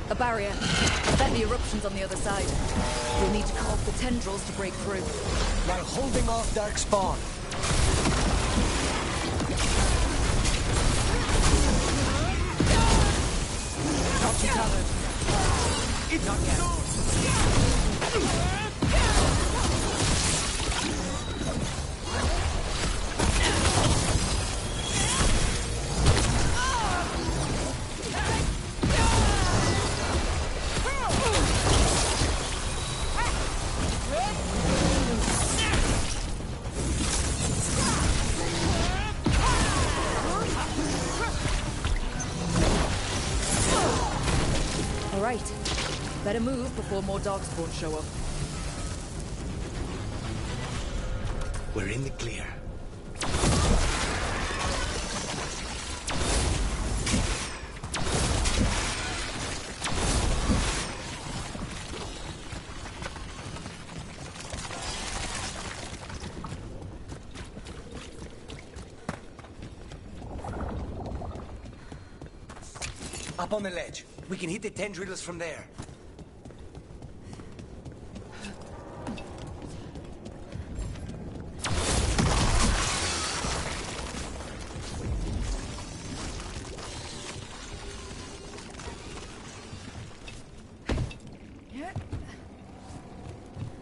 A barrier. Then the eruption's on the other side. We'll need to cut off the tendrils to break through. While holding off dark spawn. Not too covered. It's not yet. Right. Better move before more darkspawn show up. We're in the clear. Up on the ledge. We can hit the tendrils from there.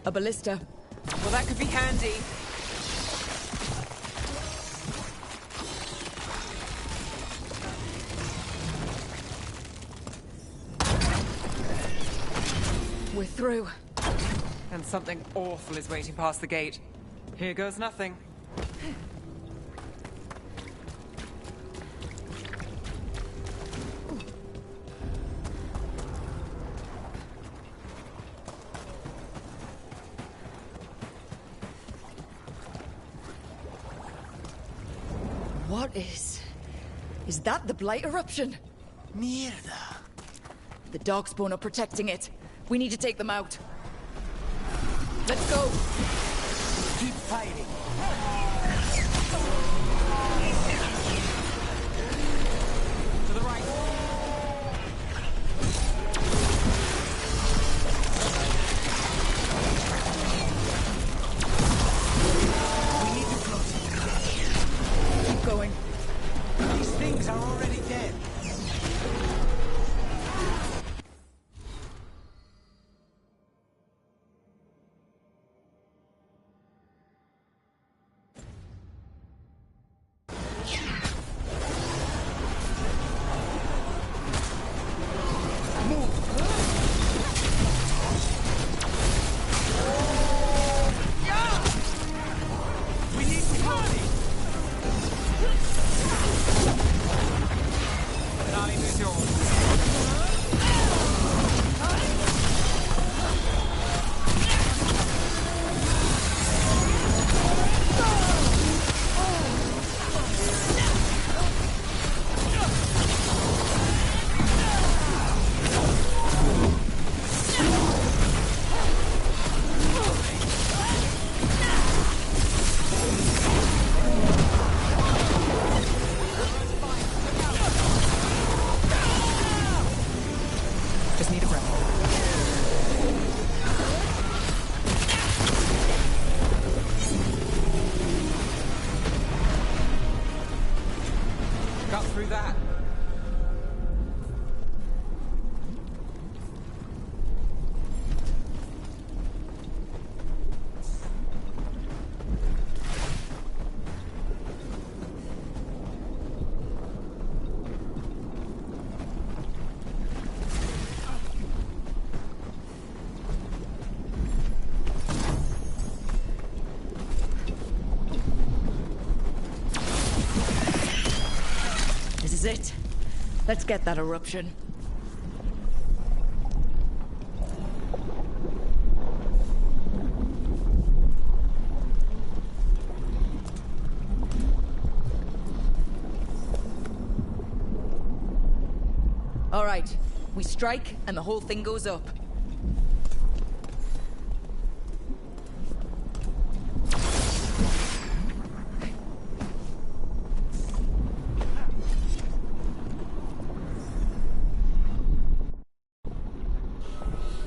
A ballista. Well, that could be handy. We're through. And something awful is waiting past the gate. Here goes nothing. What is... Is that the Blight eruption? Mierda. The darkspawn are protecting it. We need to take them out. Let's go! Keep fighting. To the right. We need to close it. Keep going. These things are already dead. Through that. This is it. Let's get that eruption. All right. We strike, and the whole thing goes up.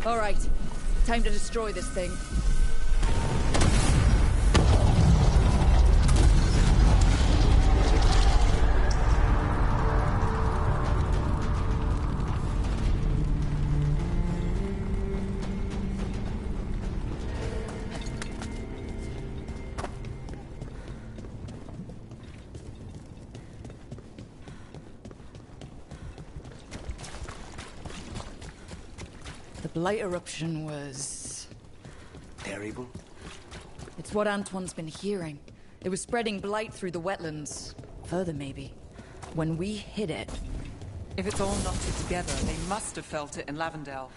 All right. Time to destroy this thing. The Blight eruption was... Terrible. It's what Antoine's been hearing. It was spreading blight through the wetlands. Further, maybe. When we hit it... If it's all knotted together, they must have felt it in Lavendale.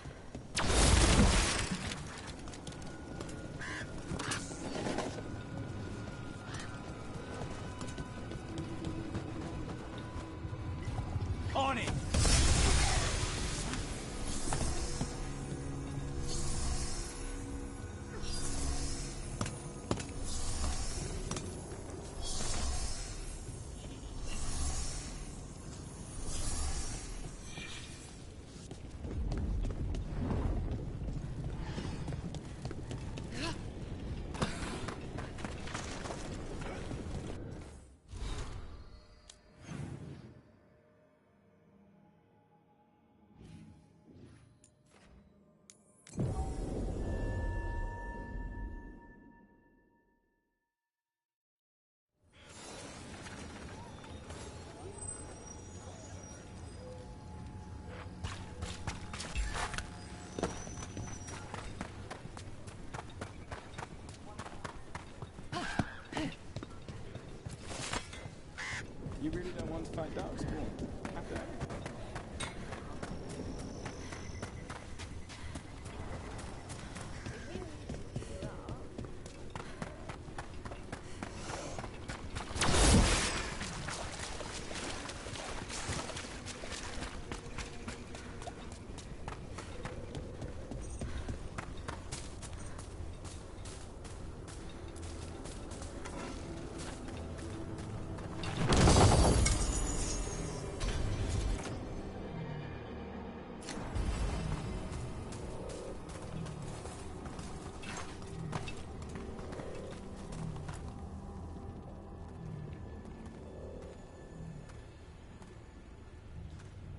On it! You really don't want to fight Darkspawn? Okay.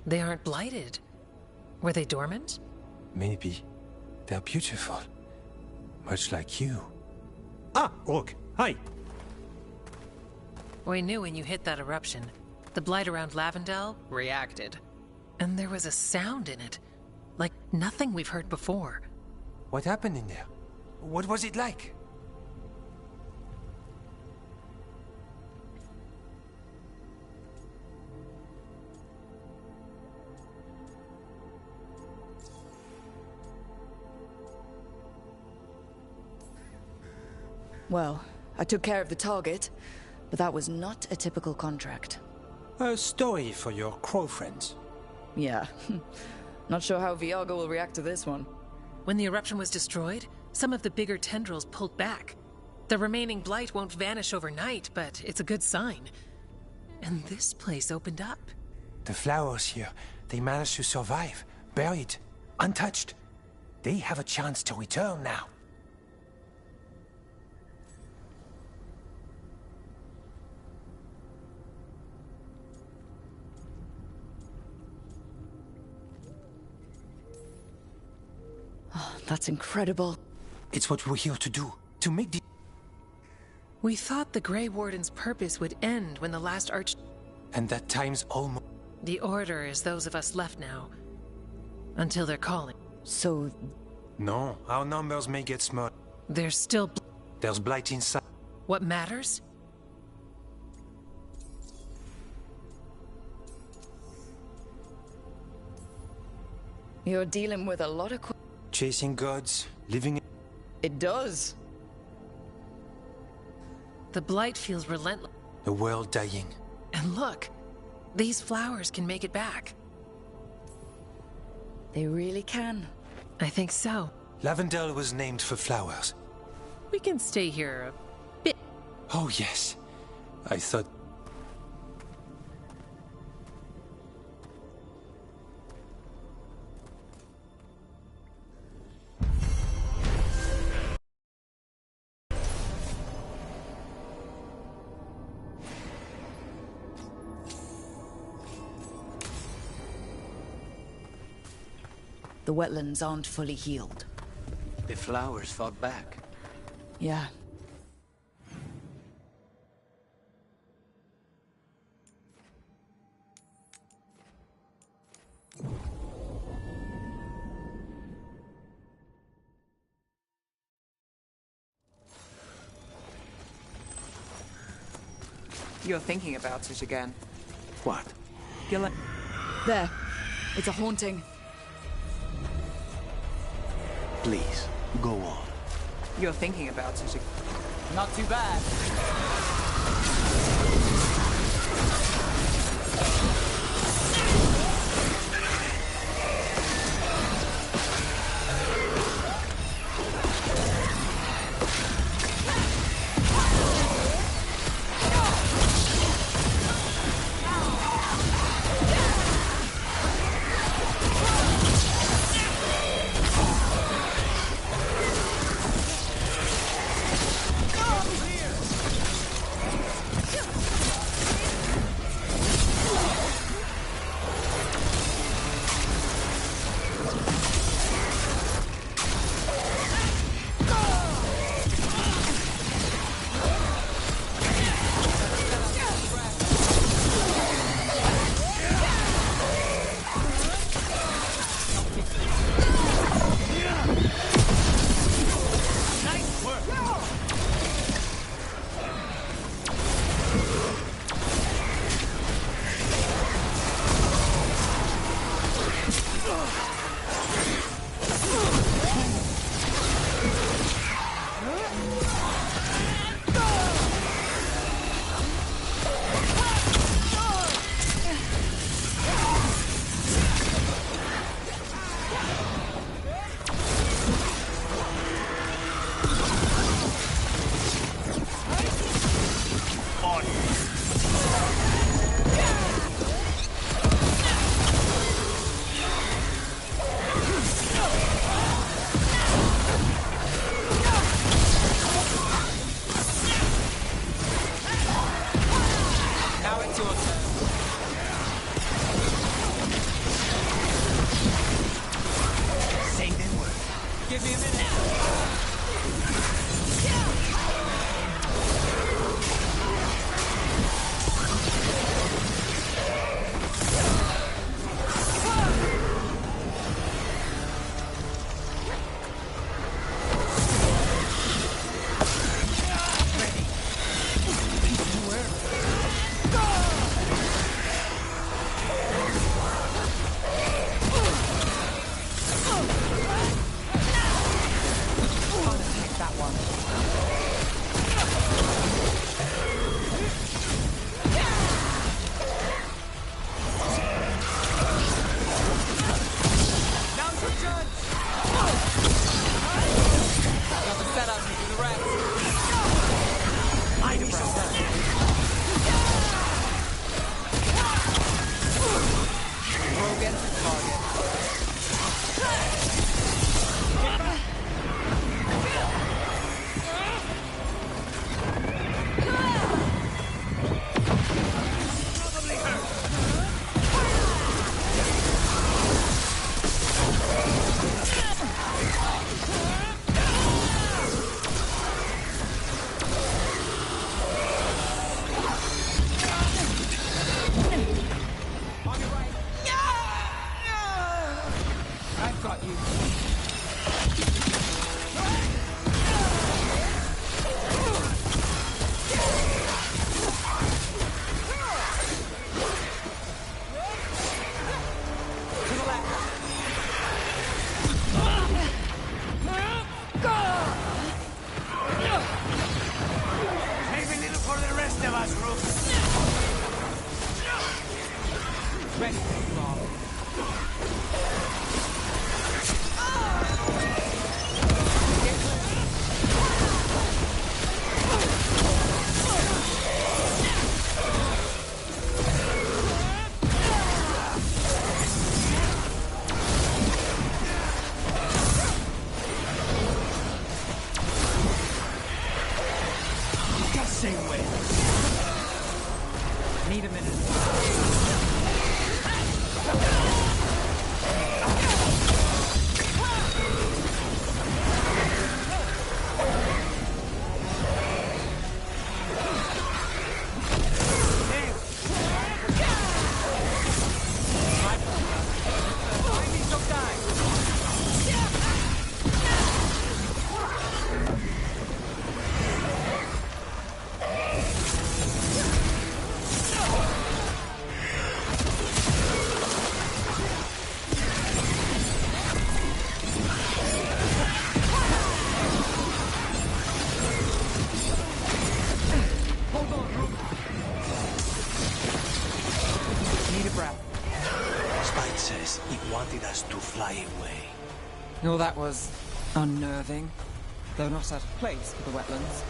They aren't blighted. Were they dormant? Maybe. They're beautiful. Much like you. Ah, Rook. Hi. We knew when you hit that eruption, the blight around Lavendale reacted. And there was a sound in it. Like nothing we've heard before. What happened in there? What was it like? Well, I took care of the target, but that was not a typical contract. A story for your crow friends. Yeah. Not sure how Veilguard will react to this one. When the eruption was destroyed, some of the bigger tendrils pulled back. The remaining blight won't vanish overnight, but it's a good sign. And this place opened up. The flowers here, they managed to survive. Buried. Untouched. They have a chance to return now. Oh, that's incredible. It's what we're here to do. To make the... We thought the Grey Warden's purpose would end when the last arch... And that time's almost... The Order is those of us left now. Until they're calling. So... No, our numbers may get small. There's still... There's blight inside. What matters? You're dealing with a lot of... Chasing gods, living... It does. The blight feels relentless. The world dying. And look, these flowers can make it back. They really can. I think so. Lavendale was named for flowers. We can stay here a bit. Oh yes. I thought... The wetlands aren't fully healed. The flowers fought back. Yeah. You're thinking about it again. What? Gillen. There. It's a haunting. Please, go on. You're thinking about it again. Not too bad. He wanted us to fly away. Well, that was unnerving. Though not out of place for the wetlands.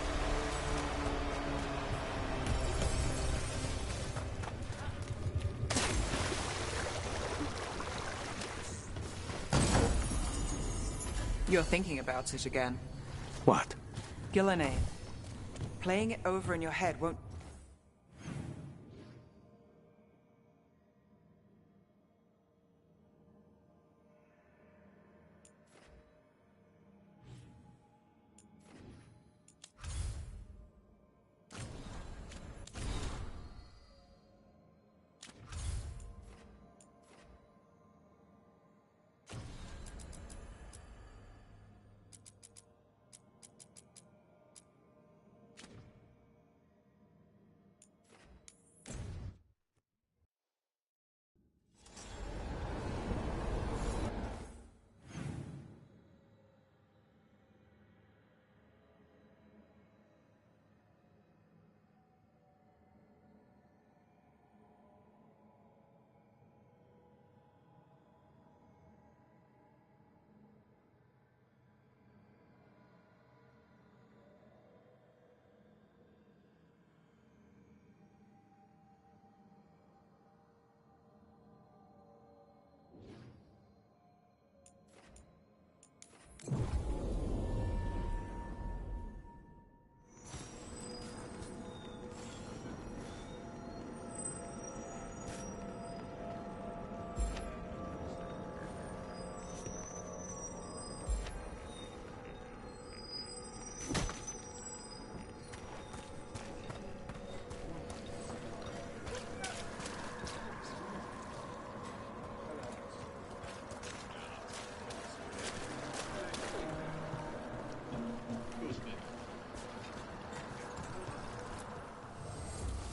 You're thinking about it again. What? Gillenane. Playing it over in your head won't...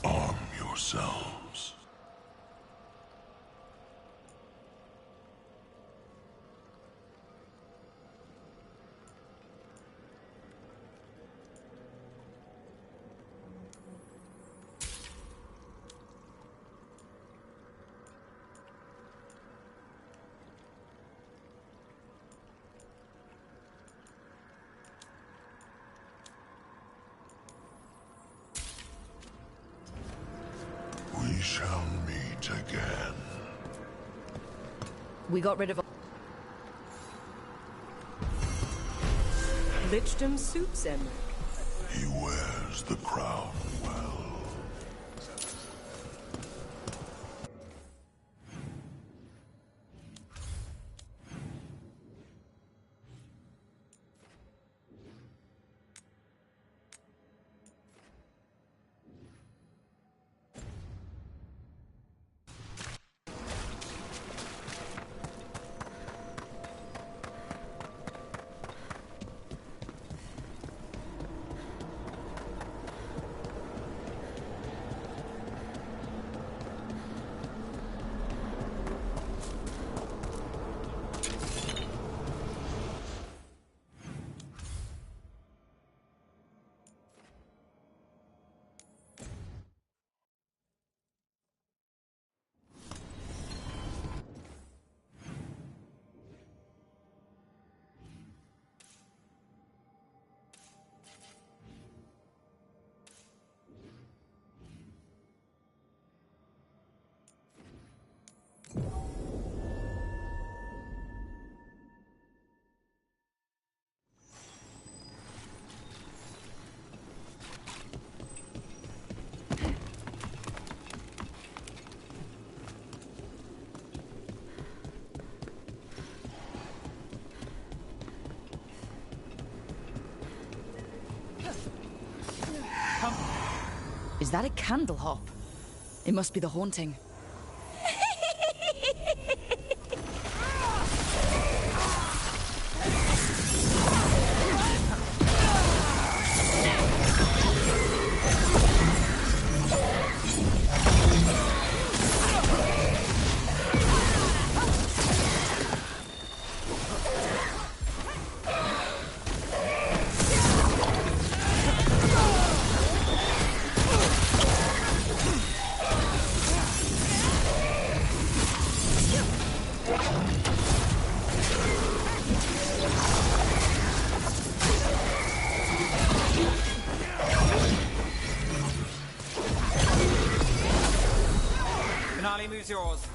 Arm yourselves. We shall meet again. We got rid of... Lichdom suits him. He wears the crown well. Is that a candle hop? It must be the haunting. Charlie moves yours.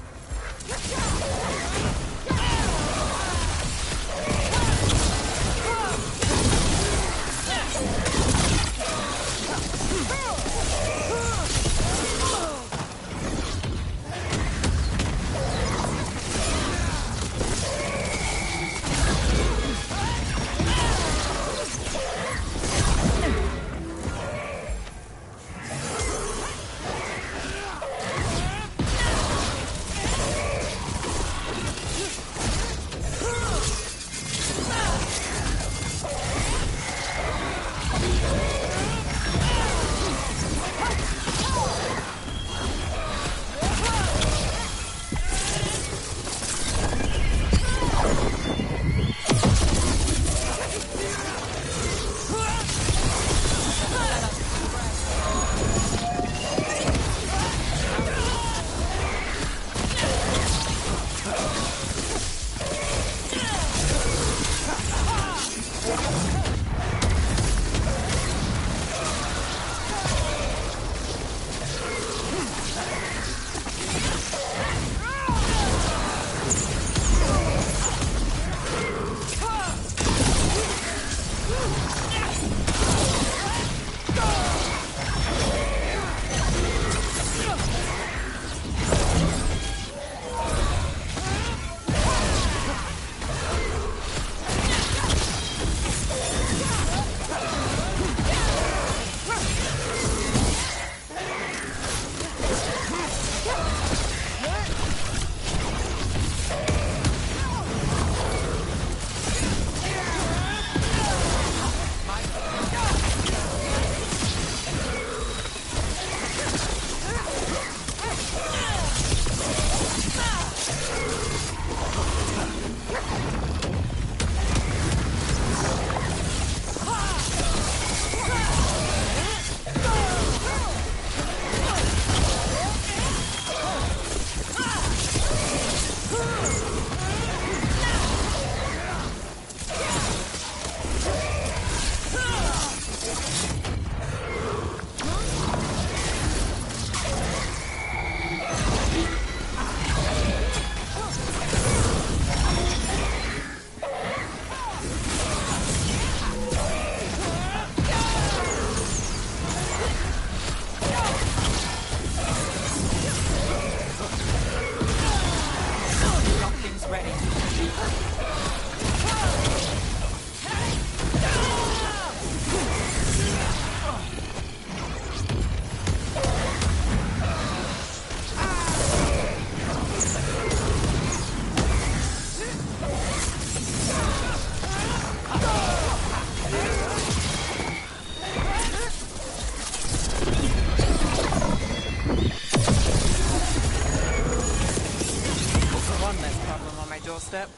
Doorstep.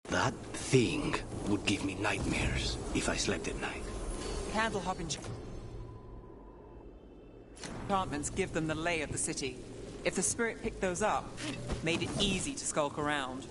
That thing would give me nightmares if I slept at night. Candle hopping enchantments give them the lay of the city. If the spirit picked those up, made it easy to skulk around.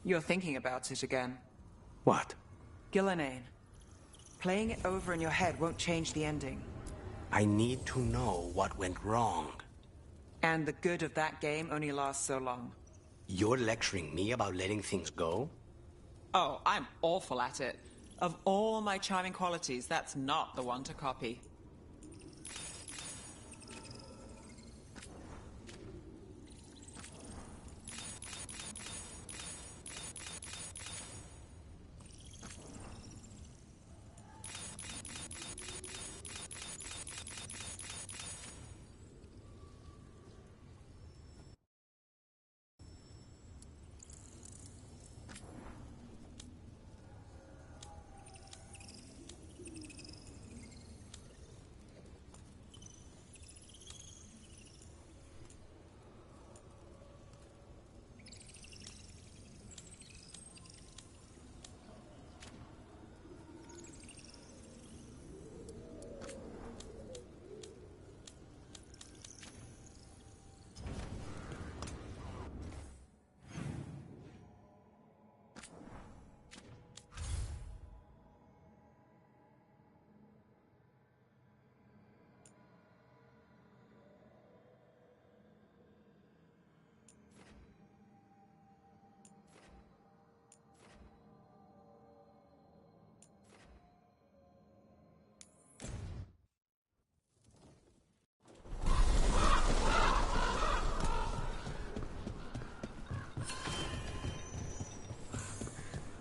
You're thinking about it again. What? Gillenane. Playing it over in your head won't change the ending. I need to know what went wrong. And the good of that game only lasts so long. You're lecturing me about letting things go? Oh, I'm awful at it. Of all my charming qualities, that's not the one to copy.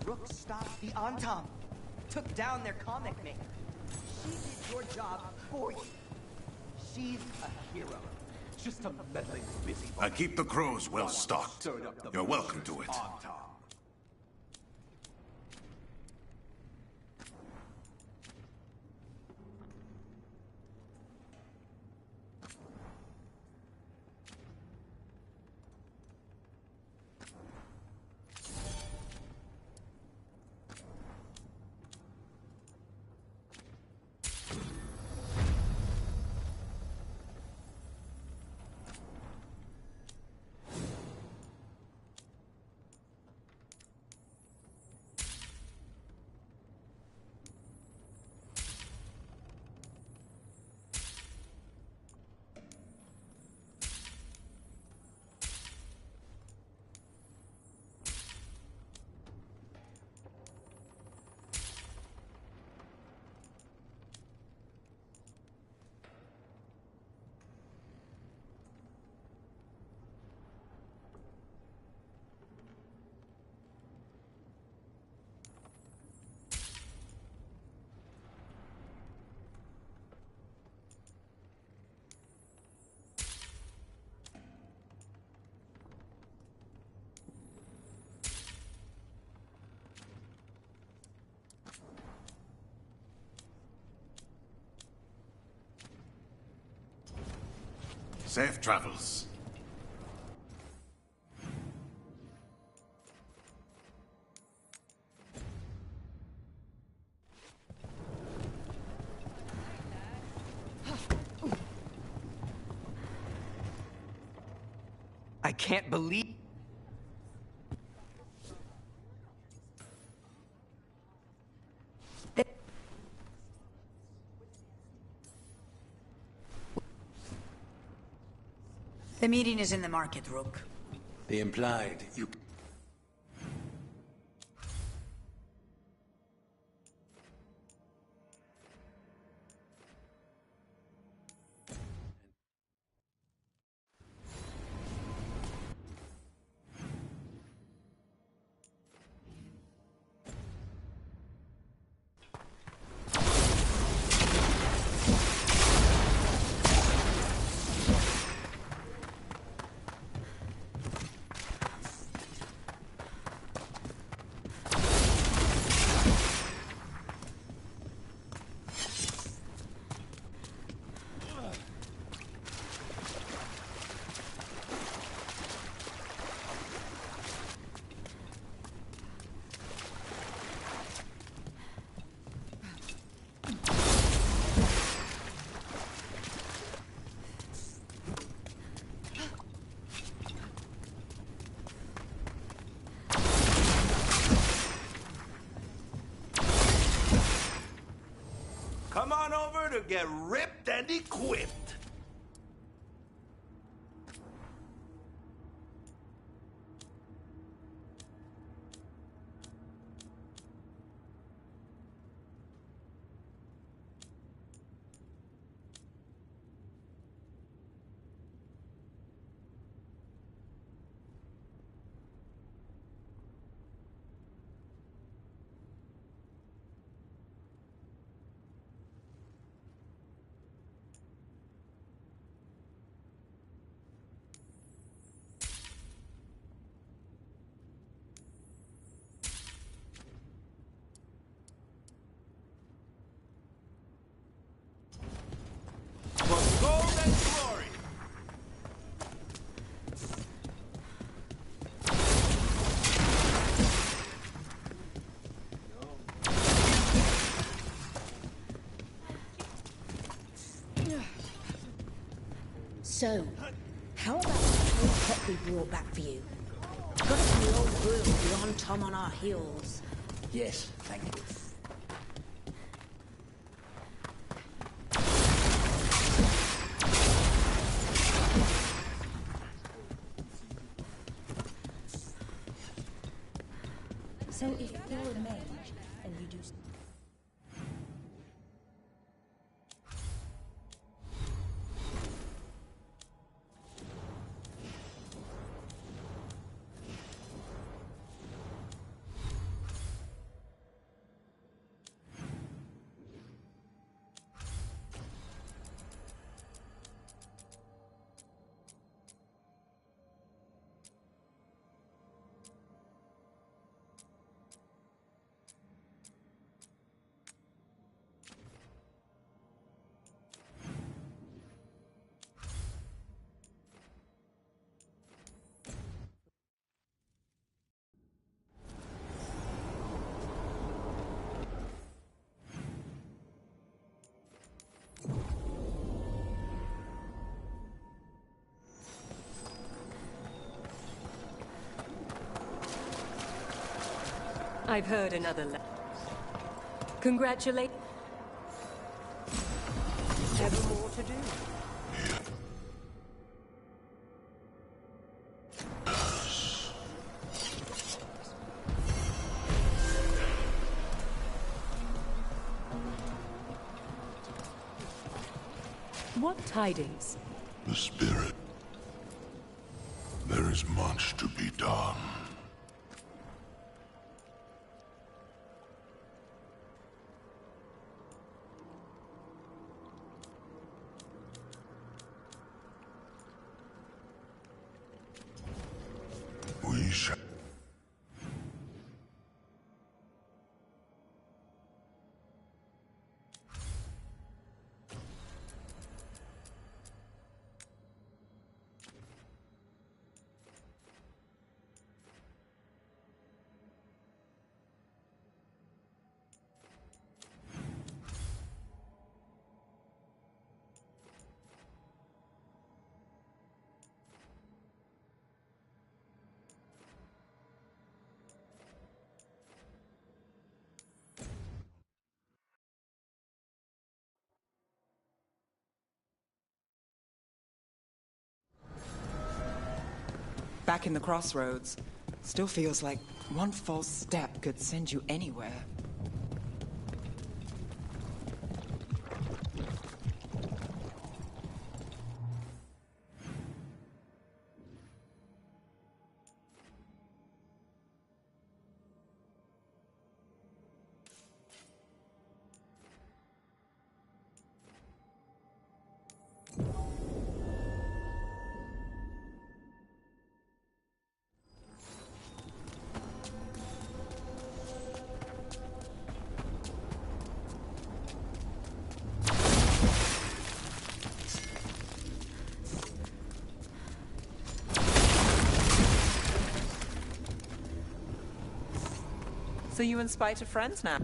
Rook stopped the Antam. Took down their comic maker. She did your job for you. She's a hero. Just a meddling busy. I keep the crows well stocked. You're welcome to it. Safe travels. I can't believe... The meeting is in the market, Rook. They implied you... Come on over to get ripped and equipped. For gold and glory. So, how about the old pot we brought back for you? Got it from the old room beyond Tom on our heels. Yes, thank you. So if you're a mage, and you do... I've heard another Congratulate. Ever more to do? What tidings? The spirit. There is much to be done. We shall. Back in the crossroads. Still feels like one false step could send you anywhere. So you and Spite are friends now?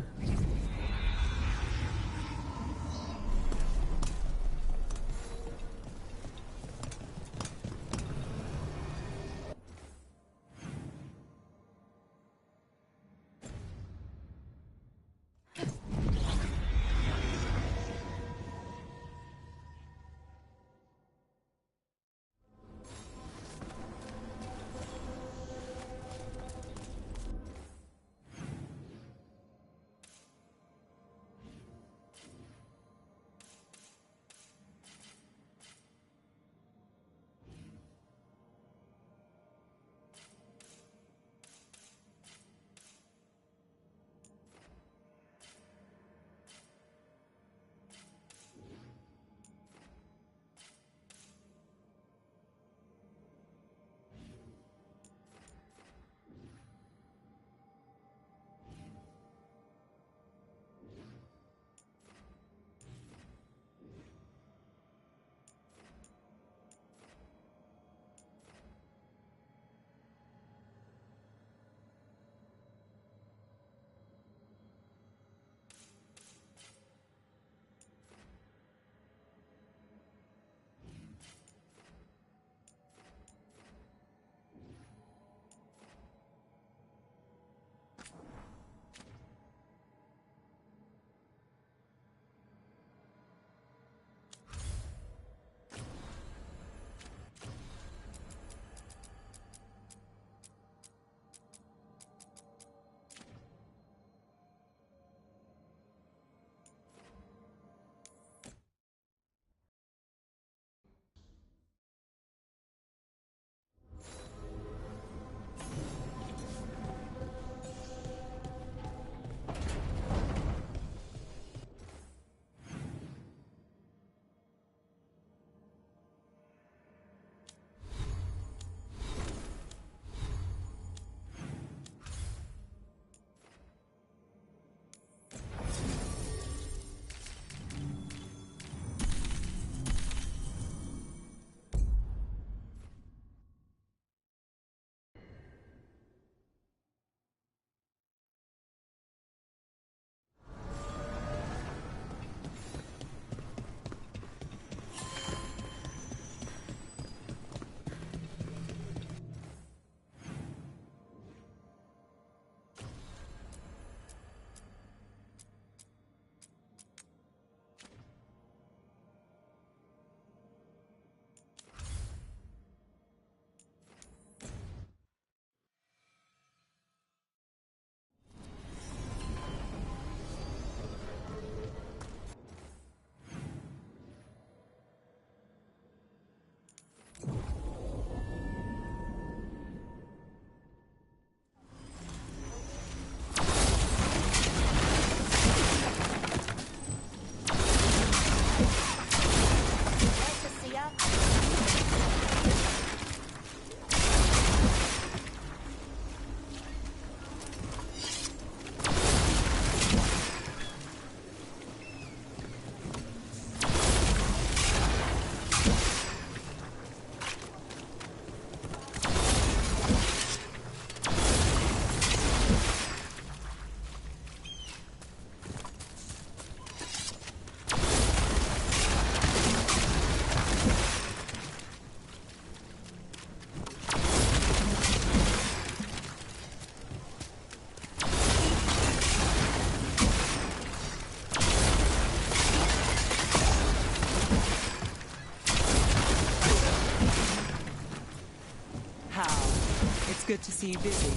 Good to see you busy.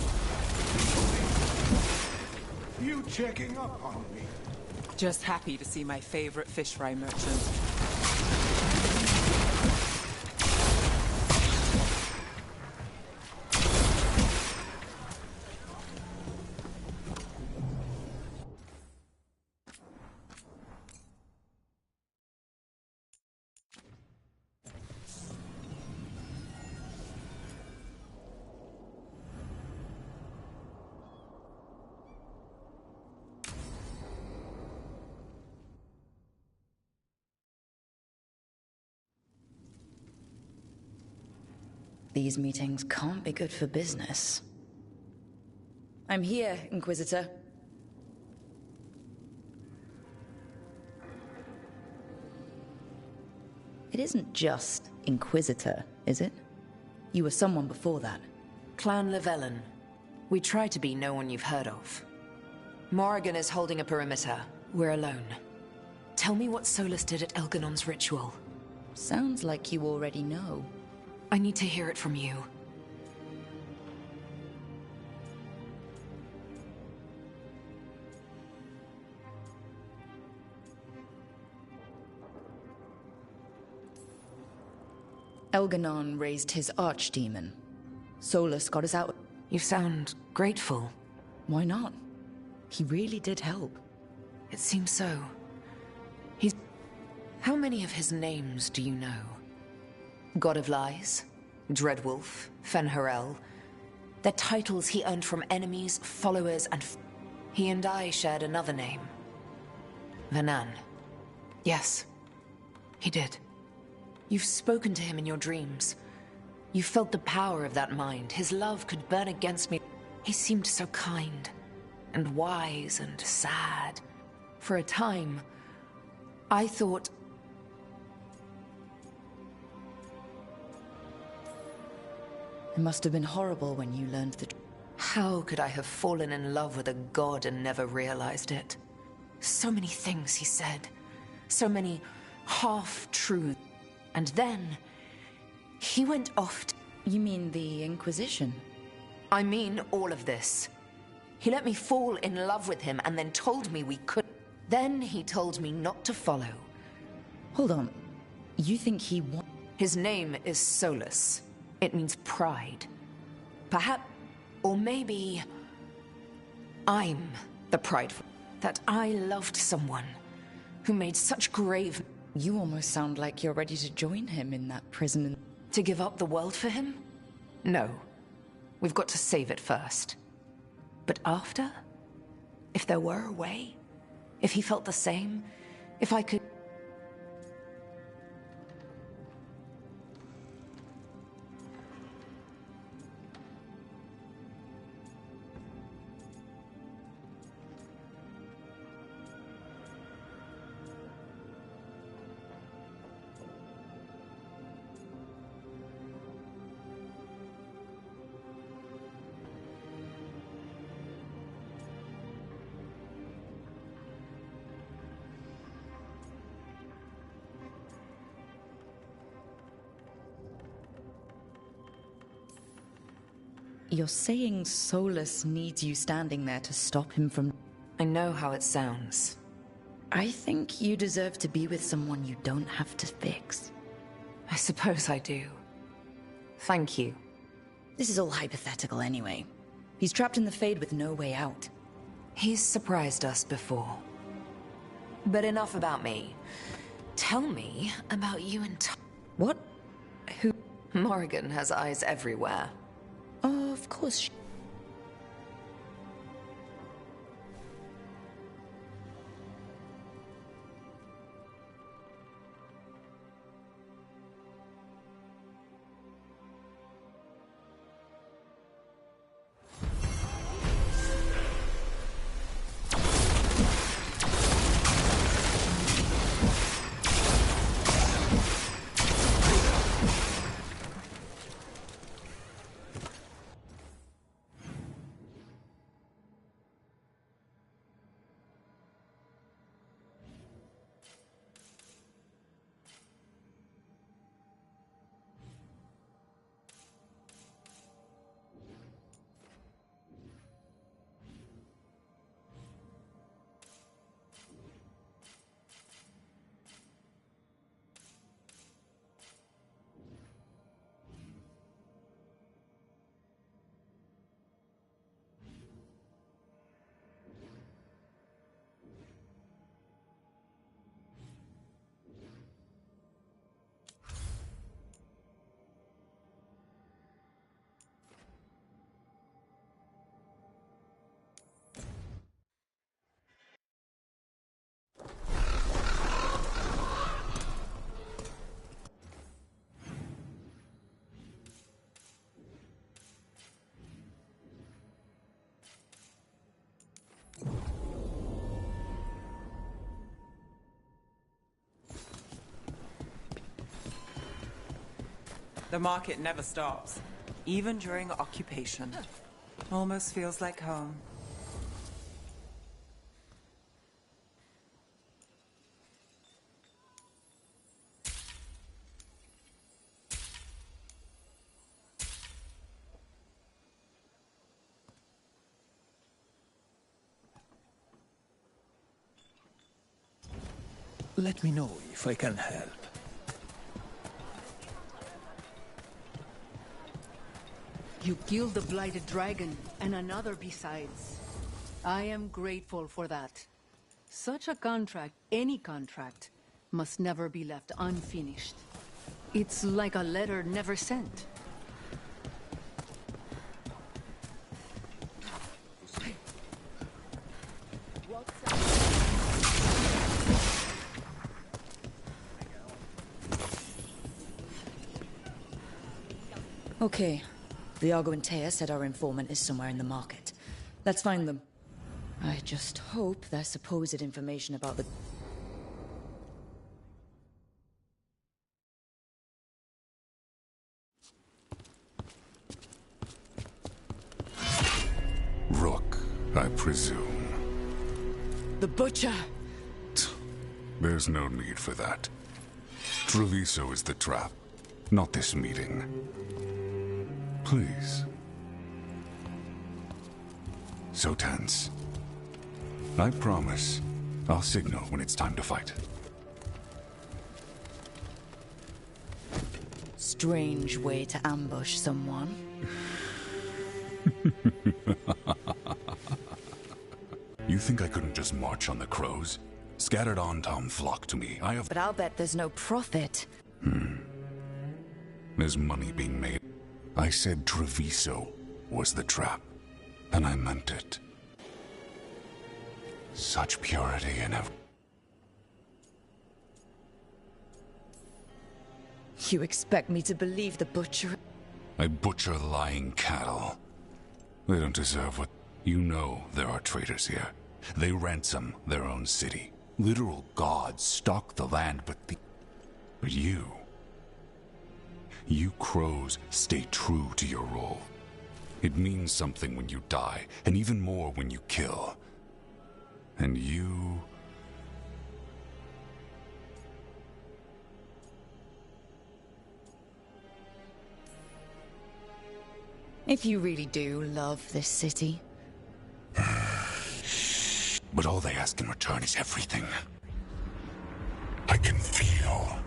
You checking up on me? Just happy to see my favorite fish fry merchant. These meetings can't be good for business. I'm here, Inquisitor. It isn't just Inquisitor, is it? You were someone before that. Clan Llewellyn. We try to be no one you've heard of. Morrigan is holding a perimeter. We're alone. Tell me what Solus did at Elganon's ritual. Sounds like you already know. I need to hear it from you. Elganon raised his archdemon. Solus got us out. You sound grateful. Why not? He really did help. It seems so. How many of his names do you know? God of Lies, Dreadwolf, Fen'Harel. They're titles he earned from enemies, followers, and he and I shared another name. Vanan. Yes, he did. You've spoken to him in your dreams. You felt the power of that mind. His love could burn against me. He seemed so kind, and wise, and sad. For a time, I thought... It must have been horrible when you learned the... How could I have fallen in love with a god and never realized it? So many things he said. So many half-truths. And then... he went off to... You mean the Inquisition? I mean all of this. He let me fall in love with him and then told me we could... Then he told me not to follow. Hold on. You think he His name is Solus. It means pride. Perhaps... or maybe... I'm the prideful. That I loved someone who made such grave... You almost sound like you're ready to join him in that prison. To give up the world for him? No. We've got to save it first. But after? If there were a way? If he felt the same? If I could... You're saying Solus needs you standing there to stop him from... I know how it sounds. I think you deserve to be with someone you don't have to fix. I suppose I do. Thank you. This is all hypothetical anyway. He's trapped in the Fade with no way out. He's surprised us before. But enough about me. Tell me about you and Tom. What? Who? Morrigan has eyes everywhere. Of course. The market never stops, even during occupation. Almost feels like home. Let me know if I can help. You killed the blighted dragon, and another besides. I am grateful for that. Such a contract, any contract, must never be left unfinished. It's like a letter never sent. Okay. Viago and Taya said our informant is somewhere in the market. Let's find them. I just hope their supposed information about the... Rook, I presume. The Butcher! There's no need for that. Treviso is the trap, not this meeting. Please. So tense. I promise, I'll signal when it's time to fight. Strange way to ambush someone. You think I couldn't just march on the crows? Scattered on Tom flock to me. But I'll bet there's no profit. There's money being made. I said Treviso was the trap, and I meant it. Such purity in every... You expect me to believe the Butcher? I butcher lying cattle. They don't deserve what... You know there are traitors here. They ransom their own city. Literal gods stalk the land, but you... You crows stay true to your role. It means something when you die, and even more when you kill. And you... If you really do love this city. But all they ask in return is everything. I can feel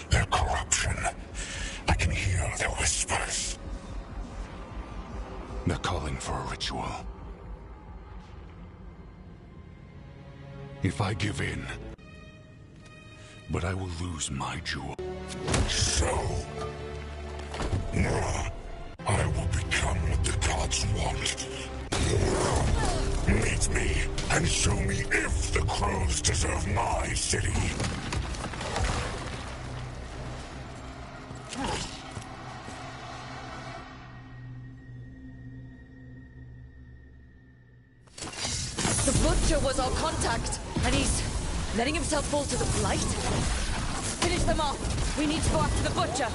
their corruption. I can hear their whispers. They're calling for a ritual. If I give in, but I will lose my jewel. So, I will become what the gods want. Meet me and show me if the crows deserve my city. The Butcher was our contact, and he's letting himself fall to the Blight? Finish them off. We need to go after the Butcher.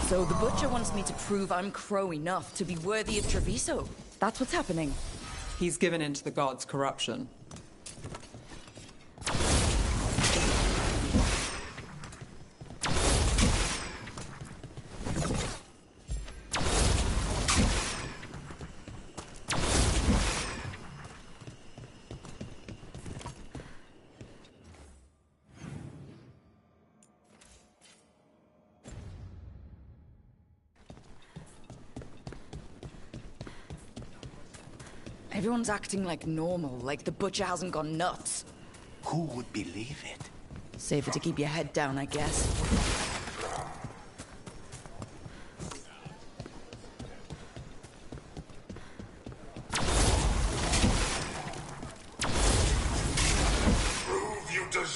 So the Butcher wants me to prove I'm Crow enough to be worthy of Treviso. That's what's happening. He's given in to the gods' corruption. Everyone's acting like normal, like the Butcher hasn't gone nuts. Who would believe it? Safer to keep your head down, I guess.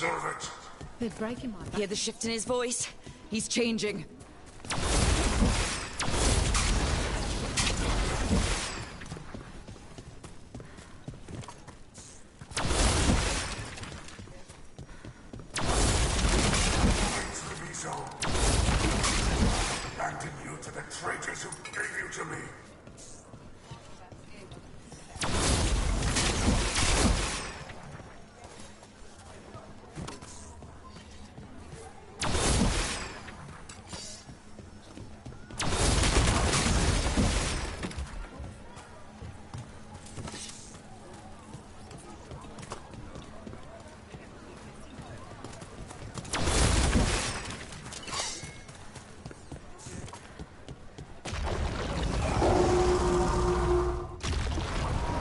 deserve it. They're breaking my back. Hear the shift in his voice? He's changing. Acting you to the traitors who gave you to me.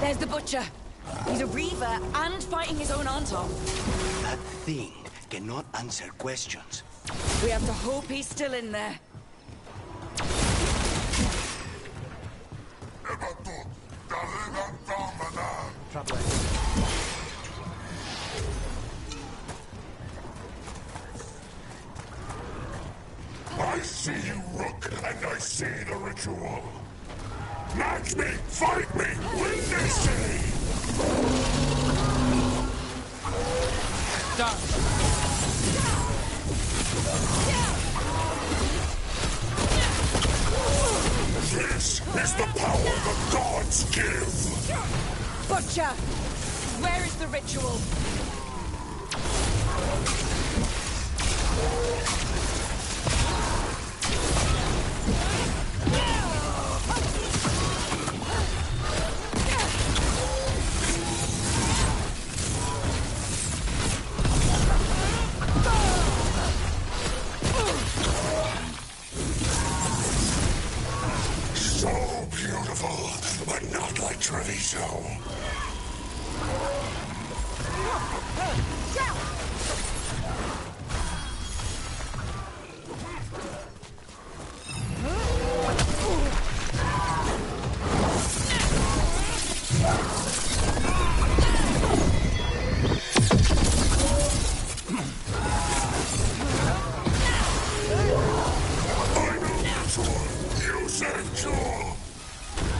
There's the Butcher. He's a Reaver and fighting his own Anton. That thing cannot answer questions. We have to hope he's still in there. I see you, Rook, and I see the ritual. Match me, fight me, win this city! Done. This is the power the gods give! Butcher! Where is the ritual? So beautiful, but not like Treviso.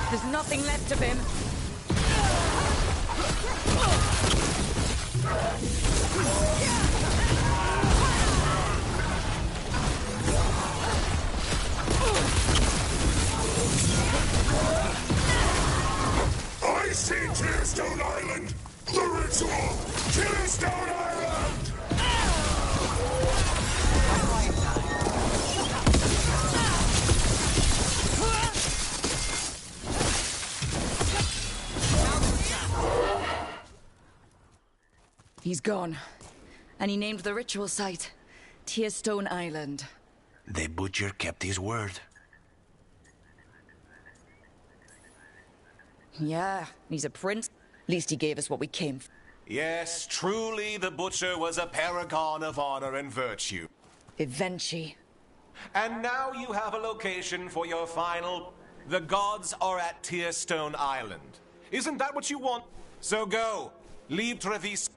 There's nothing left of him. I see Tearstone Island! The ritual! Tearstone Island! He's gone. And he named the ritual site Tearstone Island. The Butcher kept his word. Yeah, he's a prince. At least he gave us what we came for. Yes, truly the Butcher was a paragon of honor and virtue. Eventually. And now you have a location for your final... The gods are at Tearstone Island. Isn't that what you want? So go. Leave Treviso.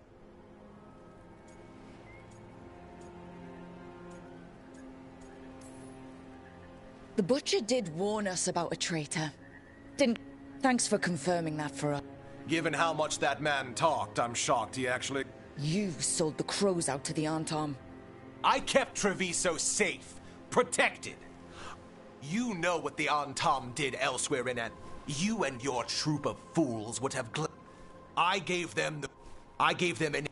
The Butcher did warn us about a traitor. Didn't... Thanks for confirming that for us. Given how much that man talked, I'm shocked he actually... You sold the crows out to the Antom. I kept Treviso safe, protected. You know what the Antom did elsewhere in An... You and your troop of fools would have I gave them an...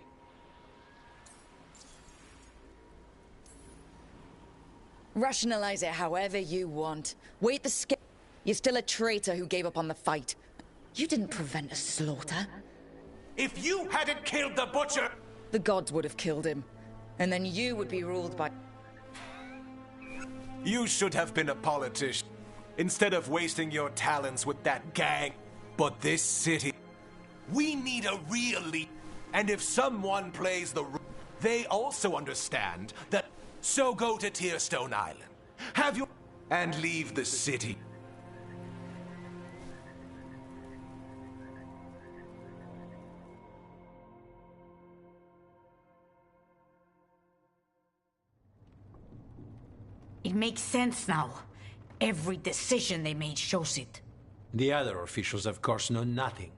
Rationalize it however you want. Wait the skip. You're still a traitor who gave up on the fight. You didn't prevent a slaughter. If you hadn't killed the Butcher... The gods would have killed him. And then you would be ruled by... You should have been a politician, instead of wasting your talents with that gang. But this city... We need a real leader. And if someone plays the... They also understand that... So go to Tearstone Island. Have your... And leave the city. It makes sense now. Every decision they made shows it. The other officials, of course, know nothing.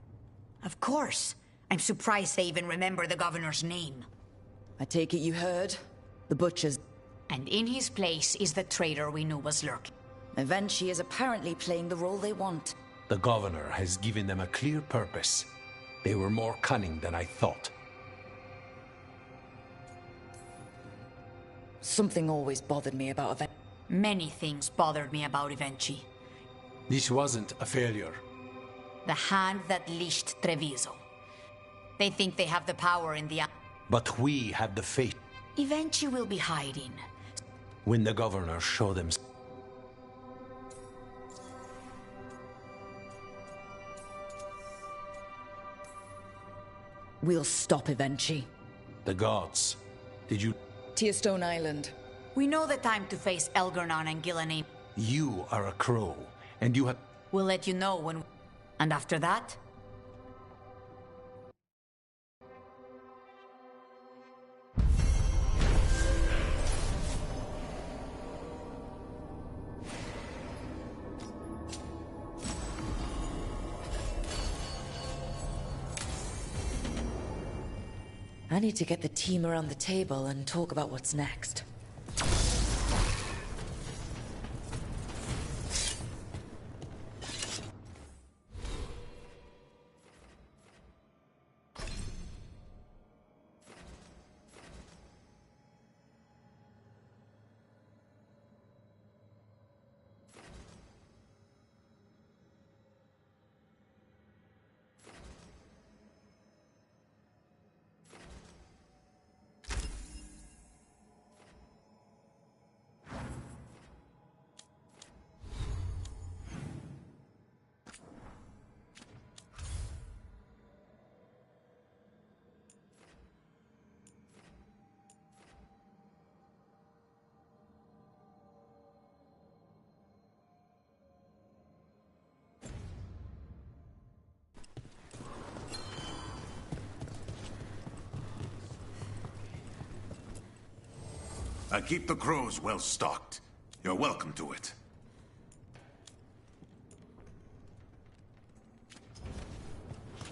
Of course. I'm surprised they even remember the governor's name. I take it you heard? The butchers. And in his place is the traitor we knew was lurking. Eventually is apparently playing the role they want. The governor has given them a clear purpose. They were more cunning than I thought. Something always bothered me about Evenchi. Many things bothered me about Evenchi. This wasn't a failure. The hand that leashed Treviso. They think they have the power in the... But we have the faith. Evenchi will be hiding. When the governor showed them... We'll stop Evenchi. The gods. Did you... Tearstone Island. We know the time to face Elgernon and Gillenane. You are a crow, and you have... We'll let you know when... And after that? I need to get the team around the table and talk about what's next. I keep the crows well stocked. You're welcome to it.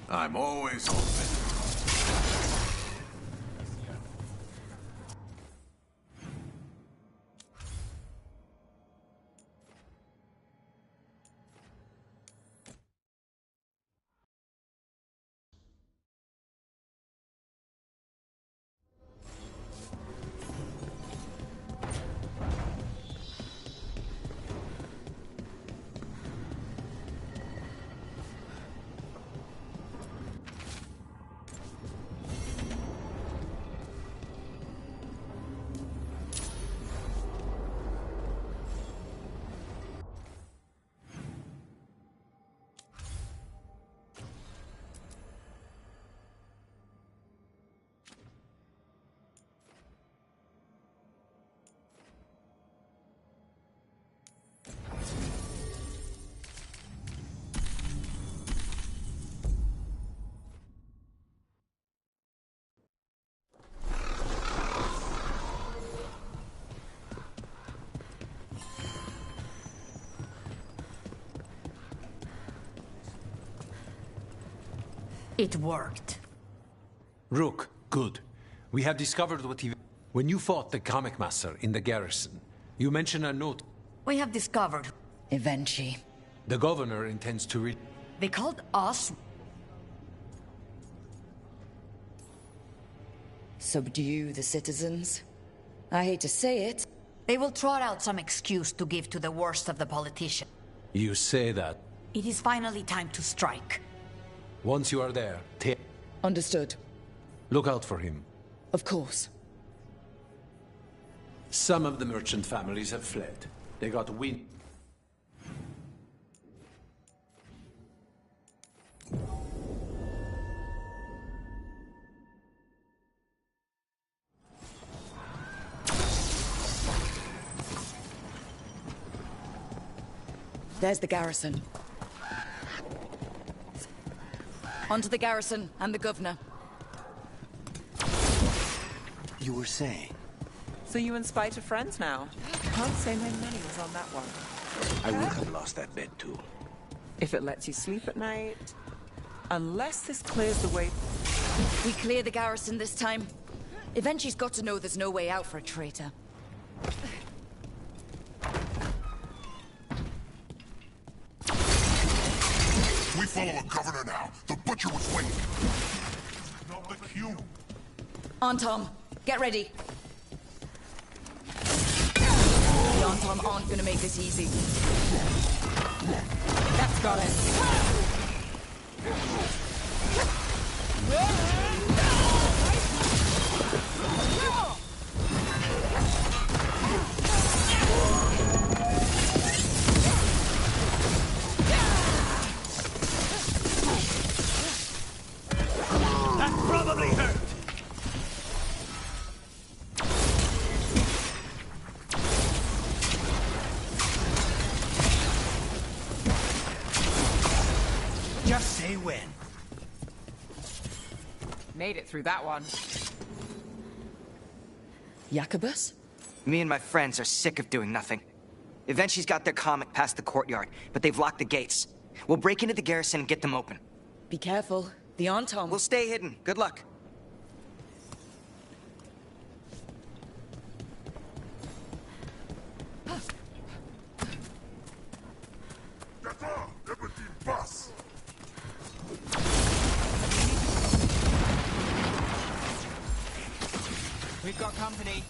I'm always open. It worked. Rook, good. We have discovered what he... When you fought the comic master in the garrison, you mentioned a note. We have discovered... Evenchi. The governor intends to read... They called us... Subdue the citizens? I hate to say it. They will trot out some excuse to give to the worst of the politicians. You say that. It is finally time to strike. Once you are there, Understood. Look out for him. Of course. Some of the merchant families have fled. They got wind. There's the garrison. Onto the garrison and the governor. You were saying? So you and Spite are friends now? Can't say my money was on that one. I would have lost that bet too. If it lets you sleep at night. Unless this clears the way. We clear the garrison this time. Eventually's got to know there's no way out for a traitor. We follow the governor now. The butcher was waiting. Not the cue. On, Tom. Get ready. The On-Tom aren't gonna make this easy. That's got it. That probably hurt. Just say when. Made it through that one. Jacobus? Me and my friends are sick of doing nothing. Eventually's got their comic past the courtyard, but they've locked the gates. We'll break into the garrison and get them open. Be careful. The On-Tom. We'll stay hidden. Good luck. We've got company.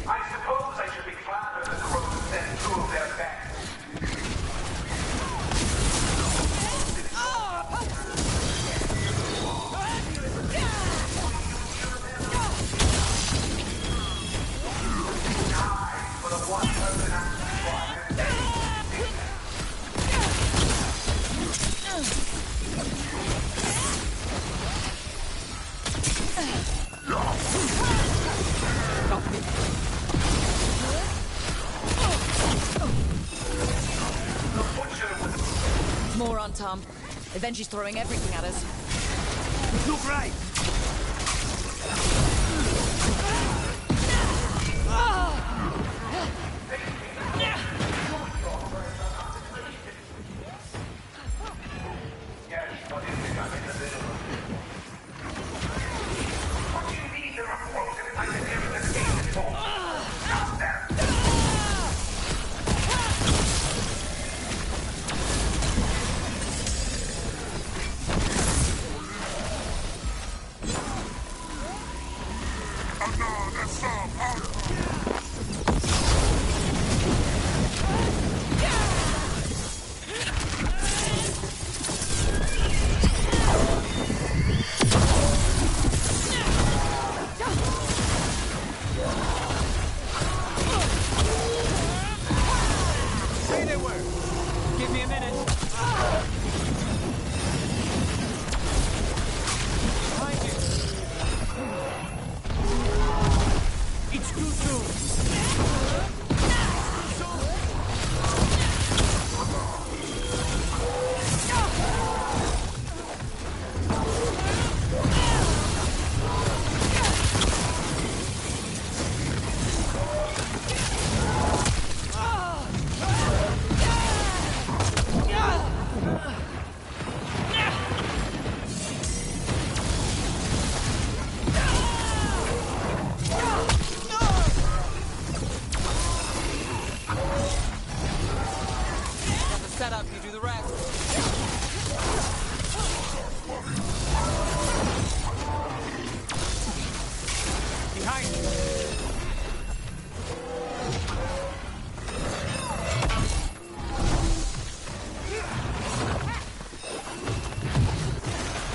I suppose I should be flattered that the Romans sent two of their best. For the one person More on, Tom. Eventually's throwing everything at us. Look right.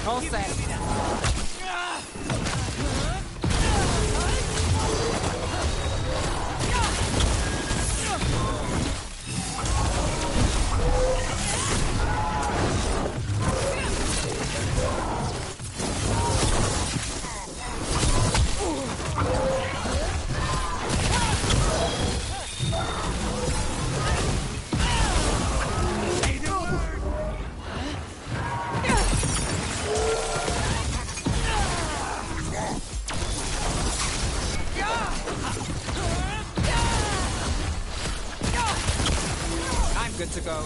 All set. to go.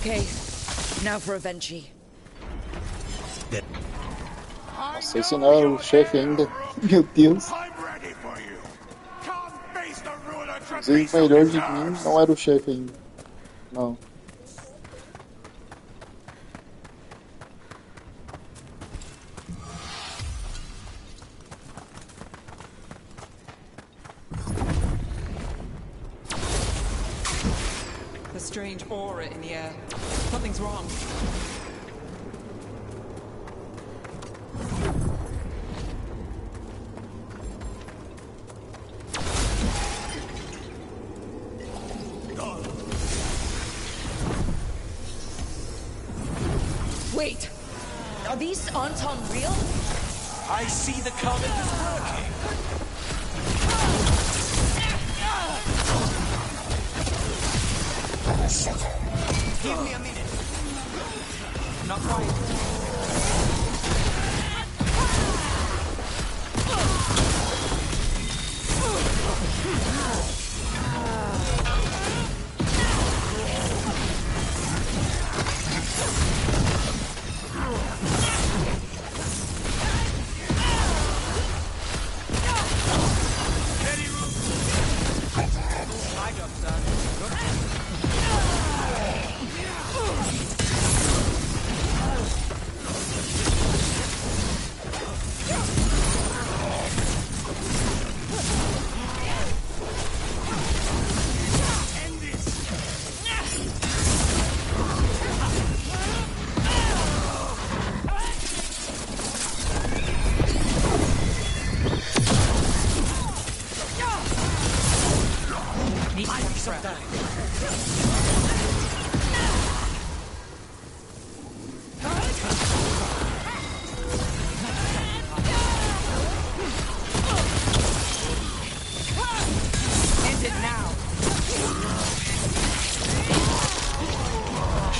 Okay, now for Avenchi. Nossa, esse não é o chefe ainda. Meu Deus. Inclusive, o melhor de mim não era o chefe ainda. Não. A strange aura in the air. Something's wrong. Wait! Are these Anton real? I see the comet is working. Give me a minute. Not quite. My job's done.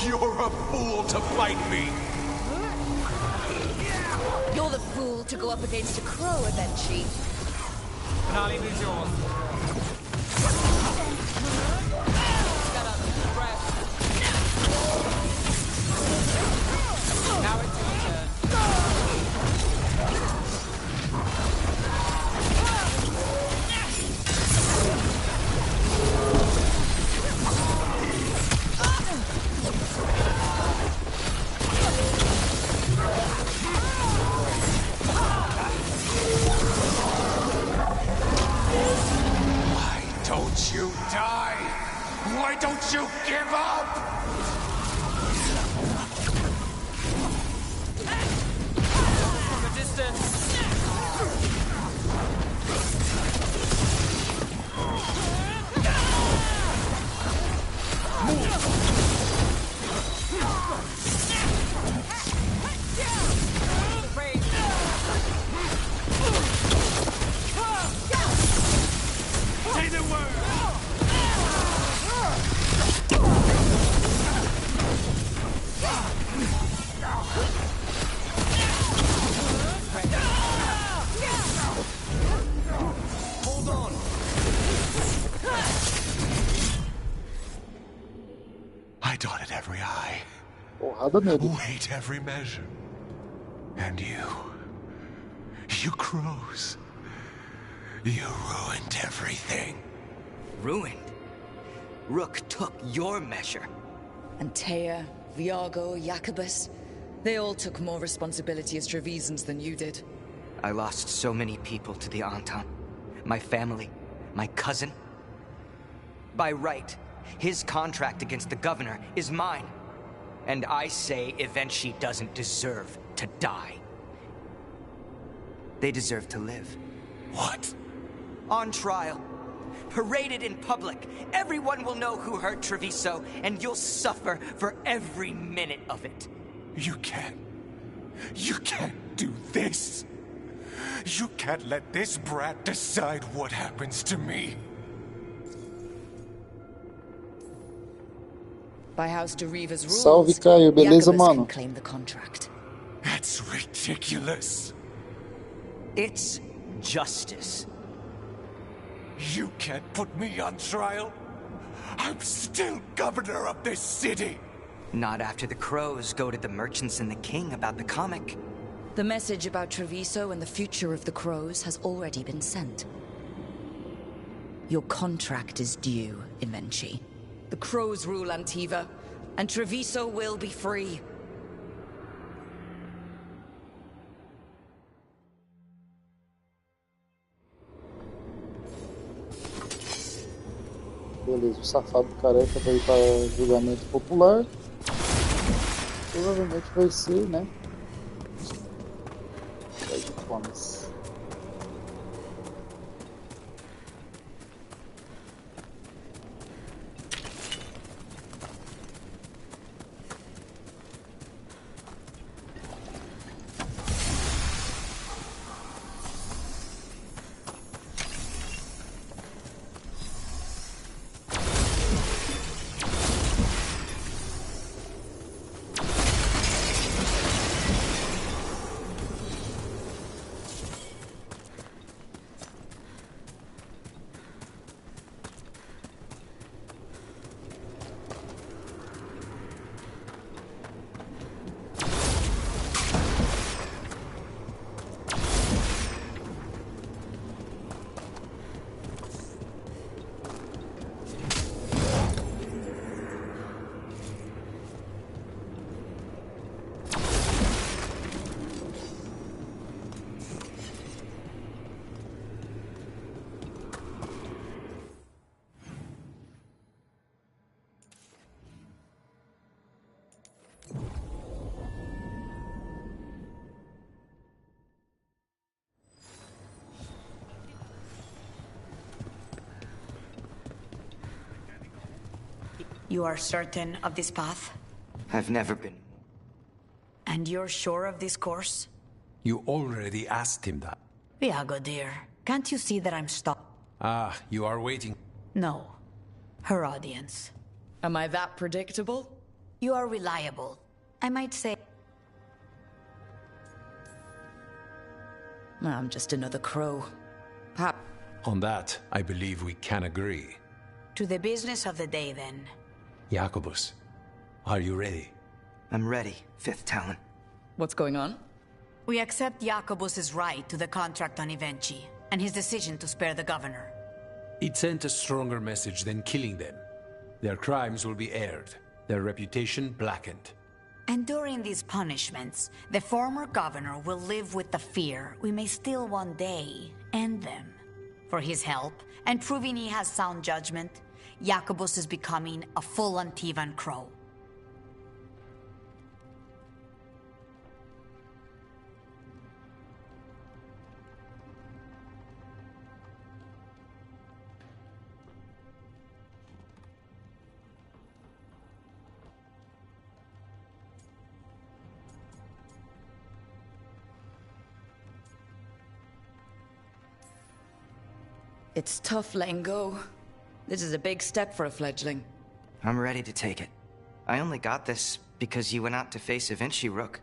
You're a fool to fight me. You're the fool to go up against a crow, Avenchi. Finale is yours. Shut up, breath. Now it's your turn. Why don't you die? Why don't you give up? From a distance. Say the word! Hold on. I dotted every I. Porrada nele. Weighed every measure. And you crows. You ruined everything. Ruined? Rook took your measure. Antea, Viago, Jacobus, they all took more responsibility as Trevisans than you did. I lost so many people to the Anton. my family, my cousin. By right, his contract against the governor is mine. And I say Evenchi doesn't deserve to die. They deserve to live. What? On trial. Paraded in public. Everyone will know who hurt Treviso, and you'll suffer for every minute of it. You can't do this. You can't let this brat decide what happens to me. By House de Riva's rules, Salve, Caio. Beleza, Jacobus mano? can claim the contract. That's ridiculous. It's justice. You can't put me on trial. I'm still governor of this city. Not after the crows goaded the merchants and the king about the comic. The message about Treviso and the future of the crows has already been sent. Your contract is due, Evenchi. The crows rule Antiva, and Treviso will be free. Beleza, o safado careca vai para julgamento popular. Provavelmente vai ser, né? Vai de fones. You are certain of this path? I've never been. And you're sure of this course? You already asked him that. Viago, dear. Can't you see that I'm stuck? Ah, you are waiting. No. Her audience. Am I that predictable? You are reliable. I might say... I'm just another crow. Perhaps... On that, I believe we can agree. To the business of the day, then. Jacobus, are you ready? I'm ready, Fifth Talon. What's going on? We accept Jacobus's right to the contract on Evenchi, and his decision to spare the governor. It sent a stronger message than killing them. Their crimes will be aired, their reputation blackened. And during these punishments, the former governor will live with the fear we may still one day end them. For his help, and proving he has sound judgment, Jacobus is becoming a full Antivan crow. It's tough letting go. This is a big step for a fledgling. I'm ready to take it. I only got this because you went out to face Evenchi, Rook.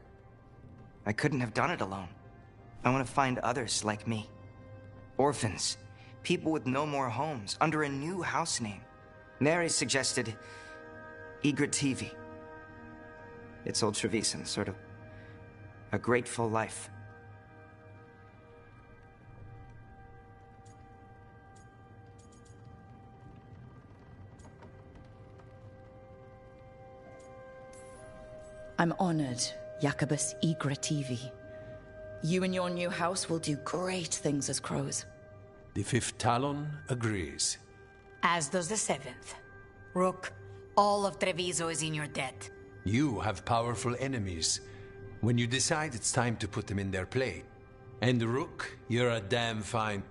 I couldn't have done it alone. I want to find others like me. Orphans. People with no more homes, under a new house name. Neri suggested... Igrativi. It's old Trevisan, sort of... a grateful life. I'm honored, Jacobus Igrativi. You and your new house will do great things as crows. The Fifth Talon agrees. As does the Seventh. Rook, all of Treviso is in your debt. You have powerful enemies. When you decide it's time to put them in their place. And Rook, you're a damn fine...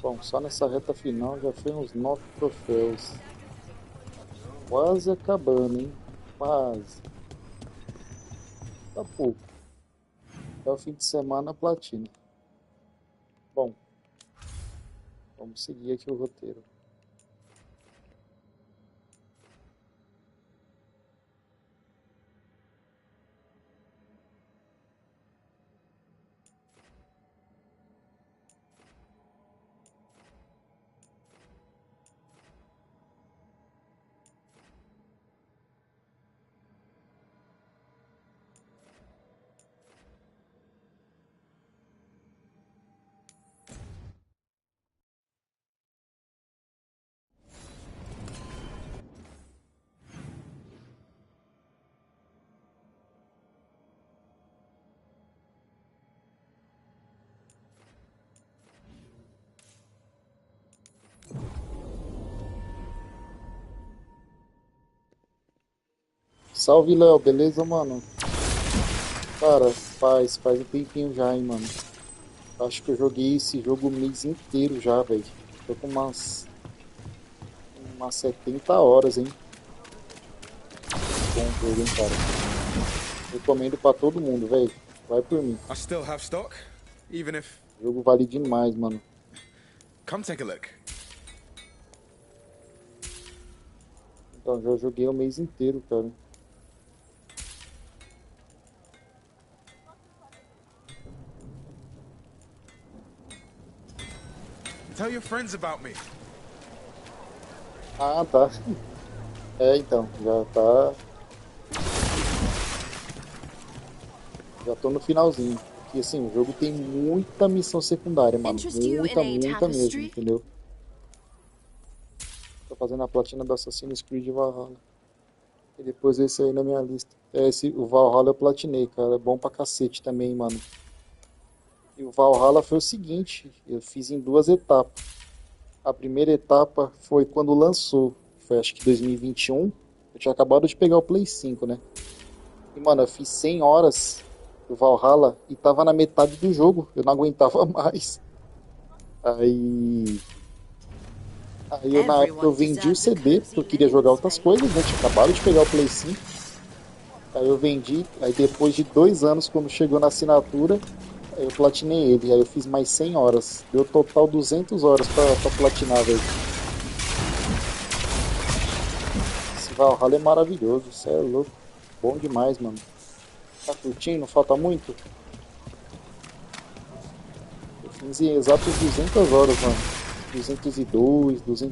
Bom, só nessa reta final já foi uns 9 troféus. Quase acabando, hein? Quase. Tá pouco. Até o fim de semana platina. Bom, vamos seguir aqui o roteiro. Salve, Léo, beleza, mano? Cara, faz um tempinho já, hein, mano. Acho que eu joguei esse jogo o mês inteiro já, velho. Tô com umas 70 horas, hein. Bom jogo, hein, cara. Recomendo pra todo mundo, velho. Vai por mim. I still have stock, even if... O jogo vale demais, mano. Come take a look. Então, já joguei o mês inteiro, cara. Tell your friends about me. Ah, tá. É, então, já tá... Já tô no finalzinho. Porque, assim, o jogo tem muita missão secundária, mano. Muita mesmo, entendeu? Tô fazendo a platina do Assassin's Creed Valhalla. E depois esse aí na minha lista. O Valhalla eu platinei, cara. É bom pra cacete também, mano. E o Valhalla foi o seguinte, eu fiz em 2 etapas. A primeira etapa foi quando lançou, foi acho que 2021. Eu tinha acabado de pegar o Play 5, né? E, mano, eu fiz 100 horas do Valhalla e tava na metade do jogo. Eu não aguentava mais. Aí na época eu vendi o CD, porque eu queria jogar outras coisas, né? Tinha acabado de pegar o Play 5. Aí eu vendi, aí depois de 2 anos, quando chegou na assinatura, eu platinei ele, aí eu fiz mais 100 horas. Deu total 200 horas pra platinar, velho. Esse Valhalla é maravilhoso, isso é louco. Bom demais, mano. Tá curtindo? Falta muito? Eu fiz em exatos 200 horas, mano. 202, 201.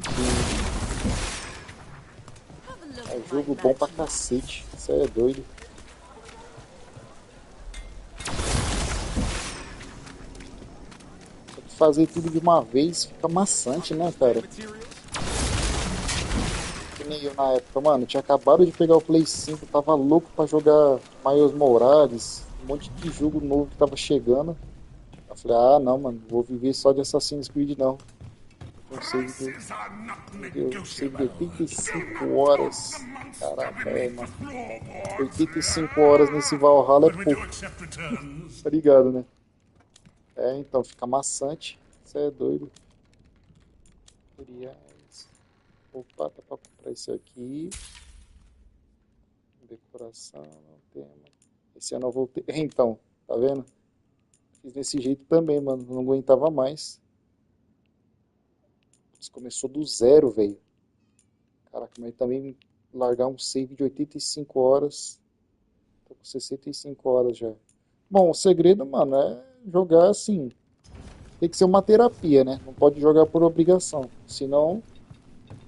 É jogo bom pra cacete, isso é doido. Fazer tudo de uma vez fica maçante, né, cara? Que nem eu na época, mano, tinha acabado de pegar o Play 5, tava louco pra jogar Miles Morales, um monte de jogo novo que tava chegando. Eu falei, ah, não, mano, vou viver só de Assassin's Creed, não. Não sei de 85 horas. Caraca, mano. 85 horas nesse Valhalla é pouco. Tá ligado, né? É, então fica maçante. Isso é doido. Opa, dá pra comprar isso aqui. Decoração, não tema. Esse ano eu voltei. Então, tá vendo? Fiz desse jeito também, mano. Não aguentava mais. Isso começou do zero, velho. Caraca, mas também largar um save de 85 horas. Tô com 65 horas já. Bom, o segredo, mano, é jogar assim. Tem que ser uma terapia, né? Não pode jogar por obrigação. Senão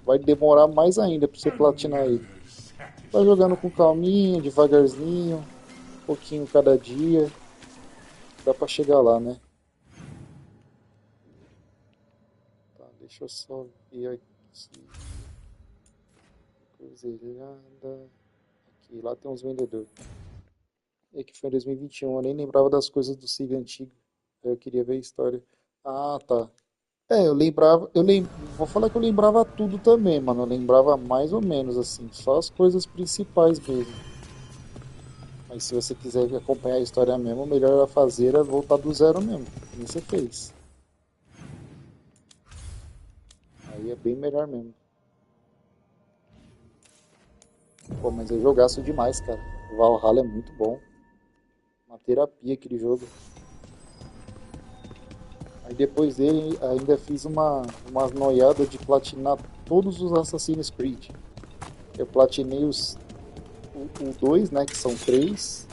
vai demorar mais ainda pra você platinar ele. Vai jogando com calminha, devagarzinho. pouquinho cada dia. Dá pra chegar lá, né? Tá, deixa eu só ver aqui. Cruzeirinada. Aqui, lá tem uns vendedores. É que foi em 2021, eu nem lembrava das coisas do Civ antigo. Eu queria ver a história. Ah, tá. Eu lembrava, vou falar que eu lembrava tudo também, mano. Eu lembrava mais ou menos assim, só as coisas principais mesmo. Mas se você quiser acompanhar a história mesmo, o melhor a fazer é voltar do zero mesmo. Como você fez. Aí é bem melhor mesmo. Pô, mas eu jogaço demais, cara. O Valhalla é muito bom. Uma terapia aquele jogo. Aí depois dele ainda fiz umas noiadas de platinar todos os Assassin's Creed. Eu platinei o 2, né, que são 3.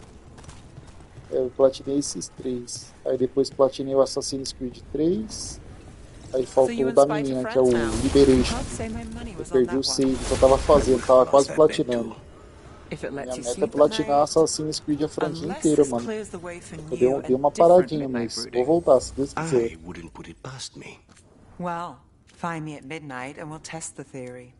Eu platinei esses 3. Aí depois platinei o Assassin's Creed 3. Aí faltou o da menina, que é o Liberation. Eu perdi o save que eu tava fazendo, tava quase platinando. Minha meta é platinar Assassin's Creed a franquia inteira, mano. Eu dei uma paradinha, mas vou voltar, se Deus quiser. I wouldn't put it past me. Well, find me at midnight and we'll test the theory.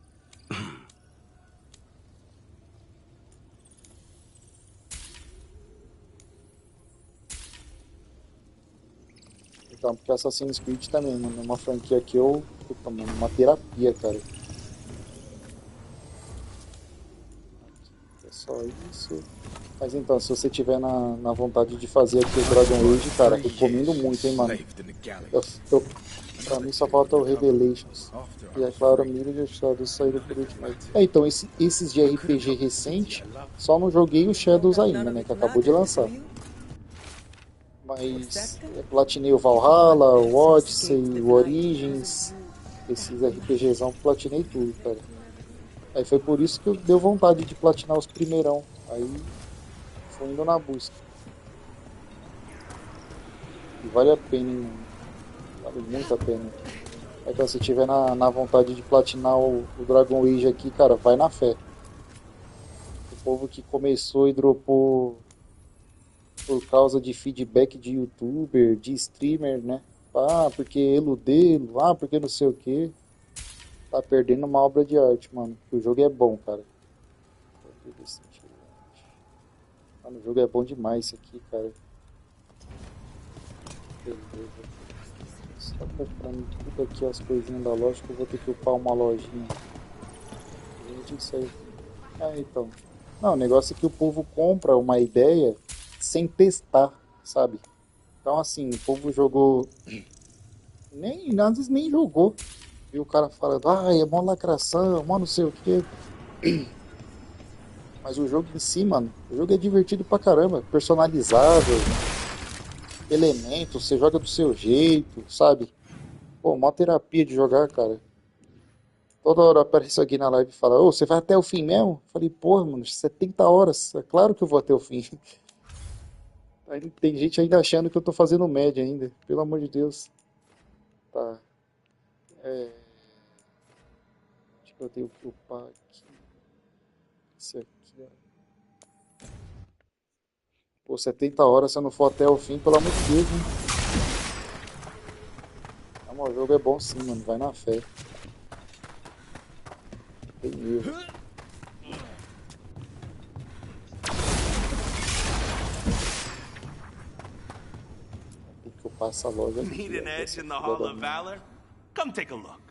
Então, porque Assassin's Creed também, mano, é uma franquia que eu... Puta, mano, uma terapia, cara. É só isso. Mas então, se você tiver na vontade de fazer aqui o Dragon Age, cara, recomendo muito, hein, mano. Pra mim só falta o Revelations. E é claro, a Mirror e o Shadows saíram por último. Então, esses de RPG recente, só não joguei o Shadows ainda, né, que acabou de lançar. Mas platinei o Valhalla, o Odyssey, o Origins, esses RPGzão, platinei tudo, cara. Aí foi por isso que eu deu vontade de platinar os primeirão. Aí fui indo na busca. E vale a pena, hein, mano. Vale muito a pena. Então, se tiver na vontade de platinar o Dragon Age aqui, cara, vai na fé. O povo que começou e dropou por causa de feedback de youtuber, de streamer, né? Ah, porque eludê-lo, porque não sei o que. Tá perdendo uma obra de arte, mano. O jogo é bom, cara. Mano, o jogo é bom demais esse aqui, cara. Beleza. Só comprando tudo aqui, as coisinhas da loja, que eu vou ter que upar uma lojinha. Gente, isso aí. Então. Não, o negócio é que o povo compra uma ideia sem testar, sabe? Então, assim, o povo jogou... às vezes nem jogou. E o cara falando, é mó lacração, mó não sei o quê. Mas o jogo em si, mano, o jogo é divertido pra caramba. Personalizável, elementos, você joga do seu jeito, sabe? Pô, mó terapia de jogar, cara. Toda hora aparece alguém na live e fala, você vai até o fim mesmo? Eu falei, porra, mano, 70 horas, é claro que eu vou até o fim. Aí tem gente ainda achando que eu tô fazendo média ainda, pelo amor de Deus. Tá. Acho que eu tenho que upar aqui. Esse aqui, ó. Pô, 70 horas se eu não for até o fim, pelo amor de Deus, hein? Não, o jogo é bom sim, mano, vai na fé. Tem erro. Tem que upar essa loja aqui. Need an edge in the Hall of Valor? Come take a look.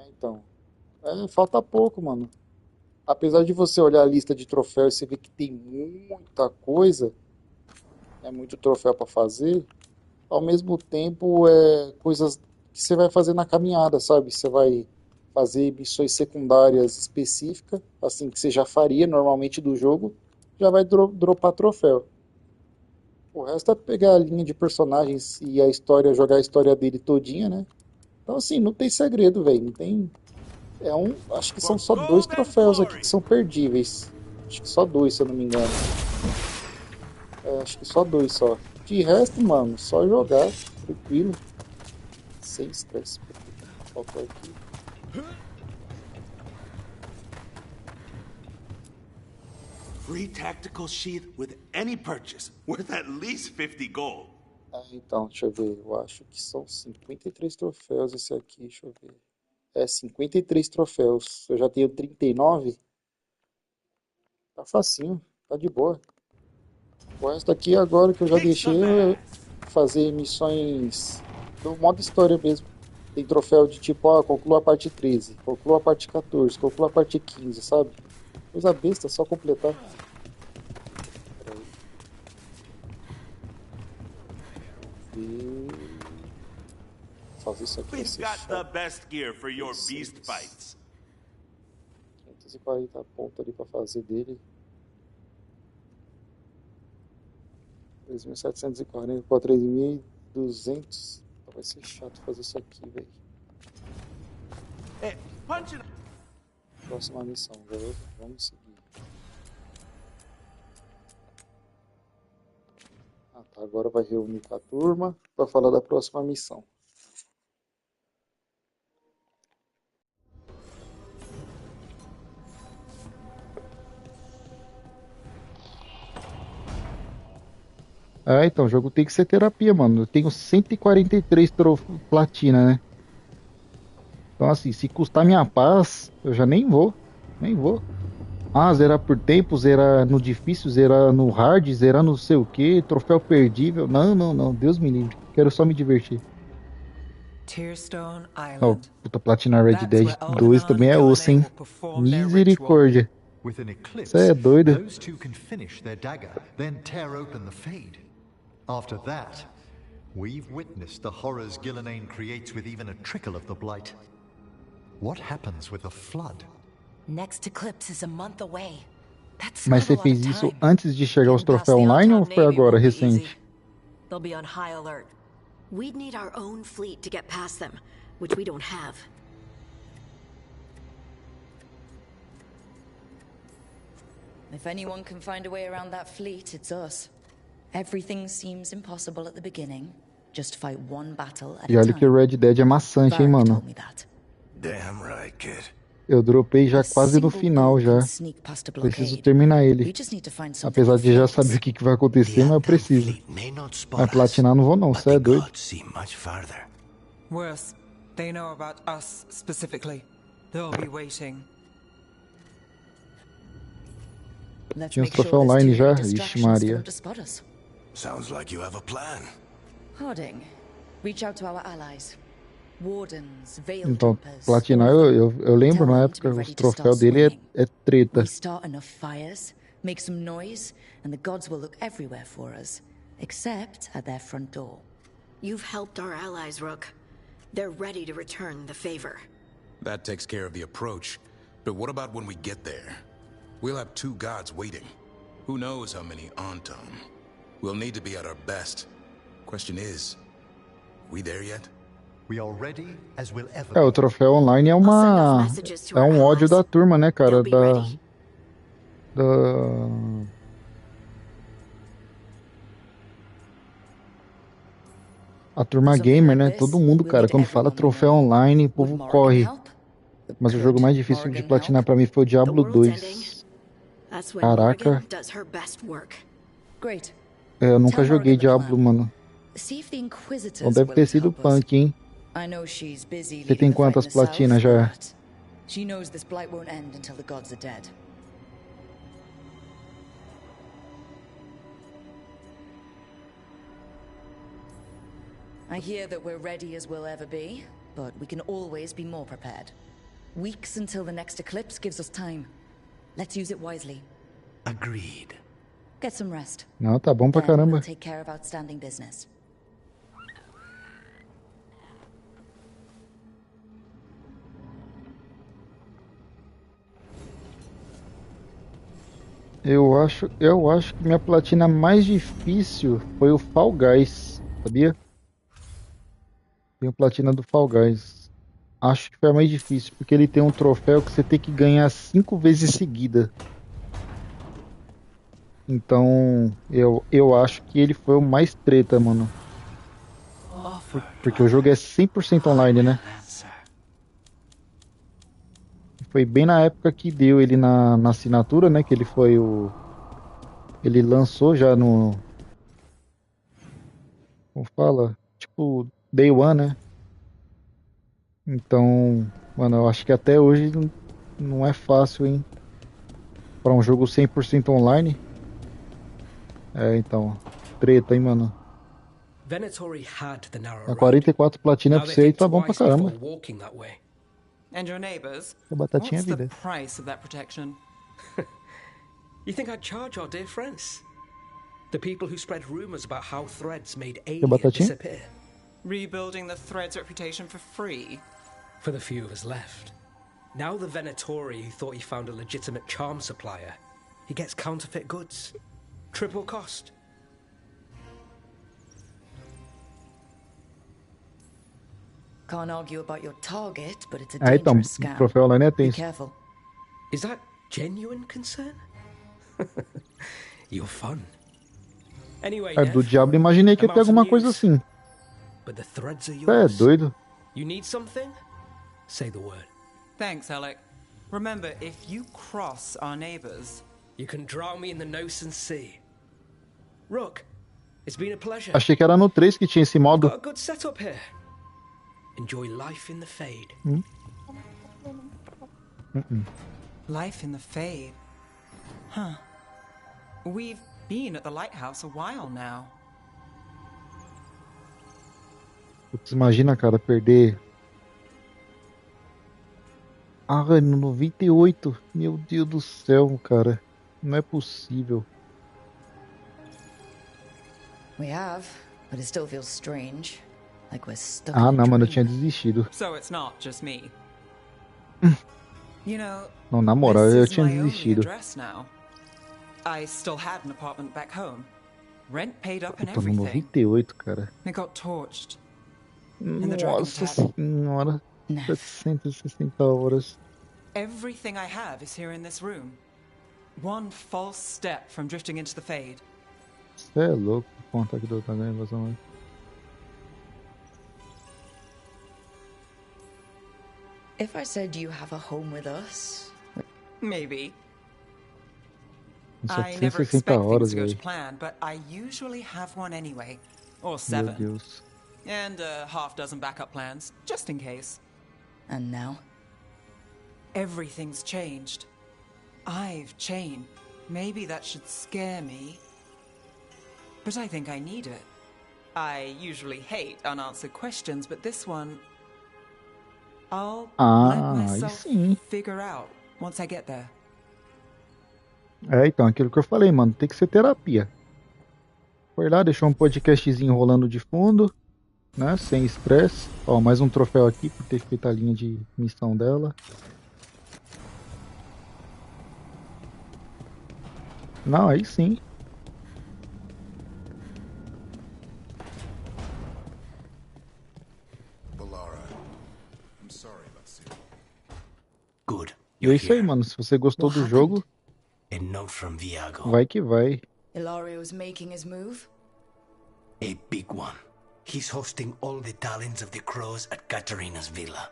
Então. Falta pouco, mano. Apesar de você olhar a lista de troféus e você ver que tem muita coisa, é muito troféu pra fazer, ao mesmo tempo coisas que você vai fazer na caminhada, sabe? Você vai fazer missões secundárias específicas, assim que você já faria normalmente do jogo, já vai dropar troféu. O resto é pegar a linha de personagens e a história, jogar a história dele todinha, né? Então assim, não tem segredo, velho. Não tem. Acho que são só 2 troféus aqui que são perdíveis. Acho que só 2, se eu não me engano. Acho que só 2 só. De resto, mano, só jogar, tranquilo. Sem estresse. Faltou aqui. Free tactical sheath with any purchase, worth at least 50 gold. Então, deixa eu ver. Eu acho que são 53 troféus esse aqui, deixa eu ver. É, 53 troféus. Eu já tenho 39. Tá facinho, tá de boa. O resto aqui agora que eu já deixei é fazer missões do modo história mesmo. Tem troféu de tipo, ó, conclua a parte 13, conclua a parte 14, conclua a parte 15, sabe? Coisa besta, só completar. E... fazer isso aqui. We've got the best gear for your beast fights. 540 pontos ali pra fazer dele. 3.740 para 3.200. Vai ser chato fazer isso aqui, velho. Próxima missão, beleza? Vamos seguir. Ah, tá. Agora vai reunir com a turma para falar da próxima missão. Ah, então, o jogo tem que ser terapia, mano. Eu tenho 143 platina, né? Então, assim, se custar minha paz, eu já nem vou. Nem vou. Ah, zerar por tempo, zerar no difícil, zerar no hard, zerar no sei o que, troféu perdível. Não, não, não. Deus me livre. Quero só me divertir. Oh, puta, platinar Red Dead 2 também é osso, hein? Misericórdia. With an eclipse, Isso é doido. those two can finish their dagger, then tear open the Fade. After that, we've witnessed the horrors Gillenane creates with even a trickle of the Blight. What happens with the Flood? Next eclipse is a month away. Mas você fez isso antes de chegar aos troféus online ou foi agora, recente? They'll be on high alert. We'd need our own fleet to get past them, which we don't have. If anyone can find a way around that fleet, it's us. Everything seems impossible at the beginning. Just fight one battle at E a olha que o time. Red Dead é maçante, hein, mano. Damn right, kid. Eu dropei já quase no final já. Preciso terminar ele. Apesar de já saber o que vai acontecer, mas eu preciso. Mas platinar não vou não, você é doido. Worse, they know about us specifically. They'll be waiting. Tinha os troféus online já? Ixi, Maria. Sounds like you have a plan. Harding, reach out to our allies. Wardens, Então, Veilguard. platinar, eu lembro na época, os troféus dele é treta. We start enough fires, make some noise, and the gods will look everywhere for us, except at their front door. You've helped our allies, Rook. They're ready to return the favor. That takes care of the approach. But what about when we get there? We'll have two gods waiting. Who knows how many Anton? We'll need to be at our best. Question is, we there yet? We are ready as we'll ever. O troféu online é um ódio da turma, né, cara? A turma gamer, né? Todo mundo, cara, quando fala troféu online, o povo corre. Mas o jogo mais difícil de platinar pra mim foi o Diablo 2. Caraca. Eu nunca joguei Diablo, mano. Então deve ter sido punk, hein? Você tem quantas platinas já? She knows this blight won't end until the gods are dead. I hear that we're ready as we'll ever be, but we can always be more prepared. Weeks until the next eclipse gives us time. Let's use it wisely. Agreed. Get some rest. Não, tá bom pra Then caramba. we'll take care of outstanding business. Eu acho que minha platina mais difícil foi o Fall Guys, sabia? Tenho platina do Fall Guys. Acho que foi a mais difícil, porque ele tem um troféu que você tem que ganhar 5 vezes seguida. Então, eu acho que ele foi o mais treta, mano. Porque o jogo é 100% online, né? Foi bem na época que deu ele na assinatura, né? Que ele foi o Ele lançou já no... Como fala? Tipo, Day One, né? Então, mano, eu acho que até hoje não é fácil, hein? Pra um jogo 100% online. É, então. Treta, hein, mano. Venatori had the narrow A road. 44 platina Now pra they você aí think tá bom pra twice before caramba. walking that way. And your neighbors? A batatinha é What's the vida. price of that protection? You think I'd charge our dear friends? The people who spread rumors about how Threads made A Alien batatinha? disappear. Rebuilding the Thread's reputation for free? For the few of us left. Now the Venatori who thought he found a legitimate charm supplier, he gets counterfeit goods. Triple cost. Can't argue about your target, but it's a Ah, então, dangerous o scam. troféu online é Be tenso. careful. Is that genuine concern? You're fun. Anyway, É, do Nev, Diablo imaginei que ia I'm ter out of alguma coisa news, assim. but the threads are Você é yours. doido? You need something? Say the word. Thanks, Alec. Remember, if you cross our neighbors... You can drown me in the Nosen Sea. Rook, it's been a pleasure. Achei que era no 3 que tinha esse modo. Got a good setup here. Enjoy life in the Fade. Life in the Fade. Huh. We've been at the lighthouse a while now. Putz, imagina, cara, perder. Ah, no 98. Meu Deus do céu, cara. Não é possível. We have, but it still feels strange. Like we're stuck Ah, in a não, mano, eu dream. tinha desistido. So it's not just me. You know, Não, na moral, this eu is tinha my only desistido. address now. I still had an apartment back home. Rent paid up and Eu tô no everything. 98, cara. It got torched. In the Dragon Nossa Tavern. senhora. 760 horas. Everything I have is here in this room. One false step from drifting into the Fade. Você é louco. Com o ataque do outro invasão. If I said you have a home with us... Maybe. I never 760 expect things horas, to go to velho. plan, but I usually have one anyway. Or Meu 7. Deus. And a half dozen backup plans, just in case. And now? Everything's changed. I've changed. Maybe that should scare me. But I think I need it. I usually hate unanswered questions, but this one... I'll let Ah, aí myself sim. figure out once I get there. É, então, aquilo que eu falei, mano, tem que ser terapia. Foi lá, deixou um podcastzinho rolando de fundo, né, sem estresse. Ó, mais um troféu aqui por ter feito a linha de missão dela. Não, aí sim. Good. E é isso aí, mano. Se você gostou do jogo, A note from Viago. vai que vai. Ilario's making his move? A big one. He's hosting all the talents of the crows at Katarina's villa.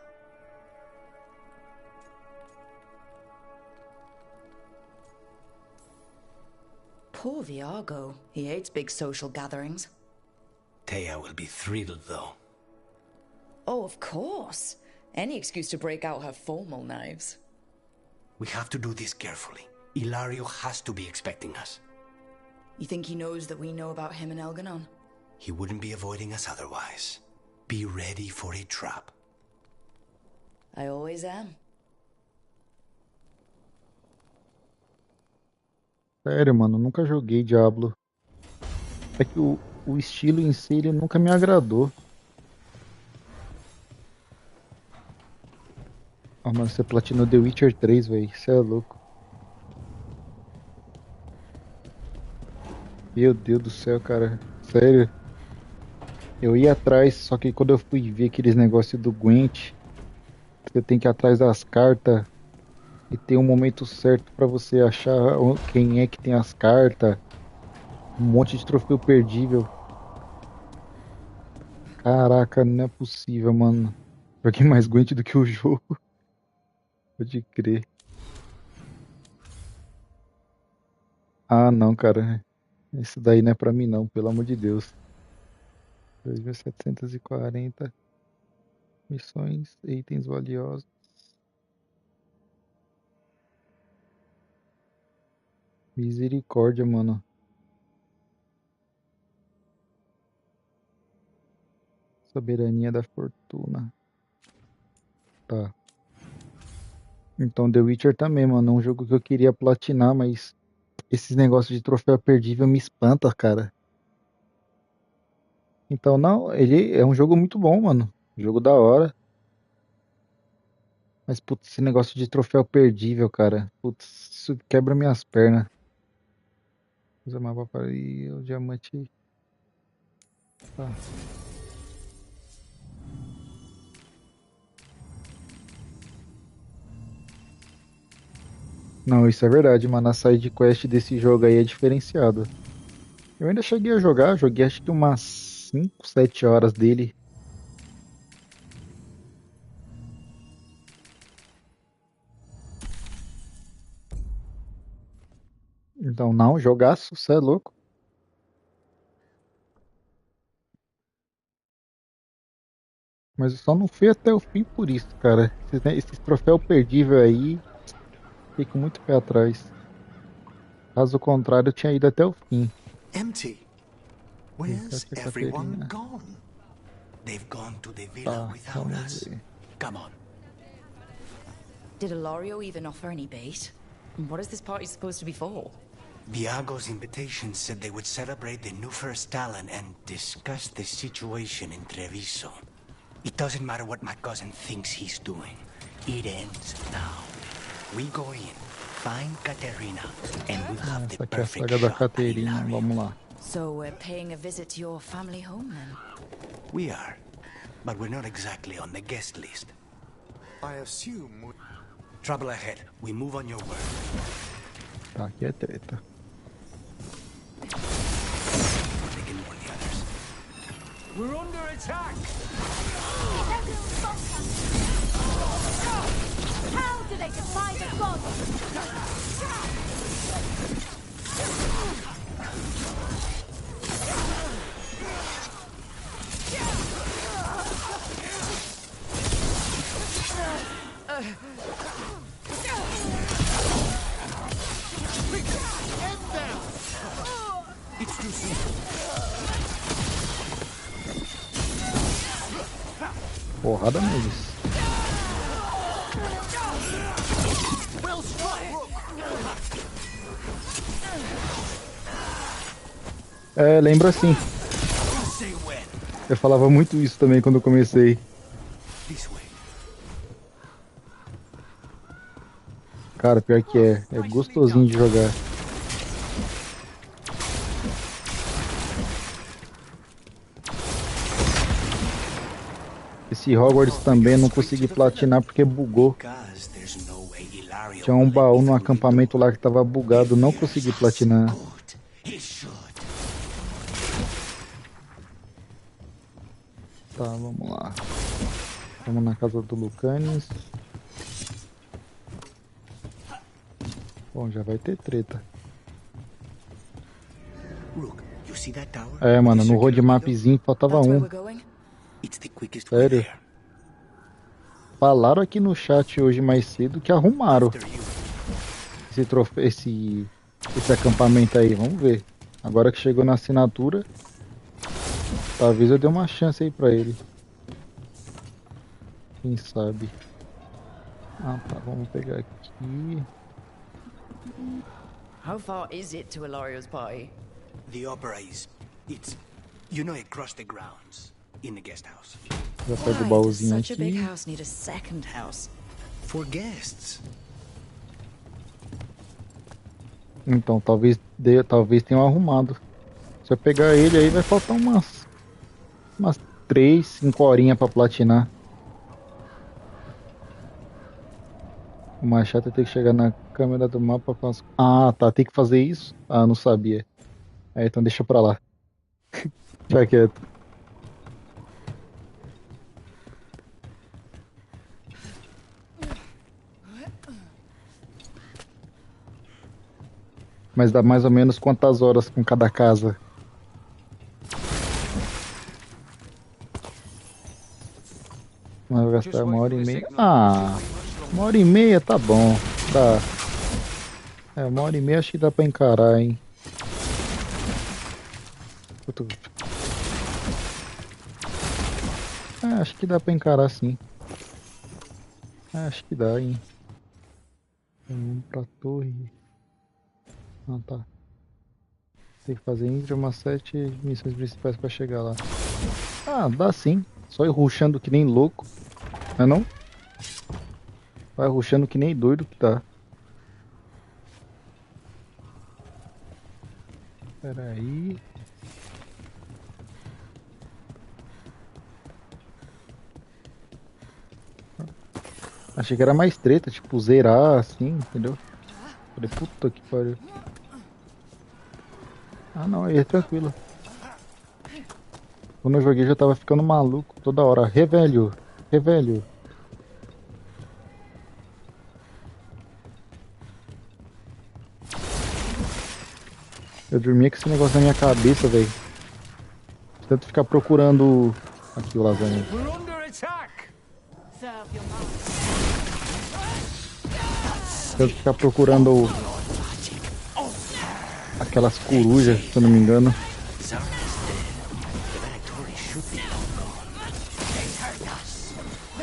Poor Viago. He hates big social gatherings. Thea will be thrilled, though. Oh, of course. Any excuse to break out her formal knives. We have to do this carefully. Ilario has to be expecting us. You think he knows that we know about him and Elganon? He wouldn't be avoiding us otherwise. Be ready for a trap. I always am. Sério, mano, nunca joguei Diablo. É que o estilo em si, ele nunca me agradou. Ah, mano, você platinou The Witcher 3, velho. Você é louco. Meu Deus do céu, cara. Sério. Eu ia atrás, só que quando eu fui ver aqueles negócios do Gwent, você tem que ir atrás das cartas e tem um momento certo pra você achar quem é que tem as cartas. Um monte de troféu perdível. Caraca, não é possível, mano. Joguei mais Gwent do que o jogo. Pode crer. Ah, não, cara. Isso daí não é pra mim não, pelo amor de Deus. 2740 missões, itens valiosos. Misericórdia, mano. Soberania da fortuna. Tá. Então The Witcher também, mano. É um jogo que eu queria platinar, mas esses negócios de troféu perdível me espanta, cara. Então não, ele é um jogo muito bom, mano. Jogo da hora. Mas, putz, esse negócio de troféu perdível, cara. Putz, isso quebra minhas pernas. Usa mapa para ir, o diamante. Tá. Não, isso é verdade, mano. A side quest desse jogo aí é diferenciada. Eu ainda cheguei a jogar, joguei acho que umas 5, 7 horas dele. Então, não, jogaço, cê é louco. Mas eu só não fui até o fim por isso, cara. Esses troféu perdível aí, fiquei com muito pé atrás. Caso contrário, eu tinha ido até o fim. Empty. Where's Essa é a everyone Caterina. gone? They've gone to the villa Tá, without vamos us. ver. Come on. Did Ilario even offer any bait? And what is this party supposed to be for? Viago's invitation said they would celebrate the new first talent and discuss the situation in Treviso. It doesn't matter what my cousin thinks he's doing. It ends now. We go in, find Katerina, and we'll have the Essa aqui é a perfect saga da shot at Caterina, Ilario. vamos lá. So we're paying a visit to your family home then? We are, but we're not exactly on the guest list. I assume... Trouble ahead. We move on your word. Tá, aqui é treta. They can warn the others. We're under attack! How do they defy the gods? It's too soon. Porrada neles. Well struck! É, lembro assim. Eu falava muito isso também quando eu comecei. Cara, pior que é. É gostosinho de jogar. Esse Hogwarts também eu não consegui platinar porque bugou. Tinha um baú no acampamento lá que tava bugado, não consegui platinar. Tá, vamos lá. Vamos na casa do Lucanis. Bom, já vai ter treta. É, mano, no roadmapzinho faltava um. Sério? Falaram aqui no chat hoje mais cedo que arrumaram esse acampamento aí, vamos ver. Agora que chegou na assinatura, talvez eu dê uma chance aí pra ele. Quem sabe? Ah, tá, vamos pegar aqui. How far is it to Ilario's party? The opera is... It's... You know, across the grounds. In the guest house. Já pego o Why does baúzinho such a big aqui. house need a second house? For guests. Então, talvez tenham arrumado. Se eu pegar ele aí, vai faltar umas 3, 5 horinhas pra platinar. O mais chato é ter que chegar na câmera do mapa com as... Ah, tá, tem que fazer isso? Ah, não sabia. É, então deixa pra lá. Fica quieto. Mas dá mais ou menos quantas horas com cada casa? Vai gastar 1h30. Ah, 1h30 tá bom. Dá. 1h30 acho que dá pra encarar, hein. Acho que dá pra encarar sim. Acho que dá, hein. Vamos pra torre. Ah, tá. Tem que fazer entre umas 7 missões principais pra chegar lá. Ah, dá sim. Só ir rushando que nem louco. Não é não? Vai rushando que nem doido que tá. Pera aí. Achei que era mais treta, tipo, zerar assim, entendeu? Falei, puta que pariu. Ah não, aí é tranquilo. Quando eu joguei já tava ficando maluco toda hora. Revelho, revelho. Eu dormia com esse negócio na minha cabeça, velho. Tanto ficar procurando... Aqui o lasanha. Tanto ficar procurando... Aquelas corujas, se eu não me engano.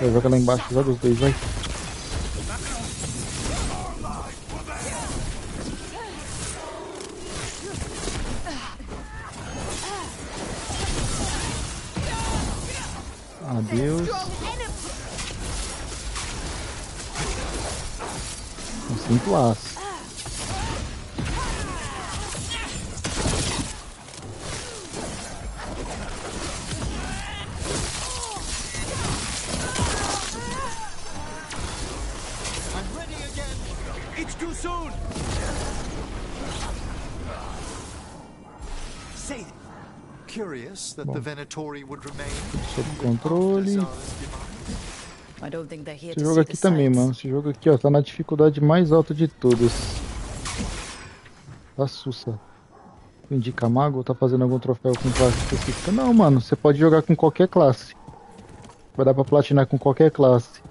Joga lá embaixo, joga os dois, vai. Adeus. Um 5 as. It's too soon. Say Curious that the Venatori would remain. Sob controle. I don't think they're here Esse to jogo see aqui the também, sights. mano. Esse jogo aqui, ó, tá na dificuldade mais alta de todas. Tá sussa. Indica mago ou tá fazendo algum troféu com classe específica? Não, mano. Você pode jogar com qualquer classe. Vai dar pra platinar com qualquer classe.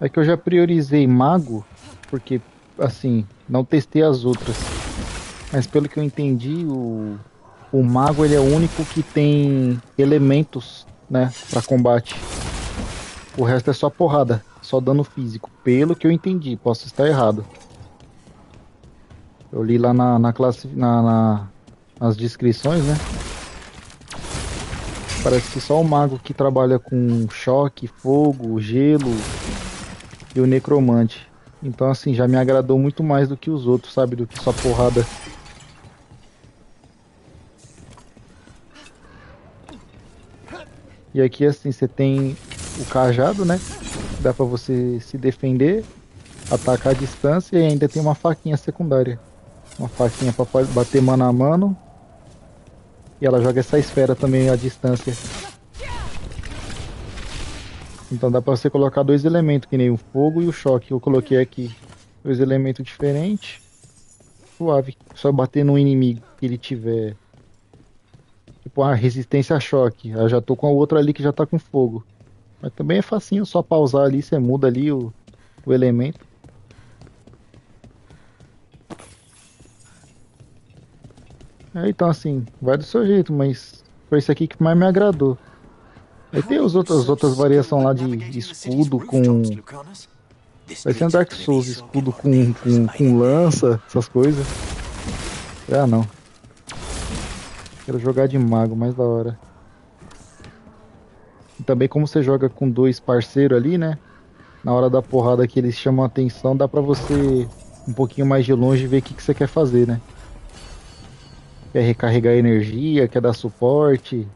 É que eu já priorizei mago, porque, assim, não testei as outras. Mas pelo que eu entendi, o mago ele é o único que tem elementos, né, pra combate. O resto é só porrada, só dano físico. Pelo que eu entendi, posso estar errado. Eu li lá na classe, nas descrições, né? Parece que só o mago que trabalha com choque, fogo, gelo e o necromante. Então assim, já me agradou muito mais do que os outros, sabe? Do que só porrada. E aqui assim, você tem o cajado, né? Dá pra você se defender, atacar a distância e ainda tem uma faquinha secundária. Uma faquinha pra bater mano a mano. E ela joga essa esfera também à distância. Então dá pra você colocar dois elementos, que nem o fogo e o choque. Eu coloquei aqui dois elementos diferentes. Suave. Só bater no inimigo que ele tiver. Tipo, a resistência a choque. Eu já tô com a outra ali que já tá com fogo. Mas também é facinho, só pausar ali, você muda ali o elemento. Então assim, vai do seu jeito, mas foi esse aqui que mais me agradou. Aí tem as outras variações lá de escudo com... Parecendo Dark Souls, escudo com lança, essas coisas. Ah não. Quero jogar de mago, mais da hora. E também como você joga com dois parceiros ali, né? Na hora da porrada que eles chamam a atenção, dá pra você um pouquinho mais de longe ver o que você quer fazer, né? Quer recarregar energia, quer dar suporte.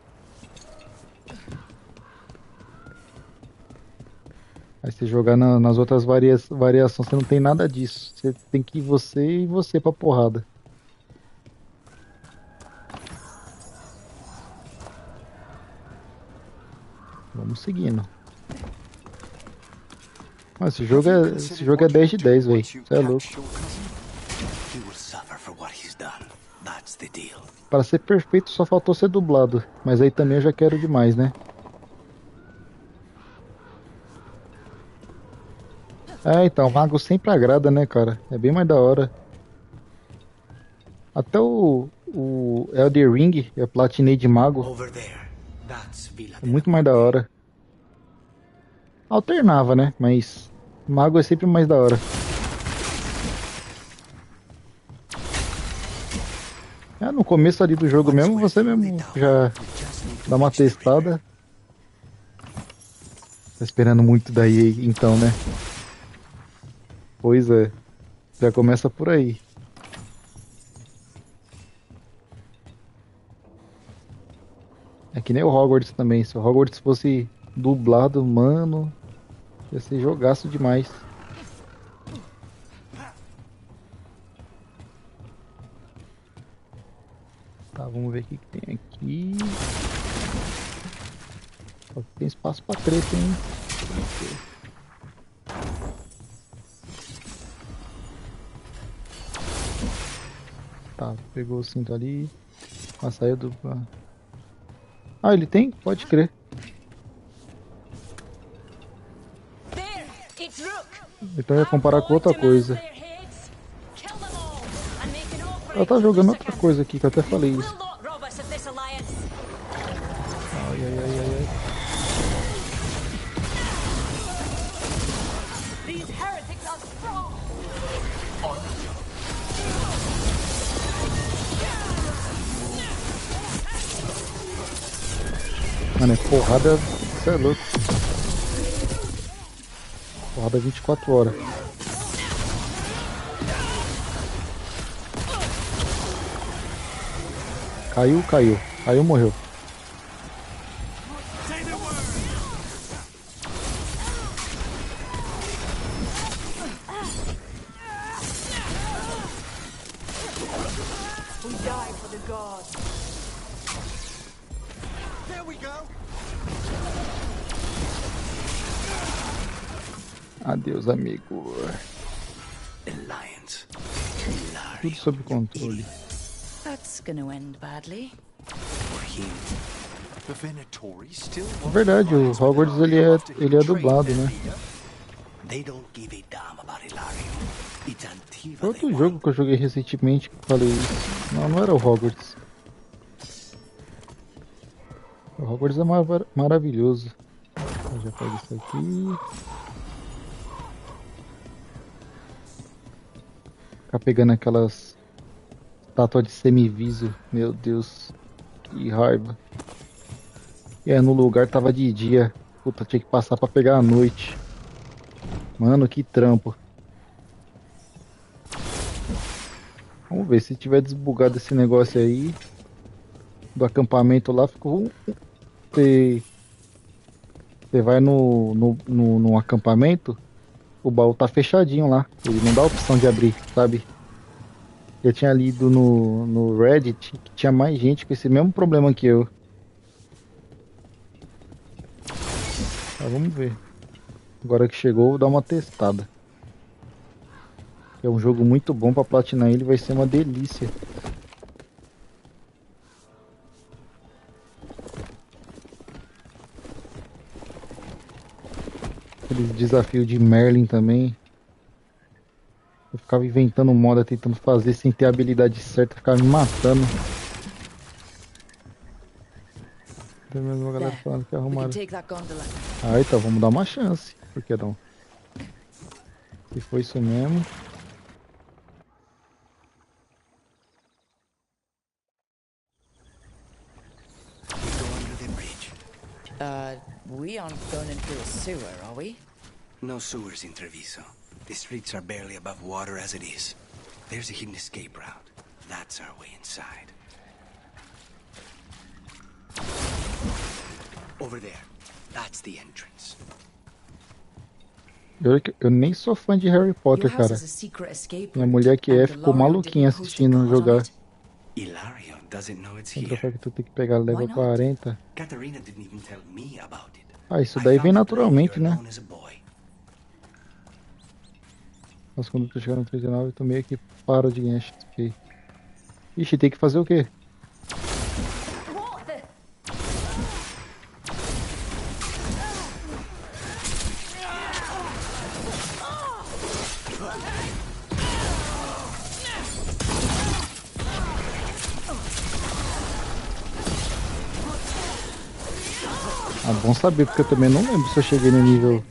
Aí você jogar nas outras variações, você não tem nada disso. Você tem que ir você e você pra porrada. Vamos seguindo. Ah, esse jogo é 10 de 10, velho. Você é louco. He will suffer for what he's done. That's the deal. Para ser perfeito só faltou ser dublado. Mas aí também eu já quero demais, né? É, então, mago sempre agrada, né, cara? É bem mais da hora. Até o Elden Ring, eu platinei de mago. É muito mais da hora. Alternava, né? Mas mago é sempre mais da hora. É, no começo ali do jogo mesmo, você mesmo já dá uma testada. Tá esperando muito daí, então, né? Pois é. Já começa por aí. É que nem o Hogwarts também. Se o Hogwarts fosse dublado, mano, ia ser jogaço demais. Tá, vamos ver o que tem aqui. Só que tem espaço pra treta, hein? Tá, pegou o cinto ali. Ah, saiu do... Ah, ele tem? Pode crer. Então eu ia comparar com outra coisa. Ela tá jogando outra coisa aqui, que eu até falei isso. Ai, ai, ai, ai, ai. Mano, é porrada, você é louco. Porrada 24 horas. Caiu, morreu. Adeus, amigo. Tudo sob controle. That's gonna end badly. É verdade, o Hogwarts ele é dublado, né? Foi outro jogo que eu joguei recentemente que eu falei isso. Não, não era o Hogwarts. O Hogwarts é maravilhoso. Eu já pego isso aqui. Ficar pegando aquelas estátuas de semiviso. Meu Deus, que raiva. E aí no lugar tava de dia. Puta, tinha que passar pra pegar a noite. Mano, que trampo. Vamos ver, se tiver desbugado esse negócio aí do acampamento lá, ficou... Você vai no acampamento, o baú tá fechadinho lá. Ele não dá a opção de abrir, sabe? Eu tinha lido no Reddit que tinha mais gente com esse mesmo problema que eu. Tá, vamos ver. Agora que chegou, vou dar uma testada. É um jogo muito bom pra platinar ele, vai ser uma delícia. Aquele desafio de Merlin também. Eu ficava inventando moda, tentando fazer sem ter a habilidade certa, ficava me matando. Tem mesmo uma galera falando que arrumaram. Ah, então vamos dar uma chance. Por que não? Se foi isso mesmo. We aren't going into a sewer, are we? No sewers in Treviso. The streets are barely above water as it is. There's a hidden escape route. That's our way inside. Over there. That's the entrance. Eu nem sou fã de Harry Potter, cara. Minha mulher que é ficou maluquinha assistindo jogar. Outra que tu tem que pegar level 40. Ah, isso daí vem naturalmente, né? Mas quando eu tô chegando no 39, eu tô meio que paro de ganhar XP. Ixi, tem que fazer o quê? Ah, bom saber, porque eu também não lembro se eu cheguei no nível...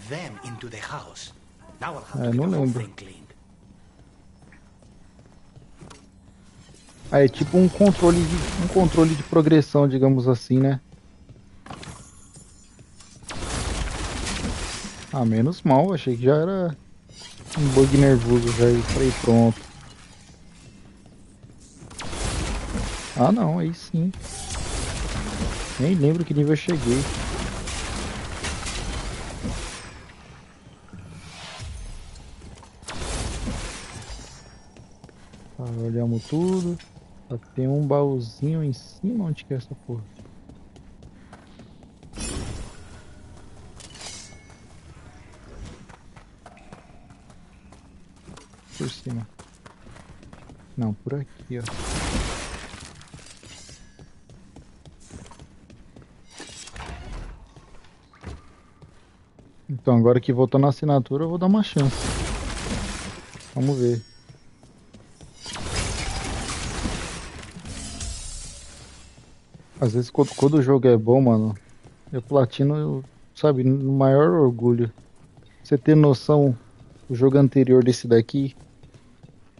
não lembro. Ah, é tipo um controle de progressão, digamos assim, né? Ah, menos mal, achei que já era um bug nervoso já e falei, pronto. Ah não, aí sim. Nem lembro que nível eu cheguei. Tá, olhamos tudo. Só que tem um baúzinho em cima. Onde que é essa porra? Por cima. Não, por aqui, ó. Então, agora que voltou na assinatura, eu vou dar uma chance. Vamos ver. Às vezes, quando o jogo é bom, mano, eu platino, sabe, no maior orgulho. Pra você ter noção, o jogo anterior desse daqui,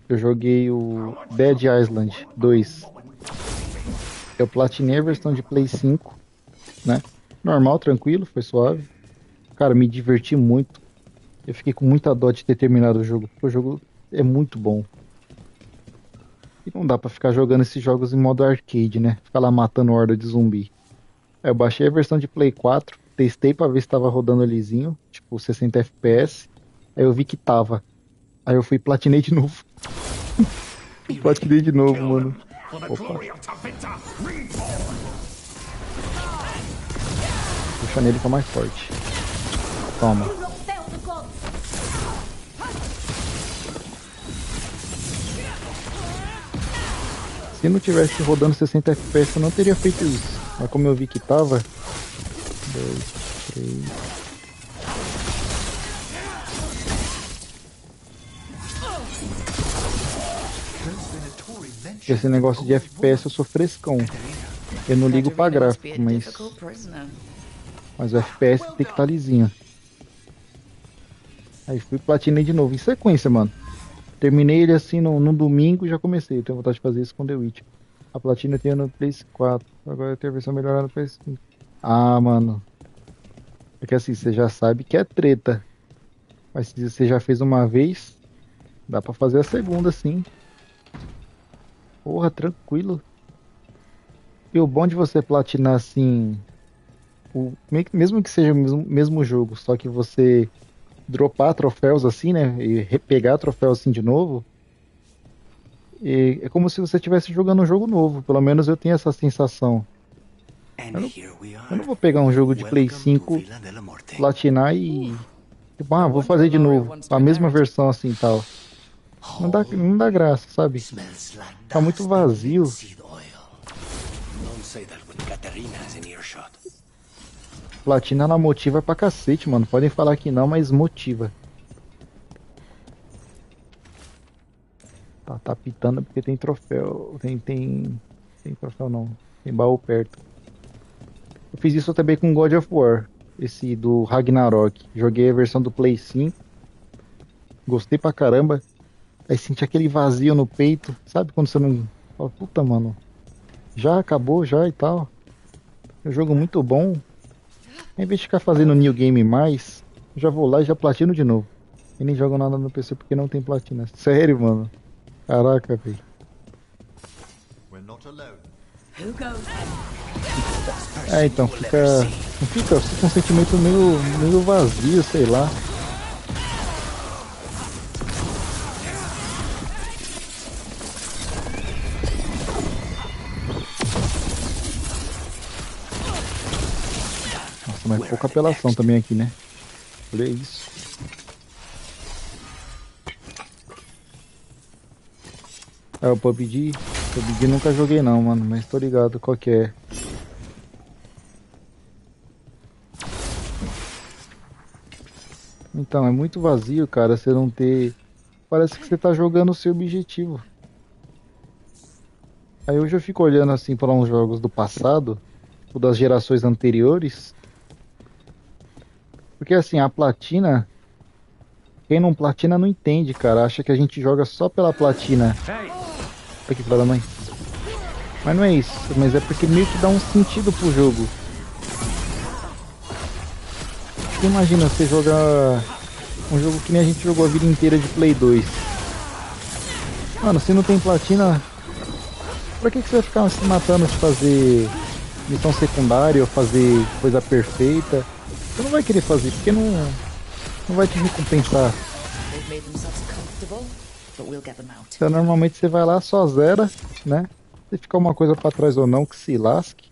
eu joguei o Dead Island 2. Eu platinei a versão de Play 5, né? Normal, tranquilo, foi suave. Cara, me diverti muito. Eu fiquei com muita dó de ter terminado o jogo, porque o jogo é muito bom. E não dá pra ficar jogando esses jogos em modo arcade, né? Ficar lá matando horda de zumbi. Aí eu baixei a versão de Play 4, testei pra ver se tava rodando lisinho, tipo 60 FPS. Aí eu vi que tava. Aí eu fui e platinei de novo. Platinei de novo, mano. Opa. Puxa nele que é mais forte. Toma. Se não tivesse rodando 60 FPS, eu não teria feito isso. Mas como eu vi que tava... 2, 3... Esse negócio de FPS eu sou frescão. Eu não ligo pra gráfico, mas o FPS tem que estar lisinho. Aí fui e platinei de novo, em sequência, mano. Terminei ele assim no domingo e já comecei. Eu tenho vontade de fazer isso com The Witch. A platina eu tenho no PS4. Agora eu tenho a versão melhorada no PS5. Ah, mano. É que assim, você já sabe que é treta. Mas se você já fez uma vez, dá pra fazer a segunda, sim. Porra, tranquilo. E o bom de você platinar assim... mesmo que seja o mesmo jogo, só que você dropar troféus assim, né? E repegar troféus assim de novo. E é como se você estivesse jogando um jogo novo. Pelo menos eu tenho essa sensação. Eu não vou pegar um jogo de Play 5, platinar e... Tipo, vou fazer de novo. A mesma versão assim e tal. Não dá graça, sabe? Tá muito vazio. Platina ela motiva pra cacete, mano. Podem falar que não, mas motiva. Tá pitando porque tem troféu. Tem troféu não. Tem baú perto. Eu fiz isso também com God of War. Esse do Ragnarok. Joguei a versão do Play 5. Gostei pra caramba. Aí senti aquele vazio no peito. Sabe quando você não... Fala, puta, mano. Já acabou, já e tal. É um jogo muito bom. Em vez de ficar fazendo new game mais, eu já vou lá e já platino de novo. E nem jogo nada no PC porque não tem platina. Sério, mano. Caraca, velho. É, então fica um sentimento meio vazio, sei lá. Nossa, mas pouca apelação também aqui, né? Olha isso. É, o PUBG. PUBG nunca joguei não, mano, mas tô ligado qual que é. Então, é muito vazio, cara, você não ter... Parece que você tá jogando o seu objetivo. Aí hoje eu fico olhando assim para uns jogos do passado, ou das gerações anteriores. Porque assim, a platina... Quem não platina não entende, cara. Acha que a gente joga só pela platina. Aqui, filha da mãe. Mas não é isso, mas é porque meio que dá um sentido pro jogo. Imagina você jogar um jogo que nem a gente jogou a vida inteira de Play 2. Mano, se não tem platina, pra que você vai ficar se matando de fazer missão secundária ou fazer coisa perfeita? Você não vai querer fazer, porque não vai te recompensar. Então normalmente você vai lá, só zera, né? Se ficar uma coisa pra trás ou não, que se lasque.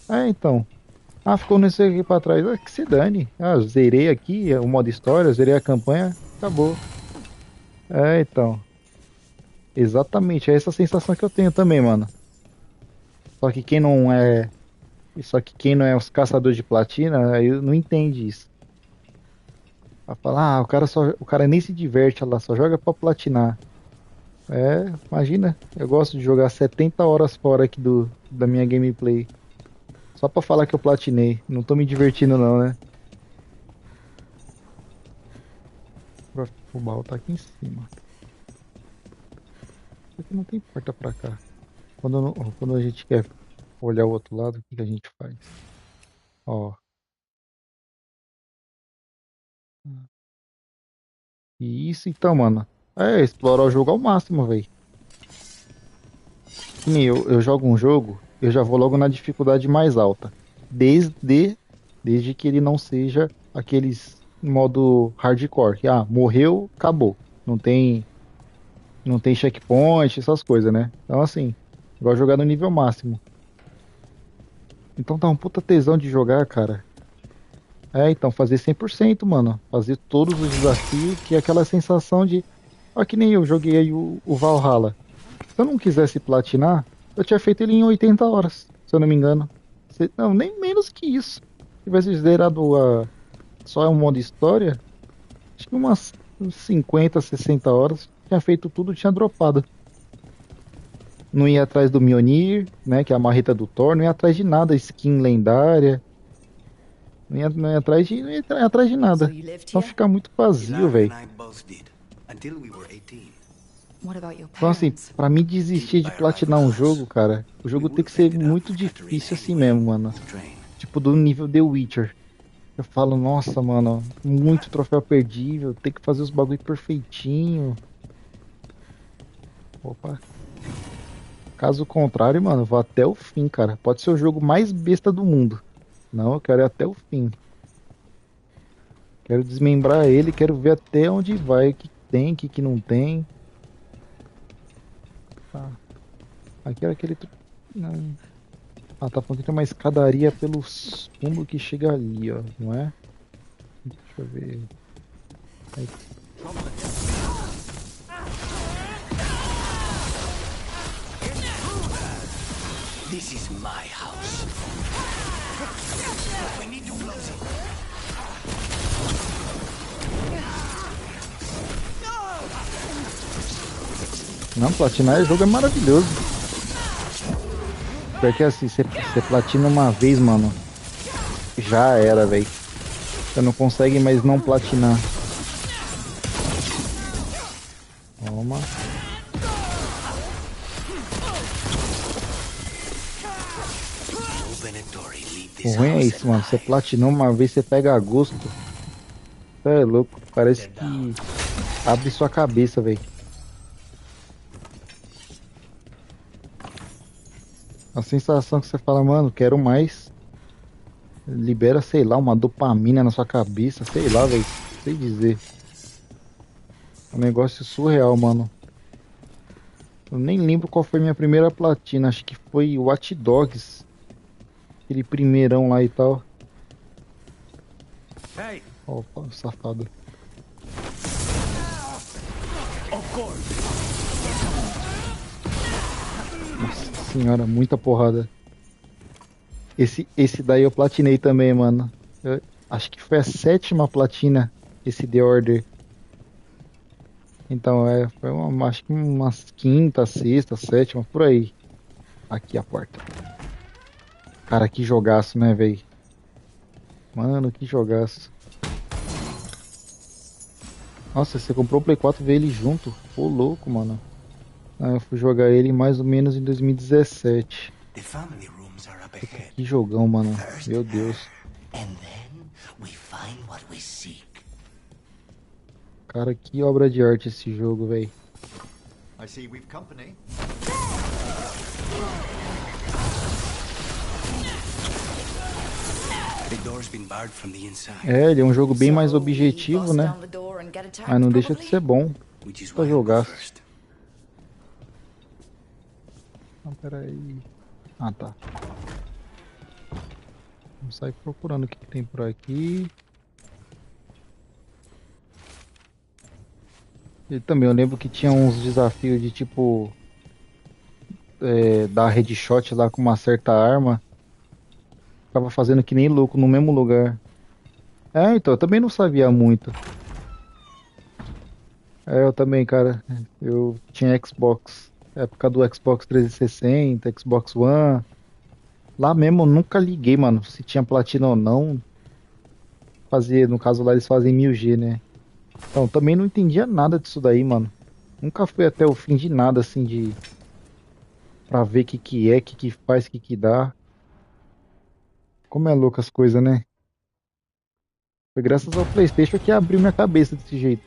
É, então. Ah, ficou nesse aqui pra trás. Ah, que se dane. Ah, zerei aqui o modo história, zerei a campanha, acabou. É, então. Exatamente, é essa sensação que eu tenho também, mano. Só que quem não é... Só que quem não é os caçadores de platina, aí não entende isso. Vai falar, ah, o cara nem se diverte lá, só joga pra platinar. É, imagina, eu gosto de jogar 70 horas fora aqui da minha gameplay. Só pra falar que eu platinei. Não tô me divertindo não, né? O baú tá aqui em cima. Aqui não tem porta pra cá. Quando a gente quer olhar o outro lado, o que a gente faz? Ó. E isso então, mano. É, explorar o jogo ao máximo, velho. Eu jogo um jogo, eu já vou logo na dificuldade mais alta. Desde que ele não seja aqueles modo hardcore. Que, morreu, acabou. Não tem checkpoint, essas coisas, né? Então assim, igual jogar no nível máximo. Então tá um puta tesão de jogar, cara. É, então fazer 100%, mano. Fazer todos os desafios, que é aquela sensação de... Ó, que nem eu joguei aí o Valhalla. Se eu não quisesse platinar, eu tinha feito ele em 80 horas, se eu não me engano. Não, nem menos que isso. Se tivesse zerado só um modo história, acho que umas 50, 60 horas, tinha feito tudo, tinha dropado. Não ia atrás do Mjolnir, né, que é a marreta do Thor, não ia atrás de nada, skin lendária. Não ia atrás de nada. Só ficar muito vazio, velho. Então assim, pra mim desistir de platinar um jogo, cara, o jogo tem que ser muito difícil assim mesmo, mano. Tipo do nível The Witcher. Eu falo, nossa, mano, muito troféu perdível, tem que fazer os bagulho perfeitinho. Opa. Caso contrário, mano, eu vou até o fim, cara. Pode ser o jogo mais besta do mundo. Não, eu quero ir até o fim. Quero desmembrar ele, quero ver até onde vai, o que tem, o que não tem. Tá. Aqui era aquele... Ah, tá falando que tem uma escadaria pelo fundo que chega ali, ó, não é? Deixa eu ver... Aí. This is my house. We need to close it. Não, platinar esse jogo é maravilhoso. Porque assim, você platina uma vez, mano, já era, velho. Você não consegue mais não platinar. Toma. O ruim é isso, mano. Você platinou uma vez, você pega a gosto. Você é louco. Parece que abre sua cabeça, velho. A sensação que você fala, mano, quero mais. Libera, sei lá, uma dopamina na sua cabeça. Sei lá, velho. Sei dizer. É um negócio surreal, mano. Eu nem lembro qual foi minha primeira platina. Acho que foi Watch Dogs. Aquele primeirão lá e tal. Opa, safado. Nossa senhora, muita porrada. Esse daí eu platinei também, mano. Acho que foi a 7ª platina, esse The Order. Então, foi acho que umas 5ª, 6ª, 7ª, por aí. Aqui a porta. Cara, que jogaço, né, velho? Mano, que jogaço. Nossa, você comprou o Play 4 e veio ele junto? Ô, louco, mano. Eu fui jogar ele mais ou menos em 2017. Puta, que jogão, mano. Meu Deus. Cara, que obra de arte esse jogo, velho. I see we've company. Ele é um jogo bem mais objetivo, né? Mas não deixa de ser bom. Pra jogaço. Ah, peraí. Ah, tá. Vamos sair procurando o que tem por aqui. E também eu lembro que tinha uns desafios de tipo dar headshot lá com uma certa arma. Tava fazendo que nem louco no mesmo lugar. Então, eu também não sabia muito. Eu também, cara. Eu tinha Xbox. Época do Xbox 360, Xbox One. Lá mesmo eu nunca liguei, mano, se tinha platina ou não. No caso lá eles fazem 1000G, né? Então, também não entendia nada disso daí, mano. Nunca fui até o fim de nada, assim, pra ver o que faz, o que dá. Como é louco as coisas, né? Foi graças ao PlayStation que abriu minha cabeça desse jeito.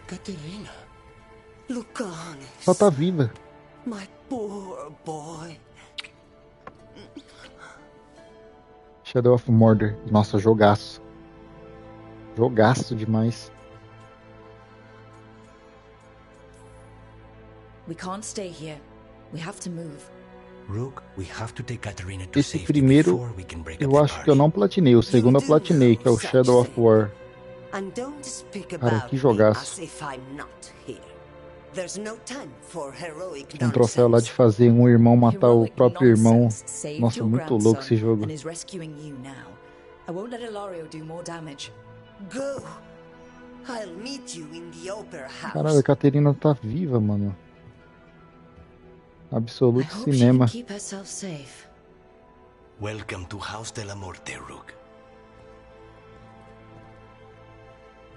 Caterina, Lucanes. Só tá viva. My poor boy. Shadow of Mordor. Nossa, jogaço. Jogaço demais. We can't stay here. We have to move. Rook, we have to take Caterina to Esse safety primeiro before we can break up eu the acho que eu não platinei. O segundo eu platinei, que é o Shadow of War. And don't speak Cara, about que me jogaço. as if I'm not here. There's no time for heroic Um troféu lá de fazer um irmão matar o próprio irmão. Saved Nossa, your muito louco esse grandson jogo. and is rescuing you now. I won't let Ilario do more damage. Go. I'll meet you in the opera house. Caralho, a Caterina tá viva, mano. I Absoluto hope she cinema. can keep herself safe. Welcome to House de la Morte, Rook.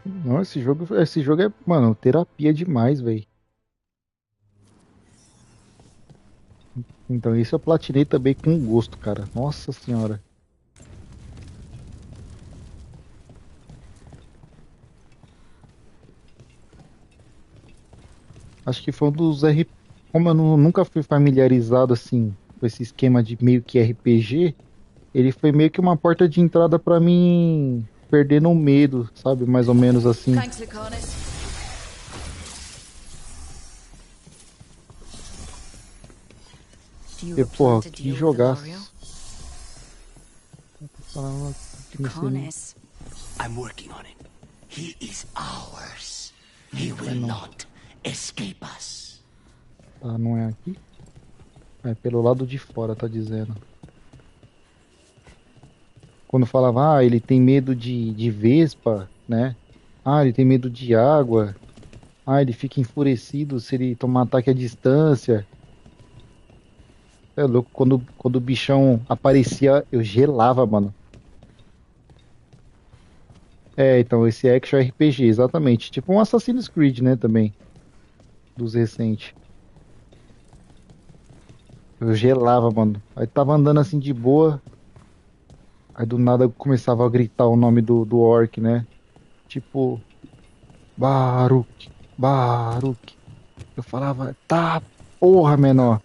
Não, esse jogo é, mano, terapia demais, velho. Então isso eu platinei também com gosto, cara. Nossa senhora. Acho que foi um dos Como eu nunca fui familiarizado assim com esse esquema de meio que RPG, ele foi meio que uma porta de entrada pra mim perder no medo, sabe? Mais ou menos assim. Thanks, Lucanis. E, porra, que jogaço. Lucanis. I'm working on it. He is ours. He will not escape us. Tá, não é aqui? É pelo lado de fora, tá dizendo. Quando falava, ele tem medo de vespa, né? Ele tem medo de água. Ele fica enfurecido se ele tomar ataque à distância. É louco, quando o bichão aparecia, eu gelava, mano. Então, esse é Action RPG, exatamente. Tipo um Assassin's Creed, né, também. Dos recentes. Eu gelava, mano. Aí tava andando assim de boa. Aí do nada eu começava a gritar o nome do orc, né? Tipo... Baruch, Baruch. Eu falava, tá, porra, menor.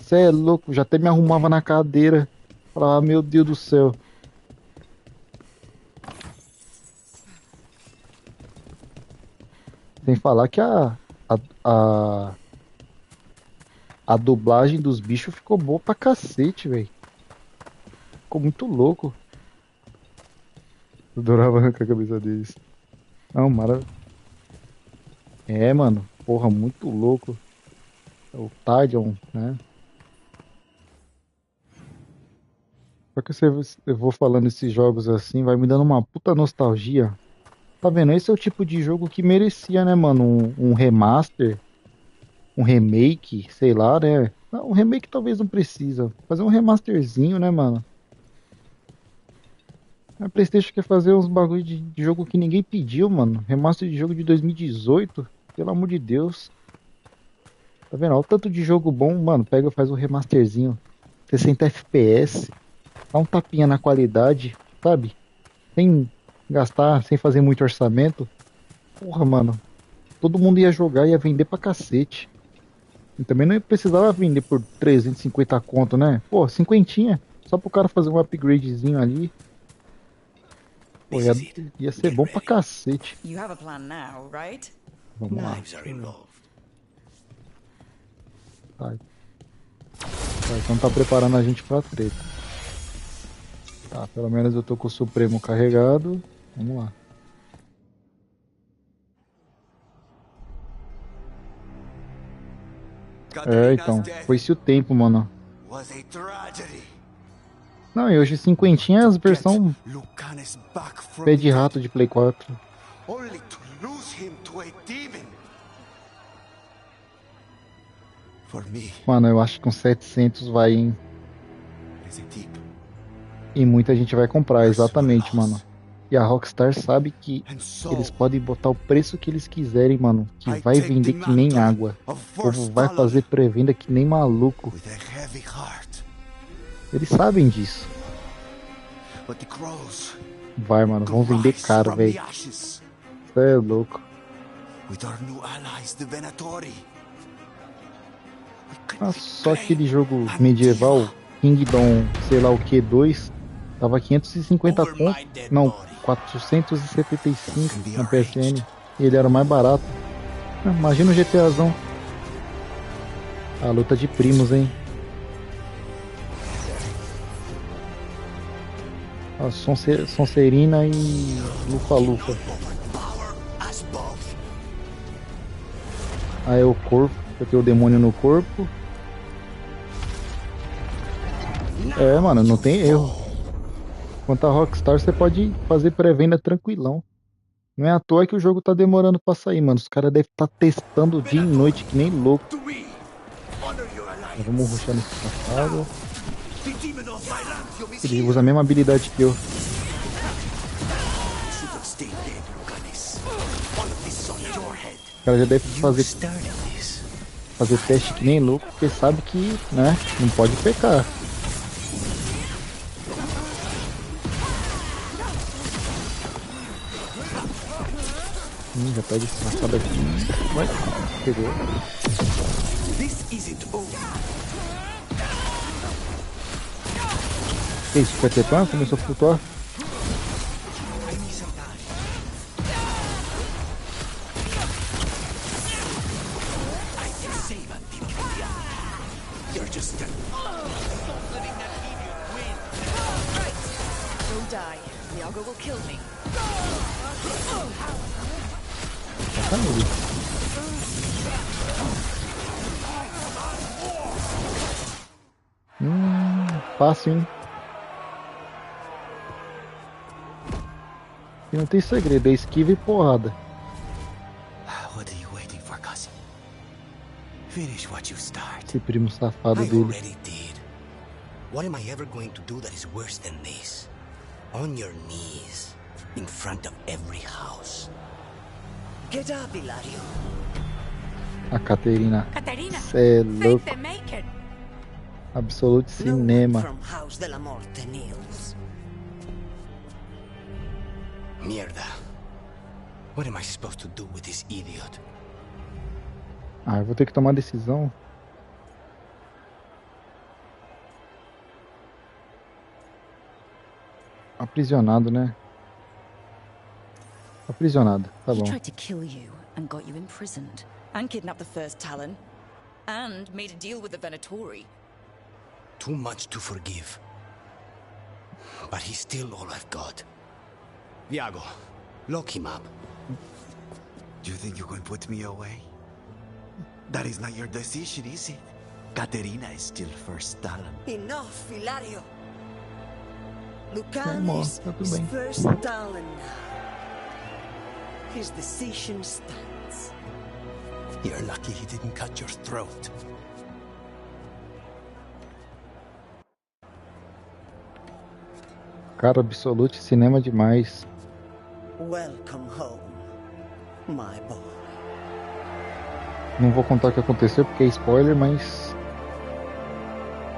Cê é louco, já até me arrumava na cadeira. Falava, meu Deus do céu. Sem falar que a dublagem dos bichos ficou boa pra cacete, velho. Ficou muito louco. Eu adorava arrancar a cabeça deles. Não, maravilha. É, mano. Porra, muito louco. O Tadion, né? Só que eu vou falando esses jogos assim, vai me dando uma puta nostalgia. Tá vendo? Esse é o tipo de jogo que merecia, né, mano? Um remaster, um remake, sei lá, né? Não, um remake talvez não precisa. Fazer um remasterzinho, né, mano? A PlayStation quer fazer uns bagulho de jogo que ninguém pediu, mano. Remaster de jogo de 2018. Pelo amor de Deus. Tá vendo? Olha o tanto de jogo bom, mano. Pega e faz um remasterzinho. 60 FPS. Dá um tapinha na qualidade, sabe? Sem gastar, sem fazer muito orçamento. Porra, mano. Todo mundo ia jogar e ia vender pra cacete. E também não precisava vender por 350 conto, né? Pô, cinquentinha. Só pro cara fazer um upgradezinho ali. Pô, ia ser bom pra cacete. You have a plan now, right? Vamos lá. Tá. Então tá preparando a gente pra treta. Tá, pelo menos eu tô com o Supremo carregado. Vamos lá. É, então. Foi-se o tempo, mano. Não, e hoje cinquentinha é as versão pé de rato de Play 4. Mano, eu acho que uns 700 vai, hein? E muita gente vai comprar, exatamente, mano. E a Rockstar sabe que eles podem botar o preço que eles quiserem, mano. Que vai vender que nem água. O povo vai fazer pré-venda que nem maluco. Eles sabem disso. Vai, mano, vão vender caro, velho. Isso é louco. Ah, só aquele jogo medieval, Kingdom, sei lá o que, 2, tava 550 conto. Não, 475 na PSN. E ele era o mais barato. Imagina o GTAzão. A luta de primos, hein? A Sonserina e Lufa-Lufa. Aí o corpo, eu tenho o demônio no corpo. É, mano, não tem erro. Quanto a Rockstar, você pode fazer pré-venda tranquilão. Não é à toa que o jogo tá demorando pra sair, mano. Os caras devem estar testando dia e noite que nem louco. Vamos rushar nesse passado. Ele usa a mesma habilidade que eu. O cara já deve fazer teste que nem louco, porque sabe que, né, não pode pecar. Já pega esse passado aqui. Vai, pegou. Que isso, Peter Pan começou a flutuar. Fácil, hein? E não tem segredo, é esquiva e porrada. What are you waiting for, cousin? Finish what you start. Esse primo safado I dele. already did. What am I ever going to do that is worse than this? On your knees, in front of every house. Get up, Hilario. A Caterina. Caterina, Cê é louco. the maker. Absolute cinema. From House de la Morte kneels. Mierda. What am I supposed to do with this idiot? Ah, eu vou ter que tomar decisão. Aprisionado, né? Aprisionado, tá He bom. tried to kill you and got you imprisoned, and kidnapped the first Talon, and made a deal with the Venatori. Too much to forgive. But he's still all I've got. Viago, lock him up. You think you can put me away? That is not your decision, is it? Katerina is still first Talon. Enough, Hilario. Amor, Lucanis tá tudo is bem. first Talon now. His decision stands. You're lucky he didn't cut your throat. Cara, Absolute cinema demais. Welcome home, my boy. Não vou contar o que aconteceu porque é spoiler, mas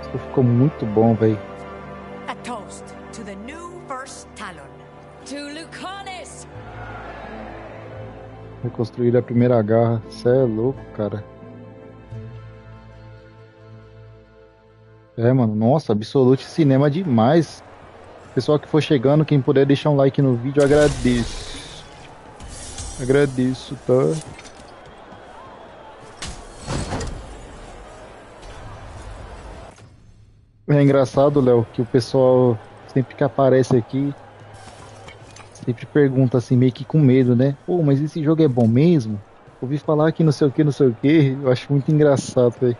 isso ficou muito bom, velho. A toast to the new first Talon. To Lucanis! Reconstruir a primeira garra. Cê é louco, cara. É, mano. Nossa, Absolute cinema demais. Pessoal que for chegando, quem puder deixar um like no vídeo, eu agradeço. Agradeço, tá? É engraçado, Léo, que o pessoal sempre que aparece aqui sempre pergunta assim, meio que com medo, né? Pô, mas esse jogo é bom mesmo? Ouvi falar que não sei o que, não sei o que. Eu acho muito engraçado, velho.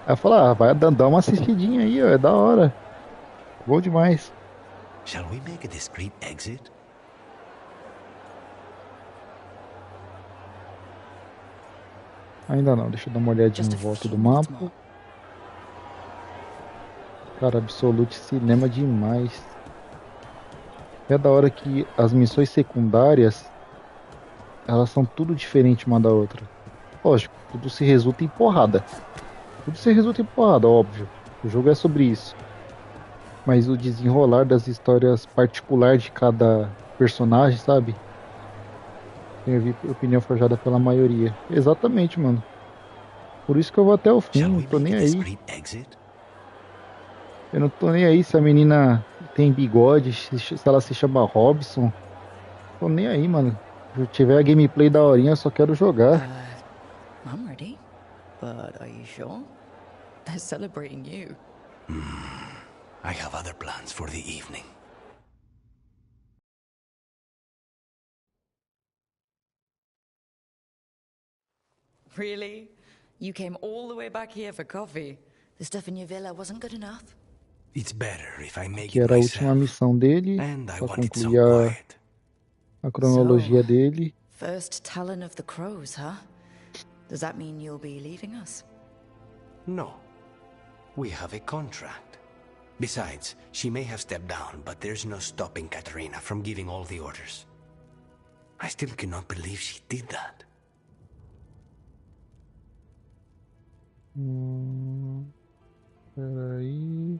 Aí eu falo, ah, vai dar uma assistidinha aí, ó, é da hora. Bom demais. Shall we make a discreet exit? Ainda não, deixa eu dar uma olhadinha em volta do mapa. Cara, Absolute cinema demais. É da hora que as missões secundárias elas são tudo diferente uma da outra. Lógico, tudo se resulta em porrada. Tudo se resulta em porrada, óbvio. O jogo é sobre isso. Mas o desenrolar das histórias particulares de cada personagem, sabe? Tenho opinião forjada pela maioria. Exatamente, mano. Por isso que eu vou até o fim, não tô nem aí. Eu não tô nem aí se a menina tem bigode, se ela se chama Robson. Tô nem aí, mano. Se tiver a gameplay da horinha, eu só quero jogar. I'm ready. But are you sure? They're celebrating you. I have other plans for the evening. Really? You came all the way back here for coffee? The stuff in your villa wasn't good enough? It's better if I make Que it era a myself. última missão dele, pra concluir a cronologia dele. First Talon of the Crows, huh? Does that mean you'll be leaving us? No. We have a contract. Besides, she may have stepped down, but there's no stopping Katerina from giving all the orders. I still cannot believe she did that. Peraí.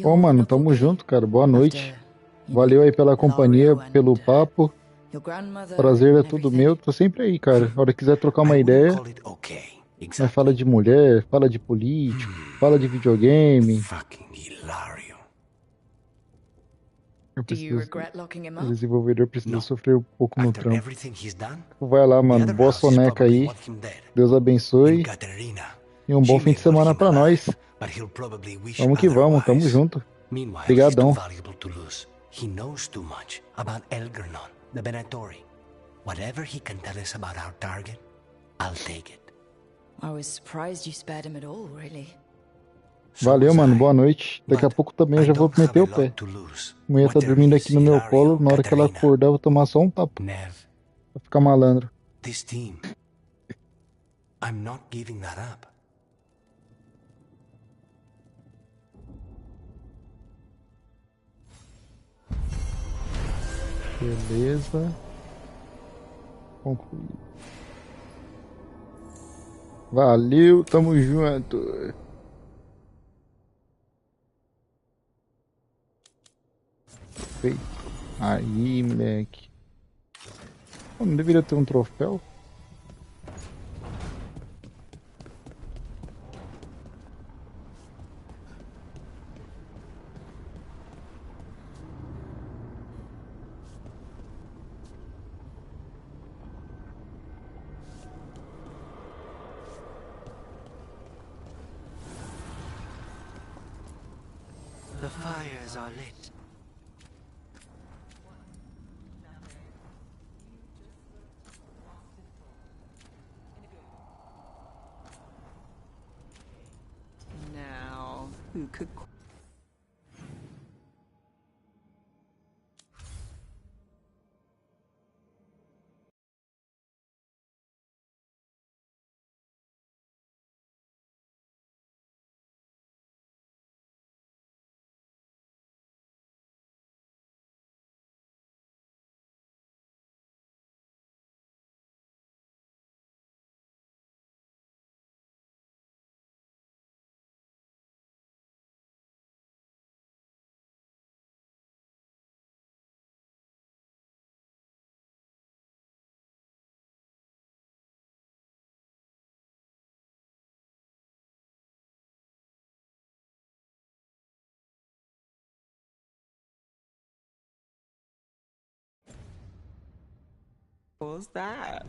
Ô, mano, tamo junto, cara. Boa noite. Valeu aí pela companhia, pelo papo. Prazer é tudo meu. Tô sempre aí, cara. A hora que quiser trocar uma ideia. Nós fala de mulher, fala de político, fala de videogame. O desenvolvedor precisa sofrer um pouco no trampo. Vai lá, mano. Boa soneca aí. Deus abençoe. E um bom fim de semana pra nós. Vamos que vamos, tamo junto. Obrigadão. He knows too much about Elgernon, the Benatori. Whatever he can tell us about our target, I'll take it. I was surprised you spared him at all, really. Valeu, mano. Boa noite. Daqui a pouco também eu já vou meter o pé. A mulher tá dormindo aqui no meu colo. Na hora que ela acordar, eu vou tomar só um papo. Pra ficar malandro. This team. I'm not giving that up. Beleza. Concluído. Valeu, tamo junto. Feito. Aí, moleque. Não deveria ter um troféu? The fires are lit. who could... What was that?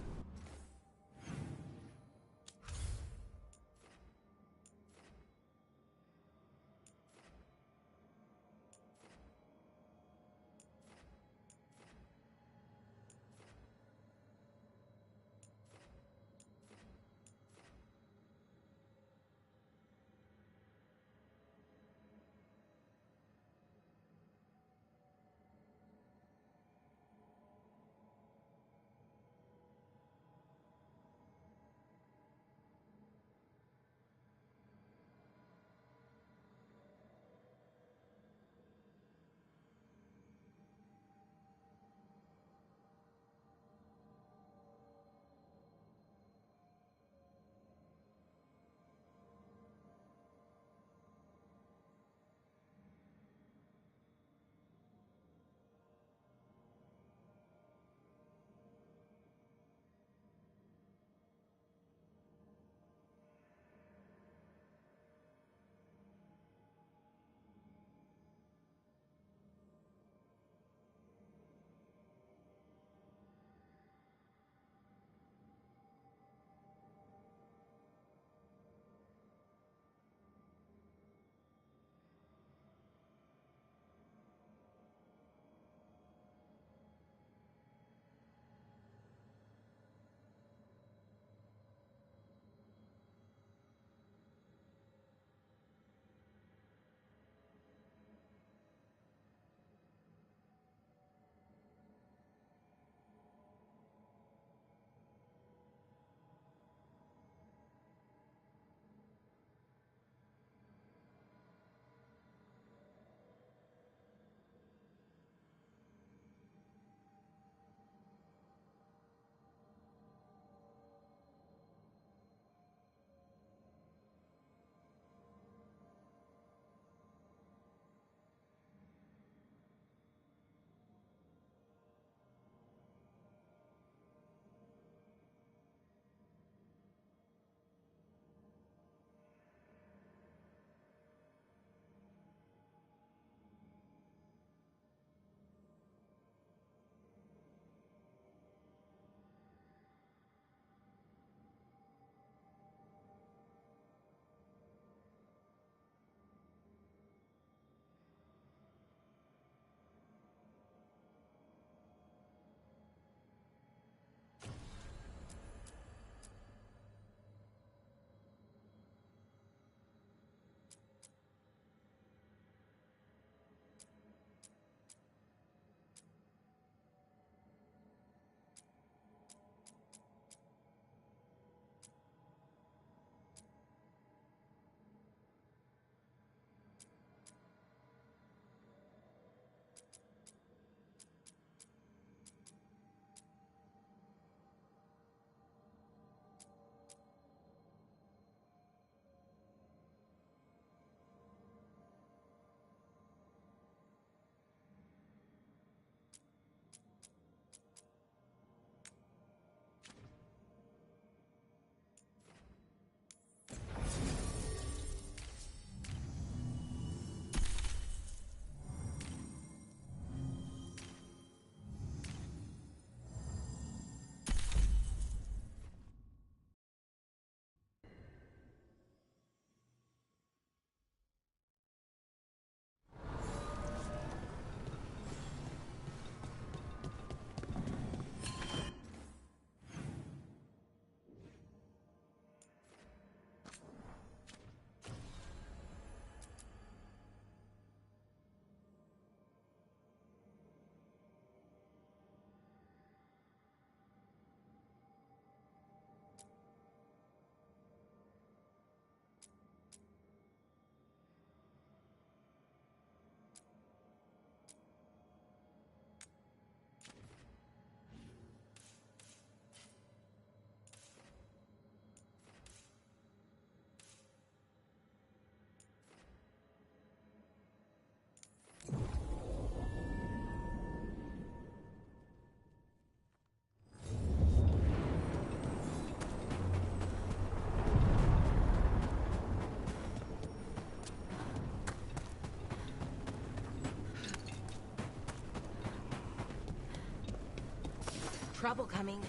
trouble coming.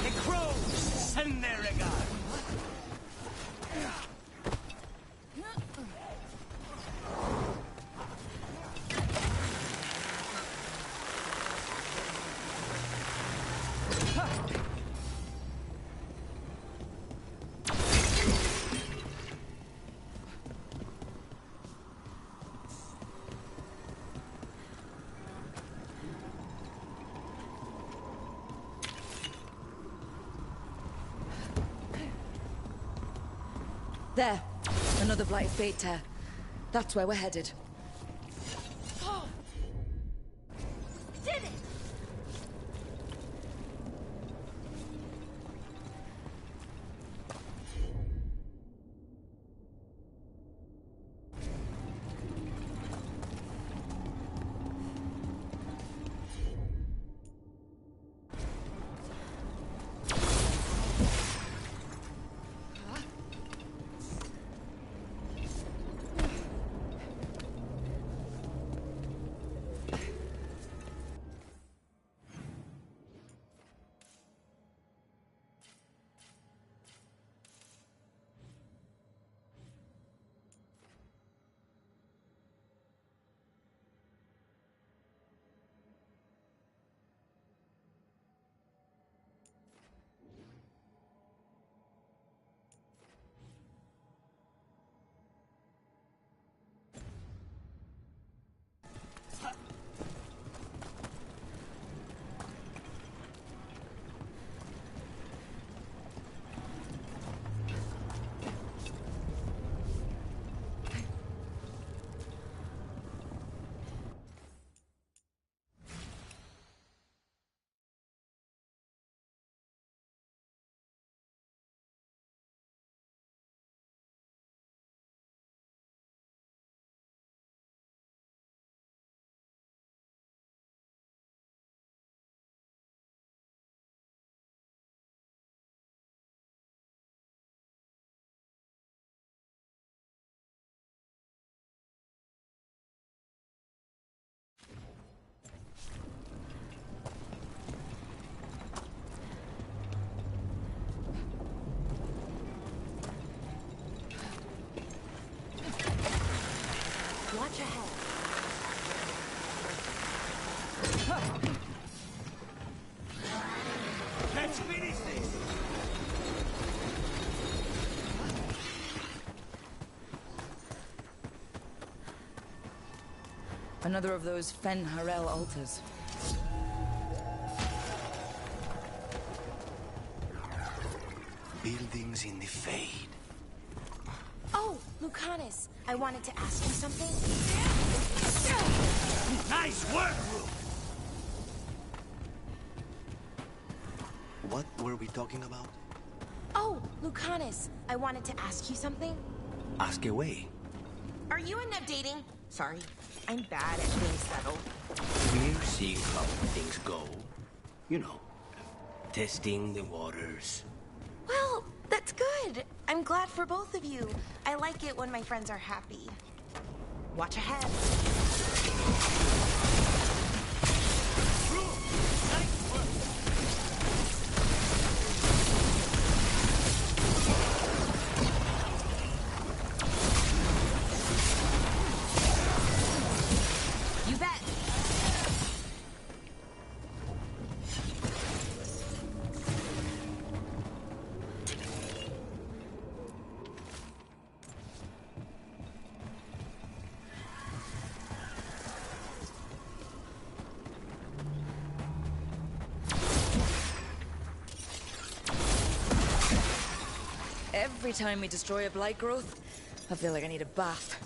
The crows send their regard. There. Another blighted fate tear. That's where we're headed. Oh. Did it! Watch ahead. Let's finish this! Another of those Fen Harel altars. Buildings in the Fade. Oh, Lucanus, I wanted to ask you something. Nice work, Rook! What were we talking about? Oh, Lucanus, I wanted to ask you something. Ask away. Are you and Neb dating? Sorry, I'm bad at being settled. We're seeing how things go. You know, testing the waters. Well, that's good. I'm glad for both of you. I like it when my friends are happy. Watch ahead. You bet. Every time we destroy a blight growth, I feel like I need a bath.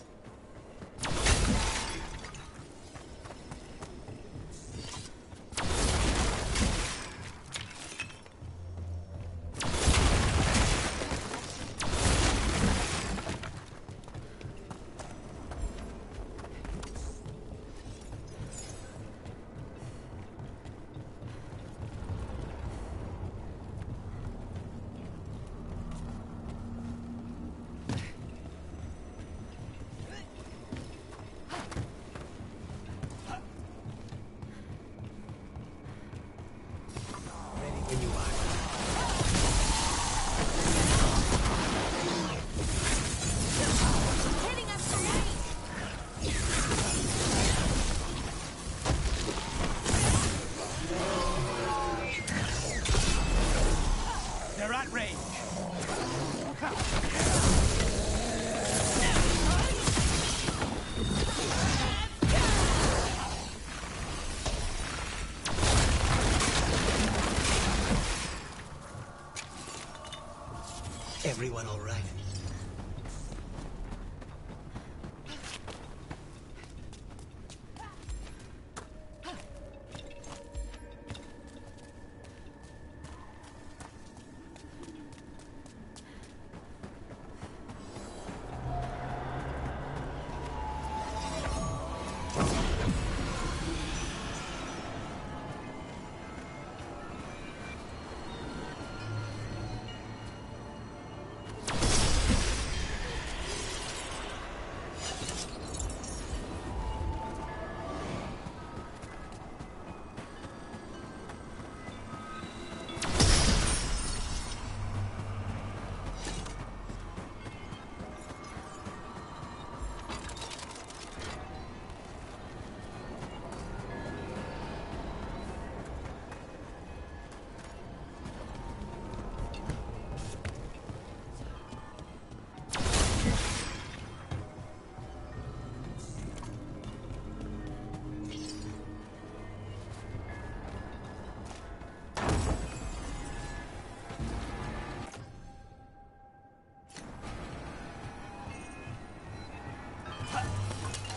right.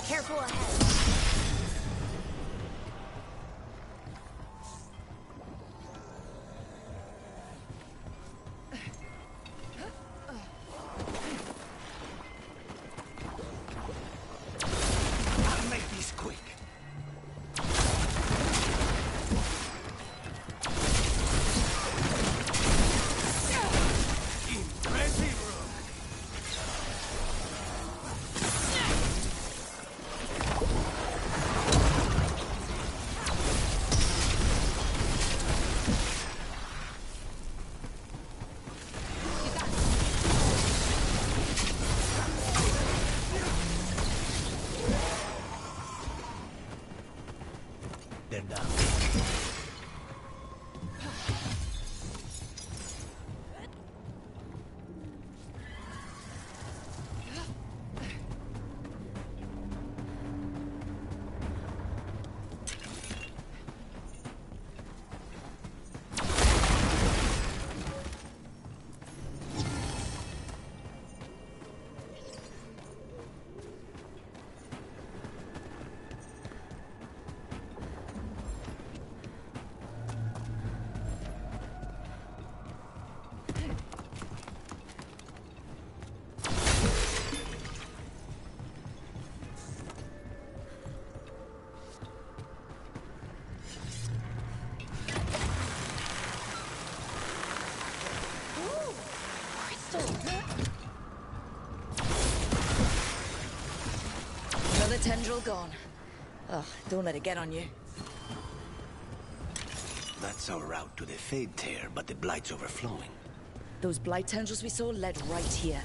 Careful ahead. I'll make this quick. Impressive, Rook. They're down. Another tendril gone. Ugh, don't let it get on you. That's our route to the Fade Tear, but the Blight's overflowing. Those blight tendrils we saw led right here.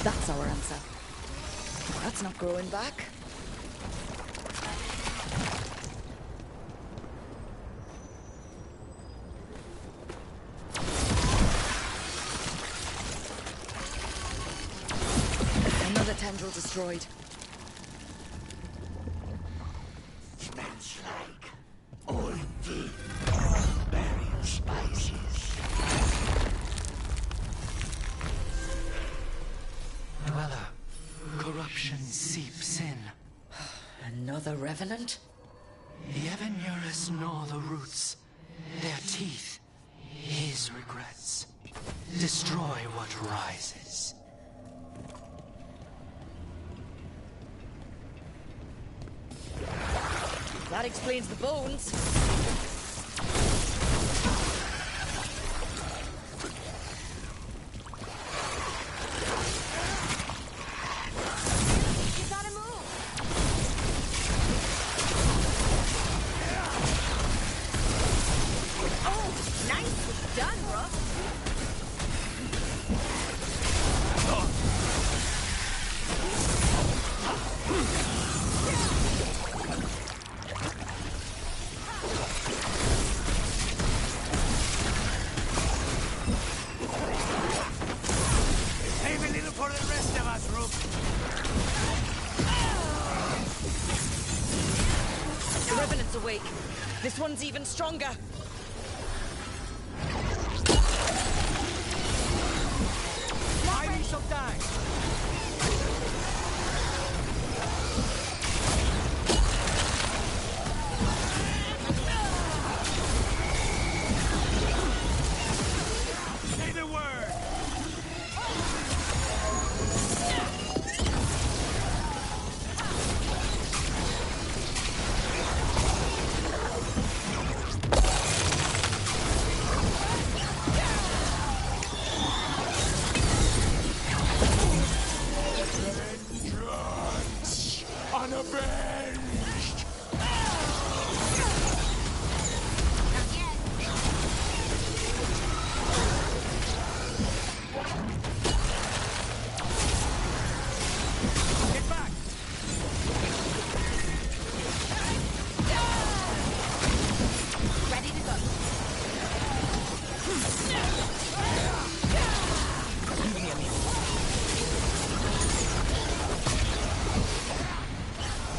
That's our answer. That's not growing back. Another tendril destroyed. Smells like old tea, burial spices. Dweller, corruption seeps in. Another revenant? Even nearest nor the roots, their teeth, his regrets. Destroy what rises. That explains the bones. You gotta move. Oh, nicely done, Rook. Save a little for the rest of us, Rook. The revenant's awake. This one's even stronger. Mighty some time. Say the word. Vengeance! Unavenged! Get back. Ready to go.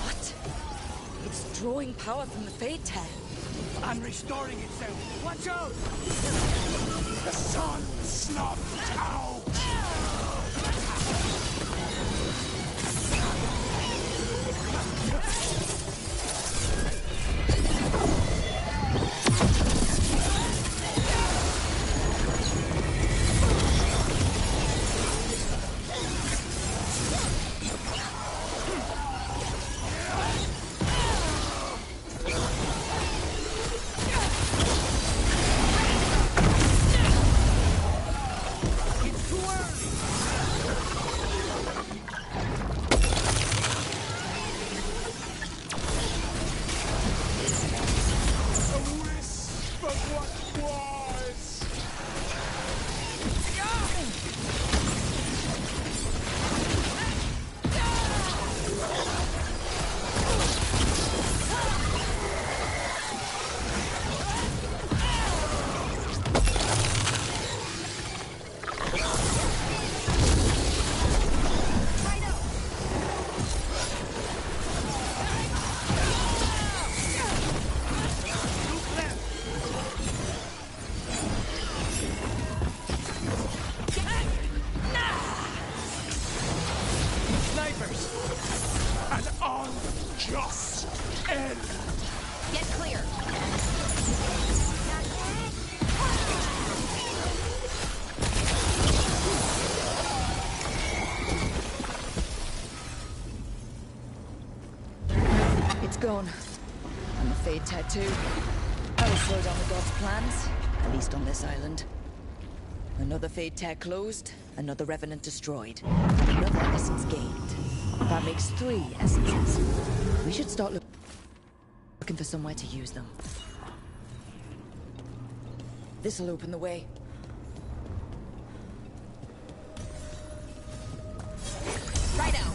What? It's drawing power from the Fade Tear. I'm restoring itself. Watch out! The sun snuffed out! It's too early. A wisp of what was! Snipers. An unjust end! Get clear. It's gone. And the Fade Tattoo. That'll slow down the gods' plans, at least on this island. Another Fade Tear closed, another Revenant destroyed, and another essence gained. That makes 3 essences. We should start looking for somewhere to use them. This'll open the way. Right out.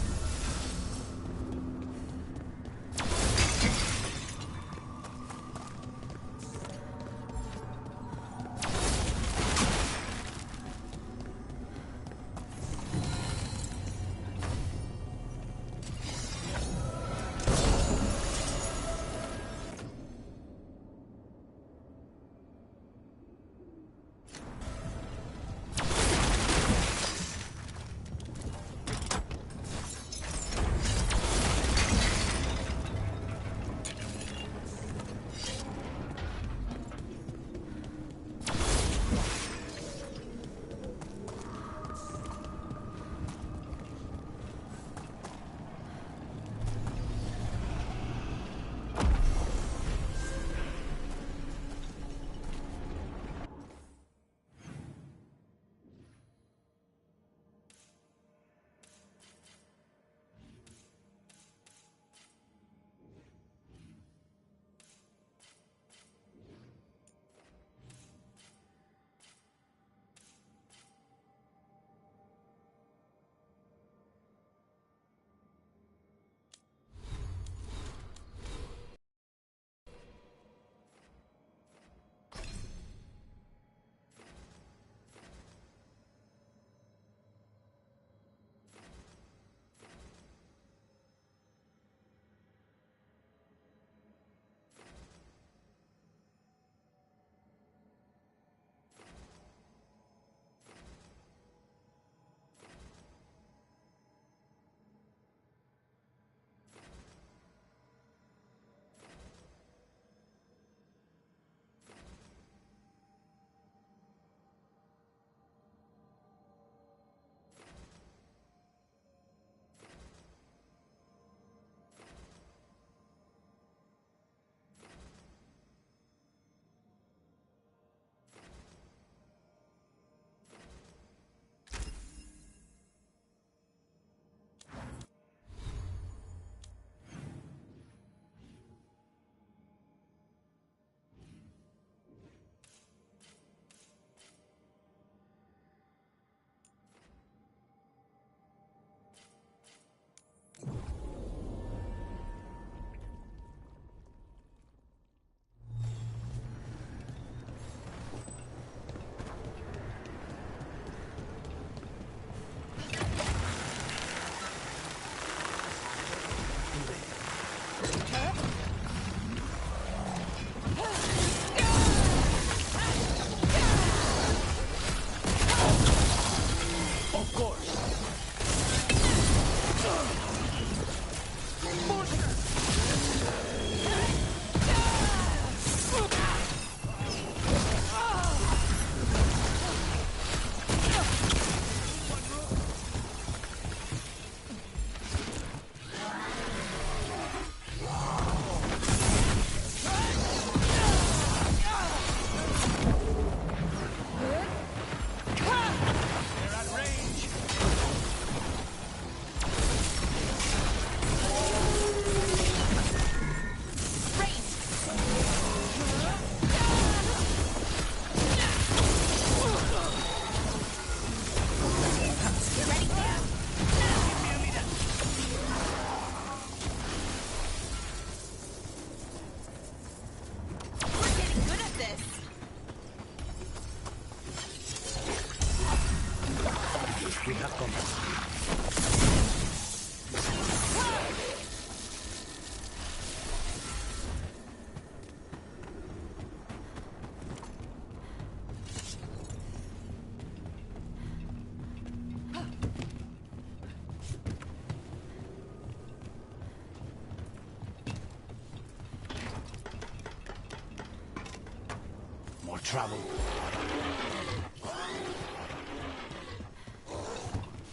More trouble.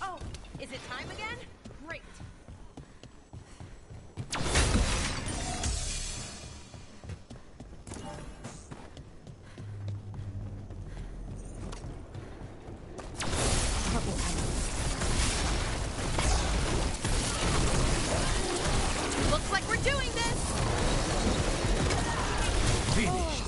Oh, is it time again? Great. Looks like we're doing this. Finished.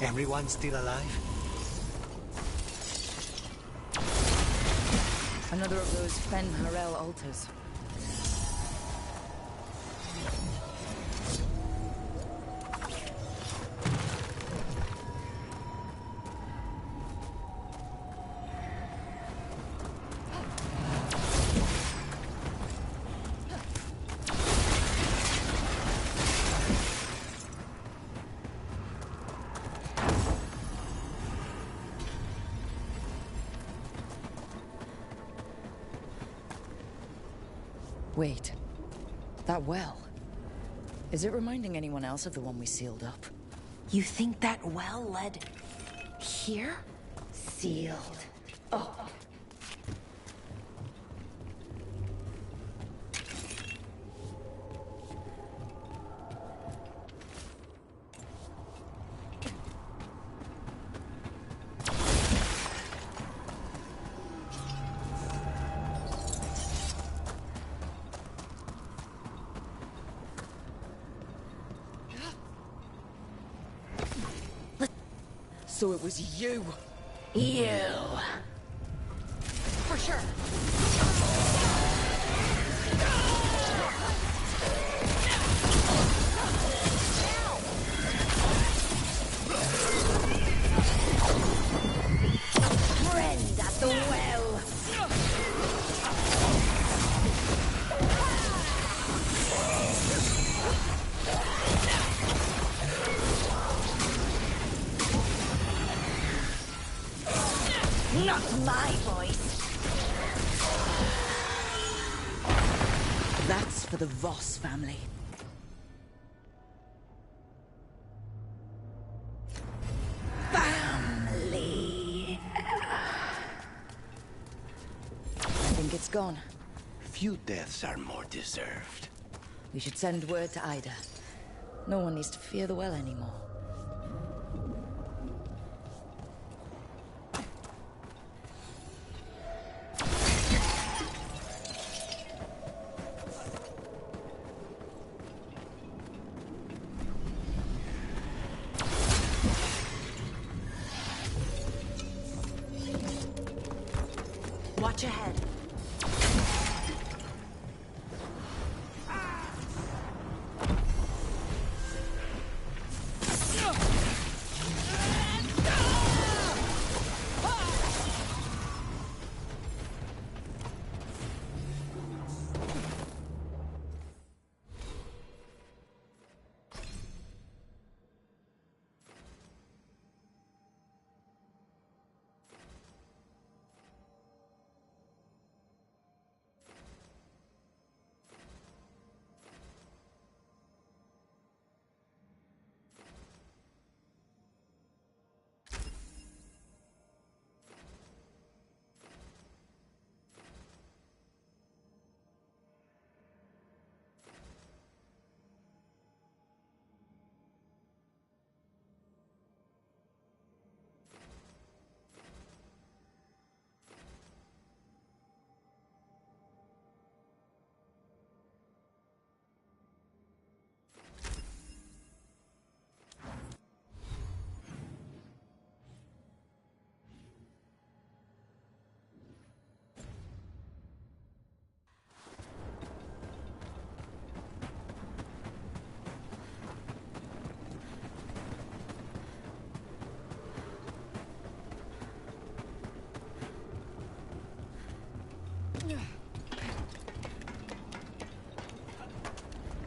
Everyone still alive? Another of those Fen Harel altars. Wait. That well. Is it reminding anyone else of the one we sealed up? You think that well led here? Sealed up. So it was you. You. For sure. Friend at the well. Not my voice. That's for the Voss family. Family. I think it's gone. Few deaths are more deserved. We should send word to Ida. No one needs to fear the well anymore. Watch ahead.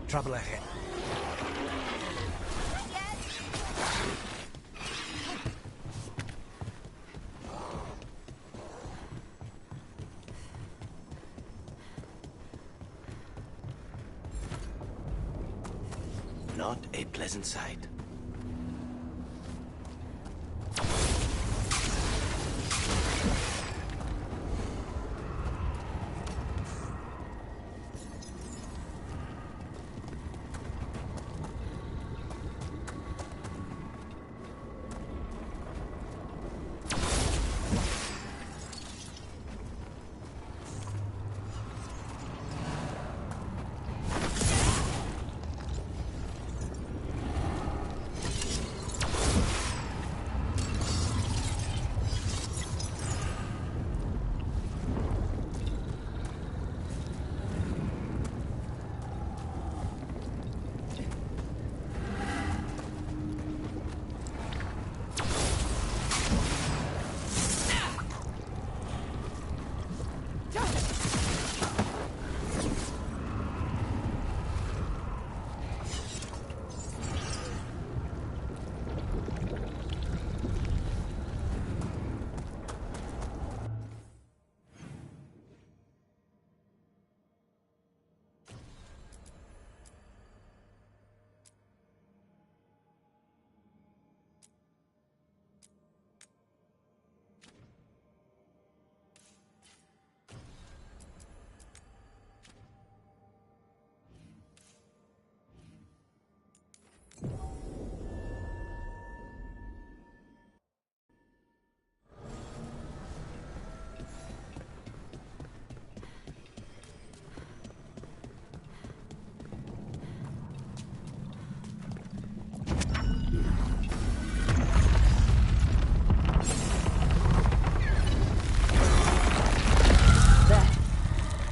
Trouble ahead. Not a pleasant sight.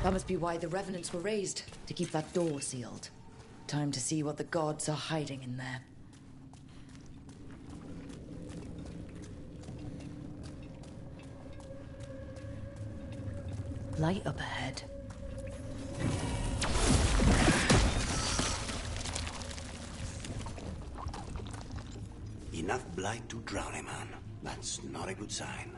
That must be why the revenants were raised, to keep that door sealed. Time to see what the gods are hiding in there. Light up ahead. Enough blight to drown a man. That's not a good sign.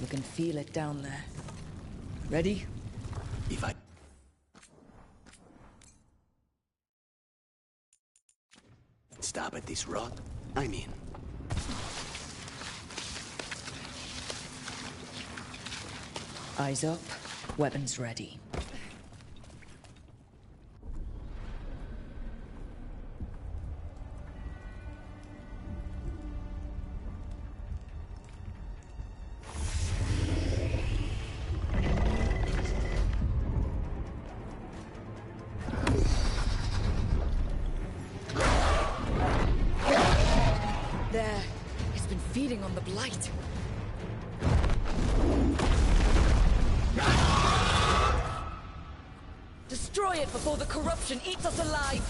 You can feel it down there. Ready? If I... Stop at this rot, I'm in. Eyes up, weapons ready. There, it's been feeding on the blight. Destroy it before the corruption eats us alive!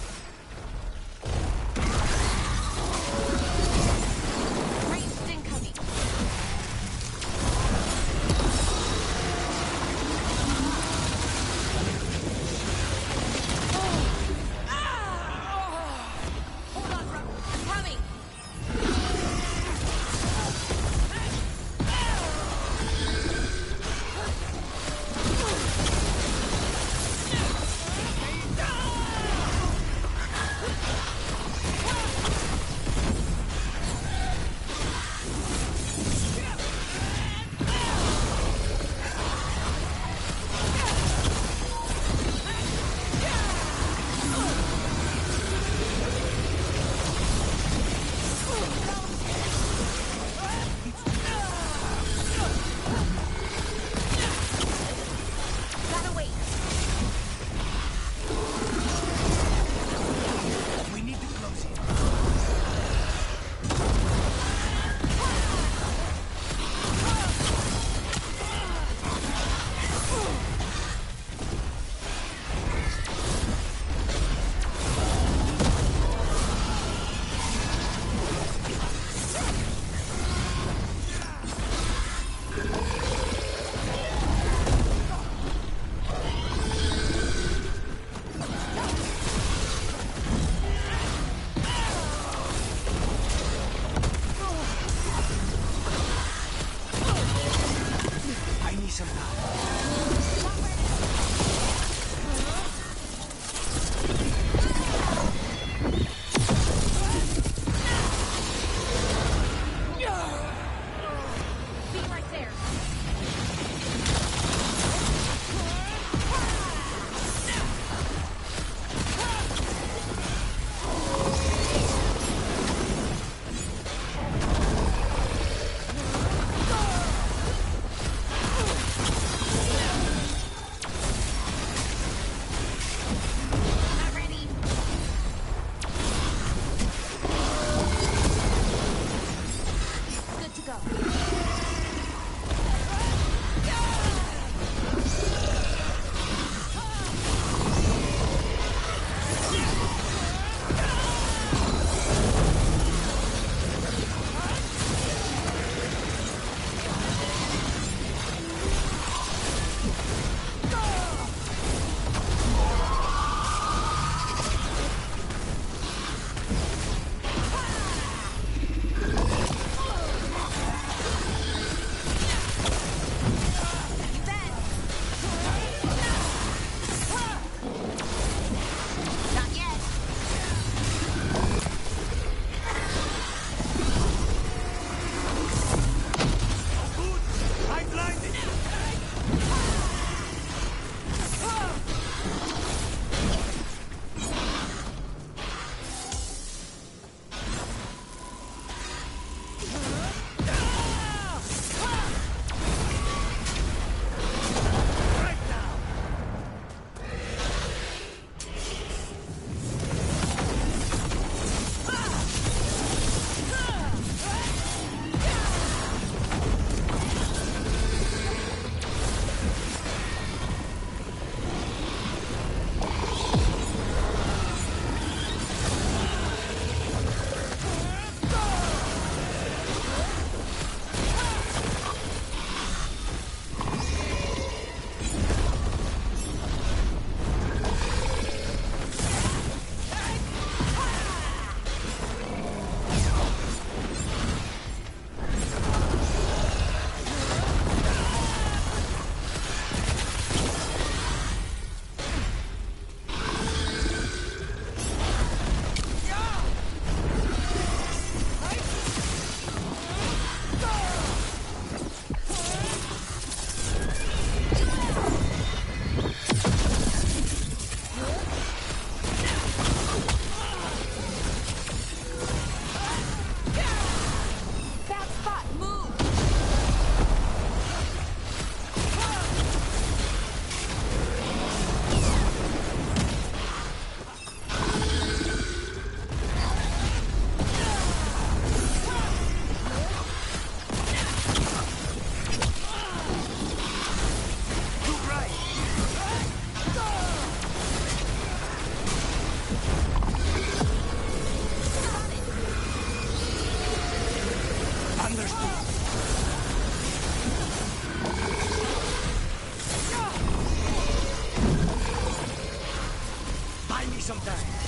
Ranged incoming. Hold on, bro. I'm coming. Buy me some time.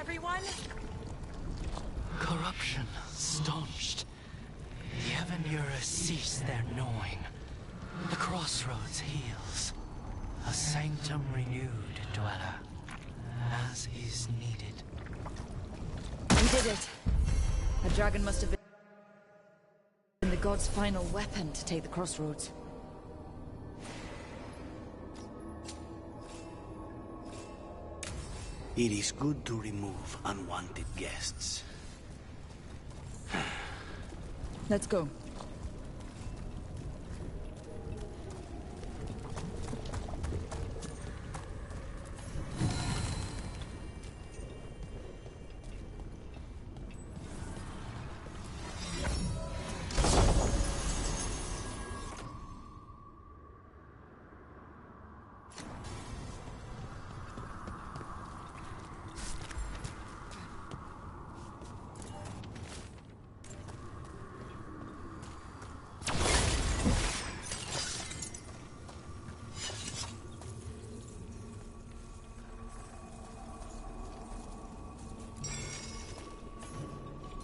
everyone! Corruption staunched. The Evanura cease their gnawing. The crossroads heals. A sanctum renewed, dweller. As is needed. We did it. The dragon must have been the god's final weapon to take the crossroads. It is good to remove unwanted guests. Let's go.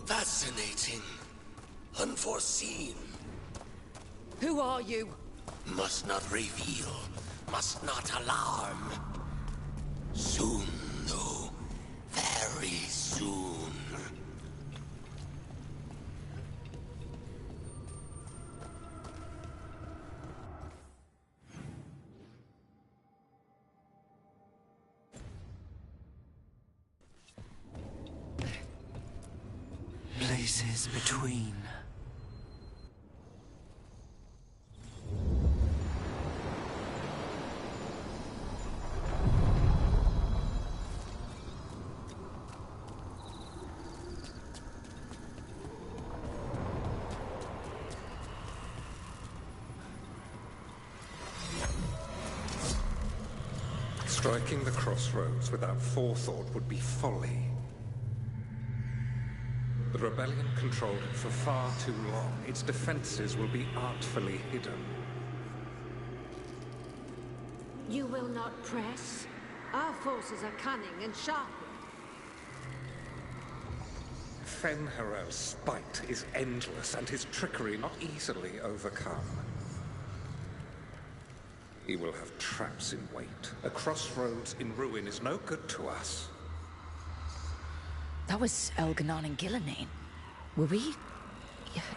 Fascinating. Unforeseen. Who are you? Must not reveal. Must not alarm. Soon, though. Very soon. Places between. Striking the crossroads without forethought would be folly. The rebellion controlled it for far too long. Its defenses will be artfully hidden. You will not press? Our forces are cunning and sharp. Fen'Harel's spite is endless, and his trickery not easily overcome. He will have traps in wait. A crossroads in ruin is no good to us. That was Elganon and Gillenane. Were we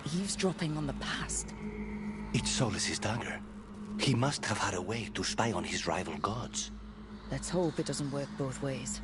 eavesdropping on the past? It's Solus's dagger. He must have had a way to spy on his rival gods. Let's hope it doesn't work both ways.